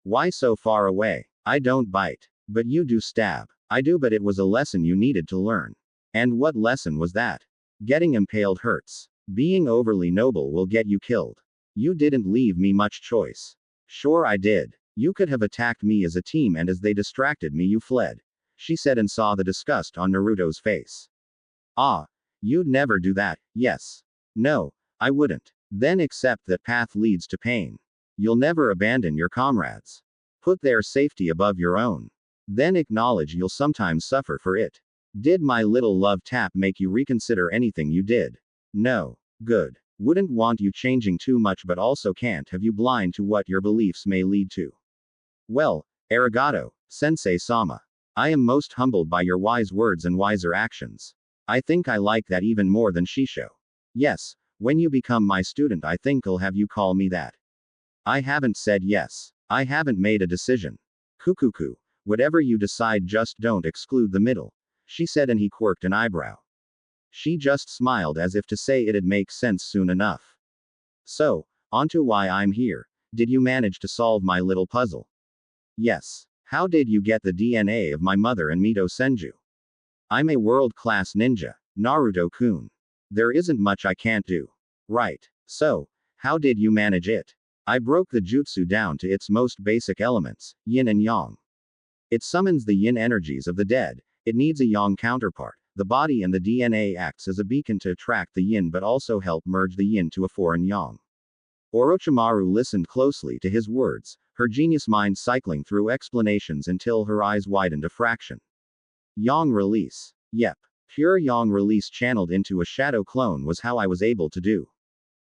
"Why so far away? I don't bite. But you do stab." "I do, but it was a lesson you needed to learn." "And what lesson was that?" "Getting impaled hurts. Being overly noble will get you killed. You didn't leave me much choice." "Sure I did. You could have attacked me as a team, and as they distracted me you fled," she said, and saw the disgust on Naruto's face. "Ah. You'd never do that, yes." "No, I wouldn't." "Then accept that path leads to pain. You'll never abandon your comrades. Put their safety above your own. Then acknowledge you'll sometimes suffer for it." "Did my little love tap make you reconsider anything you did?" "No." "Good. Wouldn't want you changing too much, but also can't have you blind to what your beliefs may lead to." "Well, arigato, Sensei-sama. I am most humbled by your wise words and wiser actions. I think I like that even more than Shisho. Yes, when you become my student I think I'll have you call me that." "I haven't said yes. I haven't made a decision." "Kukuku. Whatever you decide, just don't exclude the middle," she said, and he quirked an eyebrow. She just smiled as if to say it'd make sense soon enough. "So, onto why I'm here. Did you manage to solve my little puzzle?" "Yes. How did you get the DNA of my mother and Mito Senju?" "I'm a world-class ninja, Naruto-kun. There isn't much I can't do." "Right. So, how did you manage it?" "I broke the jutsu down to its most basic elements, yin and yang. It summons the yin energies of the dead. It needs a yang counterpart. The body and the DNA acts as a beacon to attract the yin but also help merge the yin to a foreign yang." Orochimaru listened closely to his words, her genius mind cycling through explanations until her eyes widened a fraction. "Yang release. Yep. Pure yang release channeled into a shadow clone was how I was able to do."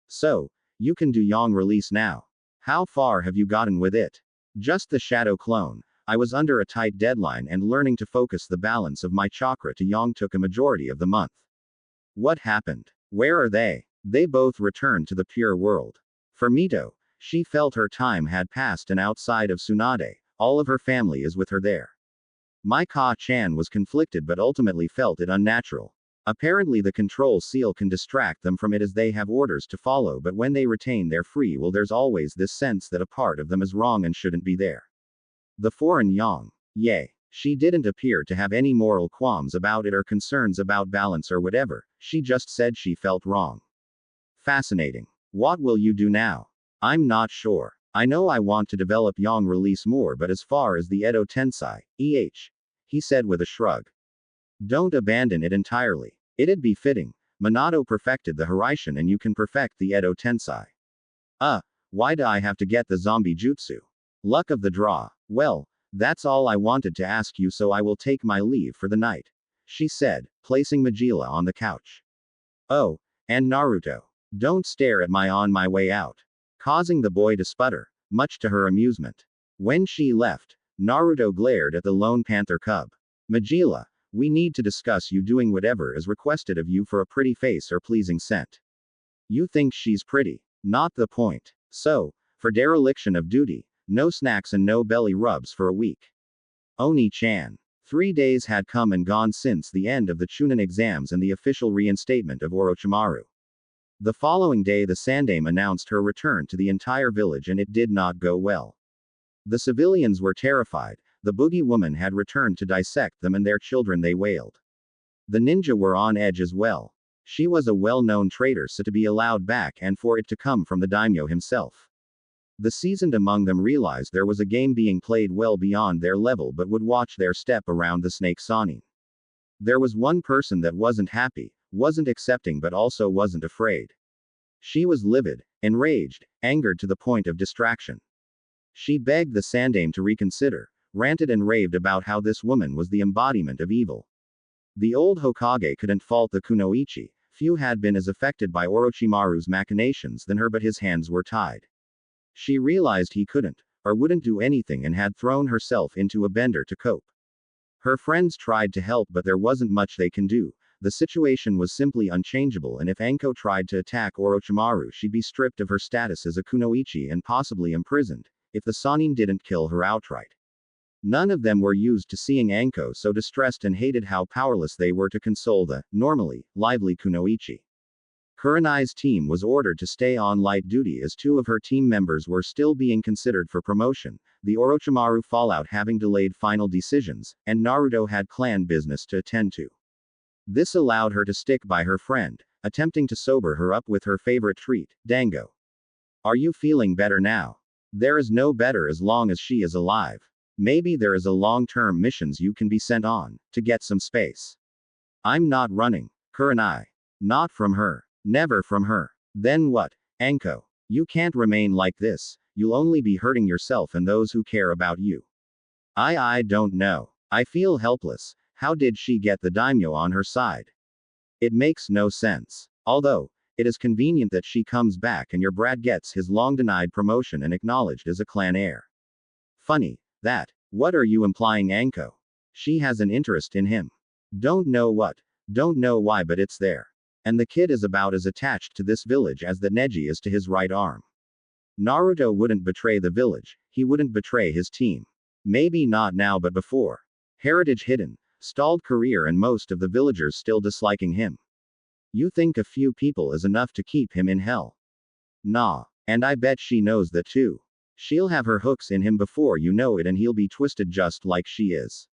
"So, you can do yang release now. How far have you gotten with it?" "Just the shadow clone. I was under a tight deadline and learning to focus the balance of my chakra to yang took a majority of the month." "What happened? Where are they?" "They both returned to the pure world. For Mito, she felt her time had passed, and outside of Tsunade, all of her family is with her there. My Ka-chan was conflicted but ultimately felt it unnatural. Apparently the control seal can distract them from it as they have orders to follow, but when they retain their free will there's always this sense that a part of them is wrong and shouldn't be there. The foreign yang. Yay. She didn't appear to have any moral qualms about it or concerns about balance or whatever, she just said she felt wrong." "Fascinating. What will you do now?" "I'm not sure. I know I want to develop Yang release more, but as far as the Edo Tensei, he said with a shrug. Don't abandon it entirely. It'd be fitting. Minato perfected the Hiraishin and you can perfect the Edo Tensei. Why do I have to get the zombie jutsu? Luck of the draw. Well, that's all I wanted to ask you, so I will take my leave for the night, she said, placing Majila on the couch. Oh, and Naruto. Don't stare at my on my way out. Causing the boy to sputter, much to her amusement. When she left, Naruto glared at the lone panther cub. Majila, we need to discuss you doing whatever is requested of you for a pretty face or pleasing scent. You think she's pretty. Not the point. So, for dereliction of duty, no snacks and no belly rubs for a week. Oni-chan. 3 days had come and gone since the end of the Chunin exams and the official reinstatement of Orochimaru. The following day the Sandaime announced her return to the entire village, and it did not go well. The civilians were terrified. The boogie woman had returned to dissect them and their children, they wailed. The ninja were on edge as well. She was a well-known traitor, so to be allowed back and for it to come from the daimyo himself. The seasoned among them realized there was a game being played well beyond their level but would watch their step around the snake Sanin. There was one person that wasn't happy, wasn't accepting, but also wasn't afraid. She was livid, enraged, angered to the point of distraction. She begged the Sandaime to reconsider, ranted and raved about how this woman was the embodiment of evil. The old Hokage couldn't fault the kunoichi. Few had been as affected by Orochimaru's machinations than her, but his hands were tied. She realized he couldn't, or wouldn't do anything, and had thrown herself into a bender to cope. Her friends tried to help, but there wasn't much they can do. The situation was simply unchangeable, and if Anko tried to attack Orochimaru, she'd be stripped of her status as a kunoichi and possibly imprisoned, if the Sanin didn't kill her outright. None of them were used to seeing Anko so distressed and hated how powerless they were to console the, normally, lively kunoichi. Kurenai's team was ordered to stay on light duty as 2 of her team members were still being considered for promotion, the Orochimaru fallout having delayed final decisions, and Naruto had clan business to attend to. This allowed her to stick by her friend, attempting to sober her up with her favorite treat, dango. Are you feeling better now? There is no better as long as she is alive. Maybe there is a long-term missions you can be sent on, to get some space. I'm not running, Kurenai. Not from her. Never from her. Then what? Anko. You can't remain like this, you'll only be hurting yourself and those who care about you. I don't know. I feel helpless. How did she get the daimyo on her side? It makes no sense. Although, it is convenient that she comes back and your brat gets his long-denied promotion and acknowledged as a clan heir. Funny. That. What are you implying, Anko? She has an interest in him. Don't know what. Don't know why, but it's there. And the kid is about as attached to this village as the Neji is to his right arm. Naruto wouldn't betray the village, he wouldn't betray his team. Maybe not now, but before. Heritage hidden, stalled career, and most of the villagers still disliking him. You think a few people is enough to keep him in hell? Nah. And I bet she knows that too. She'll have her hooks in him before you know it, and he'll be twisted just like she is.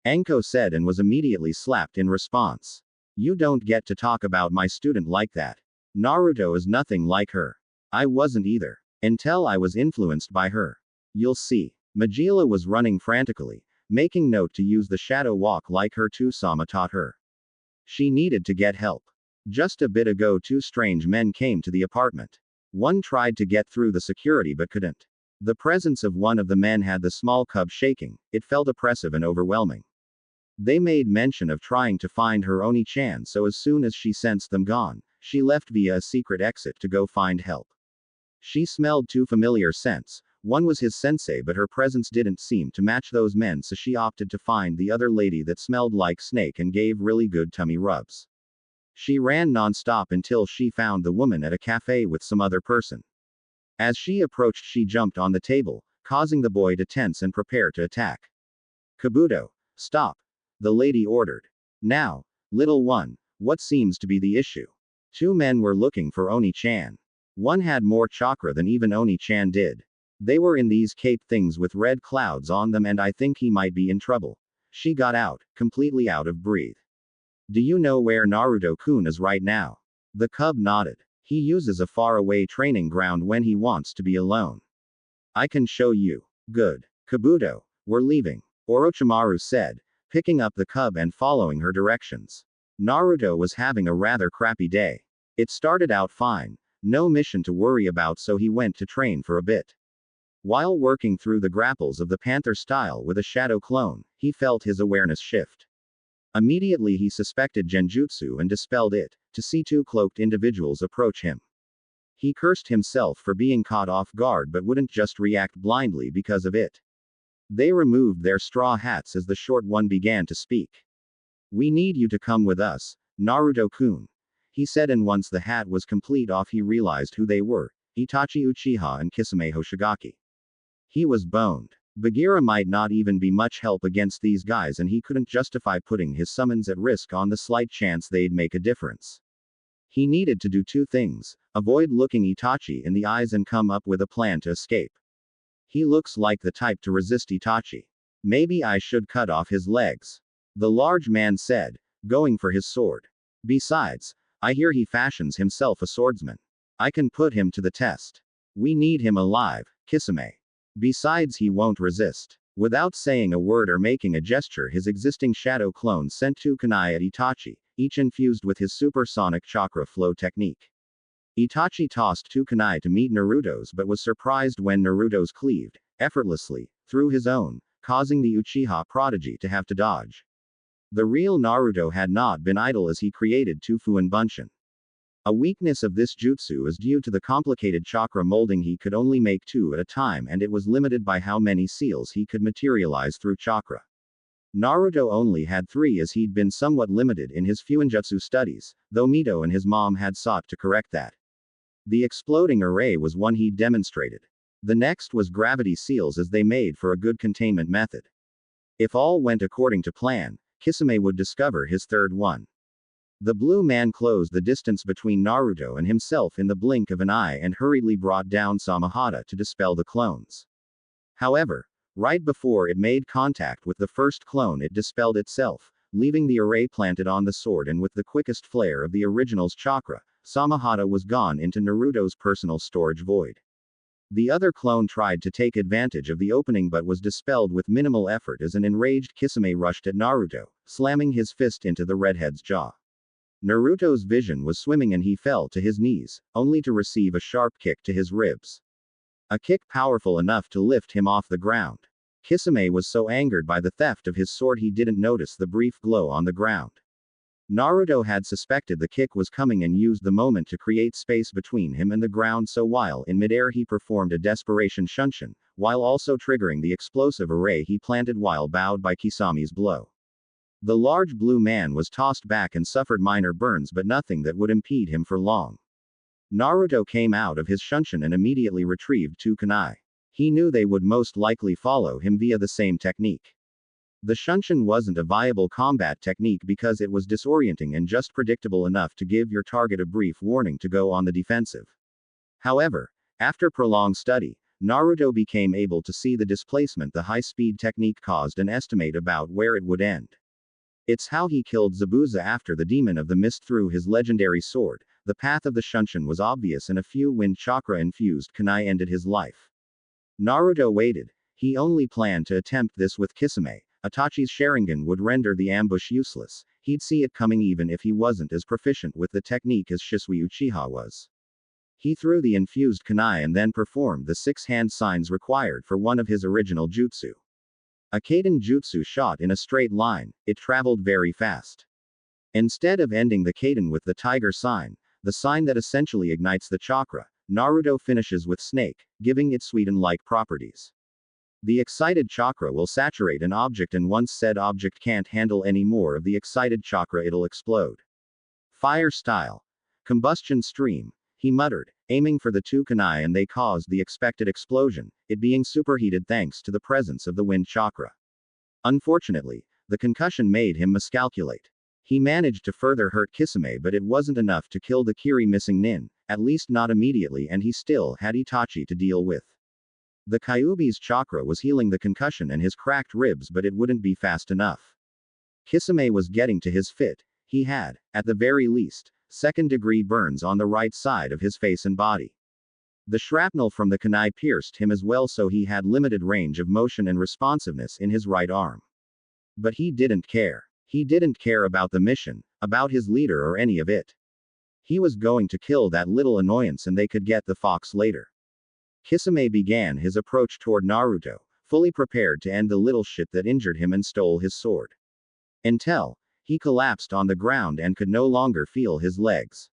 Anko said, and was immediately slapped in response. You don't get to talk about my student like that. Naruto is nothing like her. I wasn't either. Until I was influenced by her. You'll see. Majila was running frantically, making note to use the shadow walk like her Sama taught her. She needed to get help. Just a bit ago 2 strange men came to the apartment. One tried to get through the security but couldn't. The presence of one of the men had the small cub shaking, it felt oppressive and overwhelming. They made mention of trying to find her Oni-chan, so as soon as she sensed them gone, she left via a secret exit to go find help. She smelled 2 familiar scents, one was his sensei, but her presence didn't seem to match those men, so she opted to find the other lady that smelled like snake and gave really good tummy rubs. She ran non-stop until she found the woman at a cafe with some other person. As she approached, she jumped on the table, causing the boy to tense and prepare to attack. Kabuto, stop. The lady ordered. Now, little one, what seems to be the issue? 2 men were looking for Oni-chan. One had more chakra than even Oni-chan did. They were in these cape things with red clouds on them, and I think he might be in trouble. She got out, completely out of breath. Do you know where Naruto-kun is right now? The cub nodded. He uses a faraway training ground when he wants to be alone. I can show you. Good. Kabuto, we're leaving, Orochimaru said, picking up the cub and following her directions. Naruto was having a rather crappy day. It started out fine, no mission to worry about, so he went to train for a bit. While working through the grapples of the Panther style with a shadow clone, he felt his awareness shift. Immediately he suspected genjutsu and dispelled it, to see two cloaked individuals approach him. He cursed himself for being caught off guard but wouldn't just react blindly because of it. They removed their straw hats as the short one began to speak. We need you to come with us, Naruto-kun, he said, and once the hat was complete off he realized who they were, Itachi Uchiha and Kisame Hoshigaki. He was boned. Bagheera might not even be much help against these guys, and he couldn't justify putting his summons at risk on the slight chance they'd make a difference. He needed to do two things: avoid looking Itachi in the eyes and come up with a plan to escape. He looks like the type to resist Itachi. Maybe I should cut off his legs, the large man said, going for his sword. Besides, I hear he fashions himself a swordsman. I can put him to the test. We need him alive, Kisame. Besides, he won't resist. Without saying a word or making a gesture, his existing shadow clone sent two kunai at Itachi, each infused with his supersonic chakra flow technique. Itachi tossed two kunai to meet Naruto's but was surprised when Naruto's cleaved, effortlessly, through his own, causing the Uchiha prodigy to have to dodge. The real Naruto had not been idle as he created two Fuin Bunshin. A weakness of this jutsu is due to the complicated chakra molding. He could only make two at a time, and it was limited by how many seals he could materialize through chakra. Naruto only had three as he'd been somewhat limited in his Fuinjutsu studies, though Mito and his mom had sought to correct that. The exploding array was one he'd demonstrated. The next was gravity seals, as they made for a good containment method. If all went according to plan, Kisame would discover his third one. The blue man closed the distance between Naruto and himself in the blink of an eye and hurriedly brought down Samahata to dispel the clones. However, right before it made contact with the first clone, it dispelled itself, leaving the array planted on the sword, and with the quickest flare of the original's chakra, Samahata was gone into Naruto's personal storage void. The other clone tried to take advantage of the opening but was dispelled with minimal effort as an enraged Kisame rushed at Naruto, slamming his fist into the redhead's jaw. Naruto's vision was swimming and he fell to his knees, only to receive a sharp kick to his ribs. A kick powerful enough to lift him off the ground. Kisame was so angered by the theft of his sword he didn't notice the brief glow on the ground. Naruto had suspected the kick was coming and used the moment to create space between him and the ground, so while in midair he performed a desperation shunshin, while also triggering the explosive array he planted while bowed by Kisame's blow. The large blue man was tossed back and suffered minor burns, but nothing that would impede him for long. Naruto came out of his shunshin and immediately retrieved two kunai. He knew they would most likely follow him via the same technique. The shunshin wasn't a viable combat technique because it was disorienting and just predictable enough to give your target a brief warning to go on the defensive. However, after prolonged study, Naruto became able to see the displacement the high-speed technique caused and estimate about where it would end. It's how he killed Zabuza after the Demon of the Mist threw his legendary sword. The path of the shunshin was obvious and a few wind chakra-infused kunai ended his life. Naruto waited. He only planned to attempt this with Kisame. Itachi's Sharingan would render the ambush useless. He'd see it coming even if he wasn't as proficient with the technique as Shisui Uchiha was. He threw the infused kunai and then performed the 6 hand signs required for one of his original jutsu. A Kaiden jutsu shot in a straight line, it traveled very fast. Instead of ending the Kaiden with the tiger sign, the sign that essentially ignites the chakra, Naruto finishes with snake, giving it Suiden-like properties. The excited chakra will saturate an object, and once said object can't handle any more of the excited chakra, it'll explode. Fire style. Combustion stream, he muttered, aiming for the two kunai, and they caused the expected explosion, it being superheated thanks to the presence of the wind chakra. Unfortunately, the concussion made him miscalculate. He managed to further hurt Kisame, but it wasn't enough to kill the Kiri missing nin, at least not immediately, and he still had Itachi to deal with. The Kyuubi's chakra was healing the concussion and his cracked ribs, but it wouldn't be fast enough. Kisame was getting to his fit. He had, at the very least, second-degree burns on the right side of his face and body. The shrapnel from the kunai pierced him as well, so he had limited range of motion and responsiveness in his right arm. But he didn't care. He didn't care about the mission, about his leader or any of it. He was going to kill that little annoyance and they could get the fox later. Kisame began his approach toward Naruto, fully prepared to end the little shit that injured him and stole his sword. Until he collapsed on the ground and could no longer feel his legs.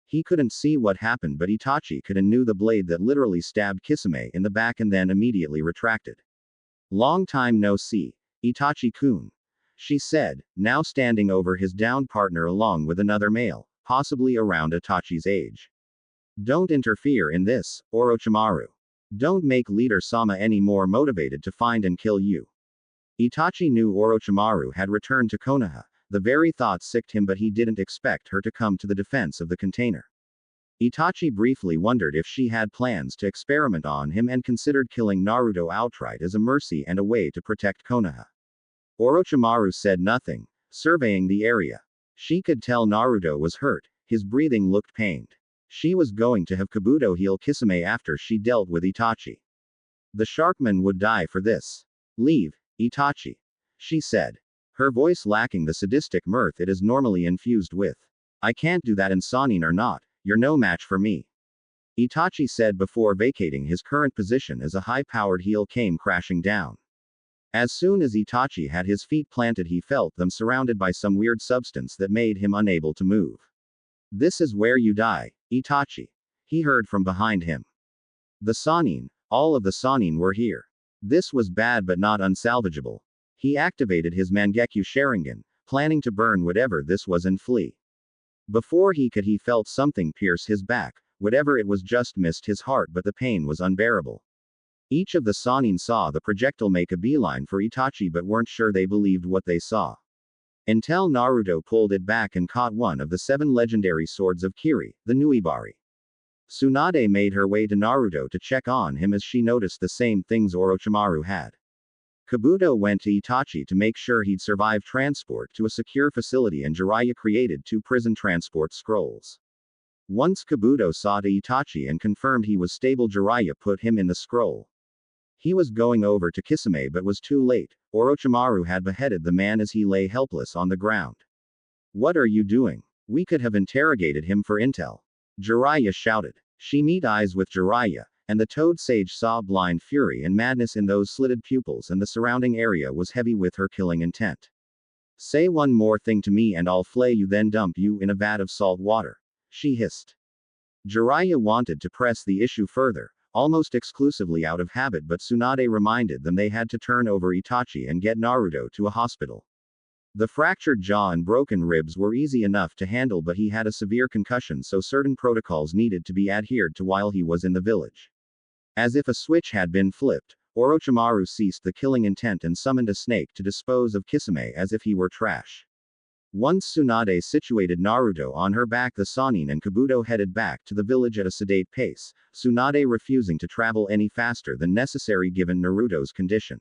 He couldn't see what happened, but Itachi could and knew the blade that literally stabbed Kisame in the back and then immediately retracted. Long time no see, Itachi-kun, she said, now standing over his downed partner along with another male, possibly around Itachi's age. Don't interfere in this, Orochimaru. Don't make Leader Sama any more motivated to find and kill you. Itachi knew Orochimaru had returned to Konoha. The very thought sicked him, but he didn't expect her to come to the defense of the container. Itachi briefly wondered if she had plans to experiment on him and considered killing Naruto outright as a mercy and a way to protect Konoha. Orochimaru said nothing, surveying the area. She could tell Naruto was hurt, his breathing looked pained. She was going to have Kabuto heal Kisame after she dealt with Itachi. The Sharkman would die for this. Leave, Itachi, she said, her voice lacking the sadistic mirth it is normally infused with. I can't do that, and Sannin or not, you're no match for me. Itachi said before vacating his current position as a high-powered heel came crashing down. As soon as Itachi had his feet planted, he felt them surrounded by some weird substance that made him unable to move. This is where you die, Itachi, he heard from behind him. The Sannin, all of the Sannin were here. This was bad but not unsalvageable. He activated his Mangekyo Sharingan, planning to burn whatever this was and flee. Before he could, he felt something pierce his back. Whatever it was just missed his heart, but the pain was unbearable. Each of the Sannin saw the projectile make a beeline for Itachi but weren't sure they believed what they saw. Until Naruto pulled it back and caught one of the 7 legendary swords of Kiri, the Nuibari. Tsunade made her way to Naruto to check on him as she noticed the same things Orochimaru had. Kabuto went to Itachi to make sure he'd survive transport to a secure facility, and Jiraiya created 2 prison transport scrolls. Once Kabuto saw to Itachi and confirmed he was stable, Jiraiya put him in the scroll. He was going over to Kisame but was too late. Orochimaru had beheaded the man as he lay helpless on the ground. What are you doing? We could have interrogated him for intel. Jiraiya shouted. She met eyes with Jiraiya, and the Toad Sage saw blind fury and madness in those slitted pupils, and the surrounding area was heavy with her killing intent. Say one more thing to me and I'll flay you, then dump you in a vat of salt water, she hissed. Jiraiya wanted to press the issue further, almost exclusively out of habit, but Tsunade reminded them they had to turn over Itachi and get Naruto to a hospital. The fractured jaw and broken ribs were easy enough to handle, but he had a severe concussion, so certain protocols needed to be adhered to while he was in the village. As if a switch had been flipped, Orochimaru ceased the killing intent and summoned a snake to dispose of Kisame as if he were trash. Once Tsunade situated Naruto on her back, the Sannin and Kabuto headed back to the village at a sedate pace, Tsunade refusing to travel any faster than necessary given Naruto's condition.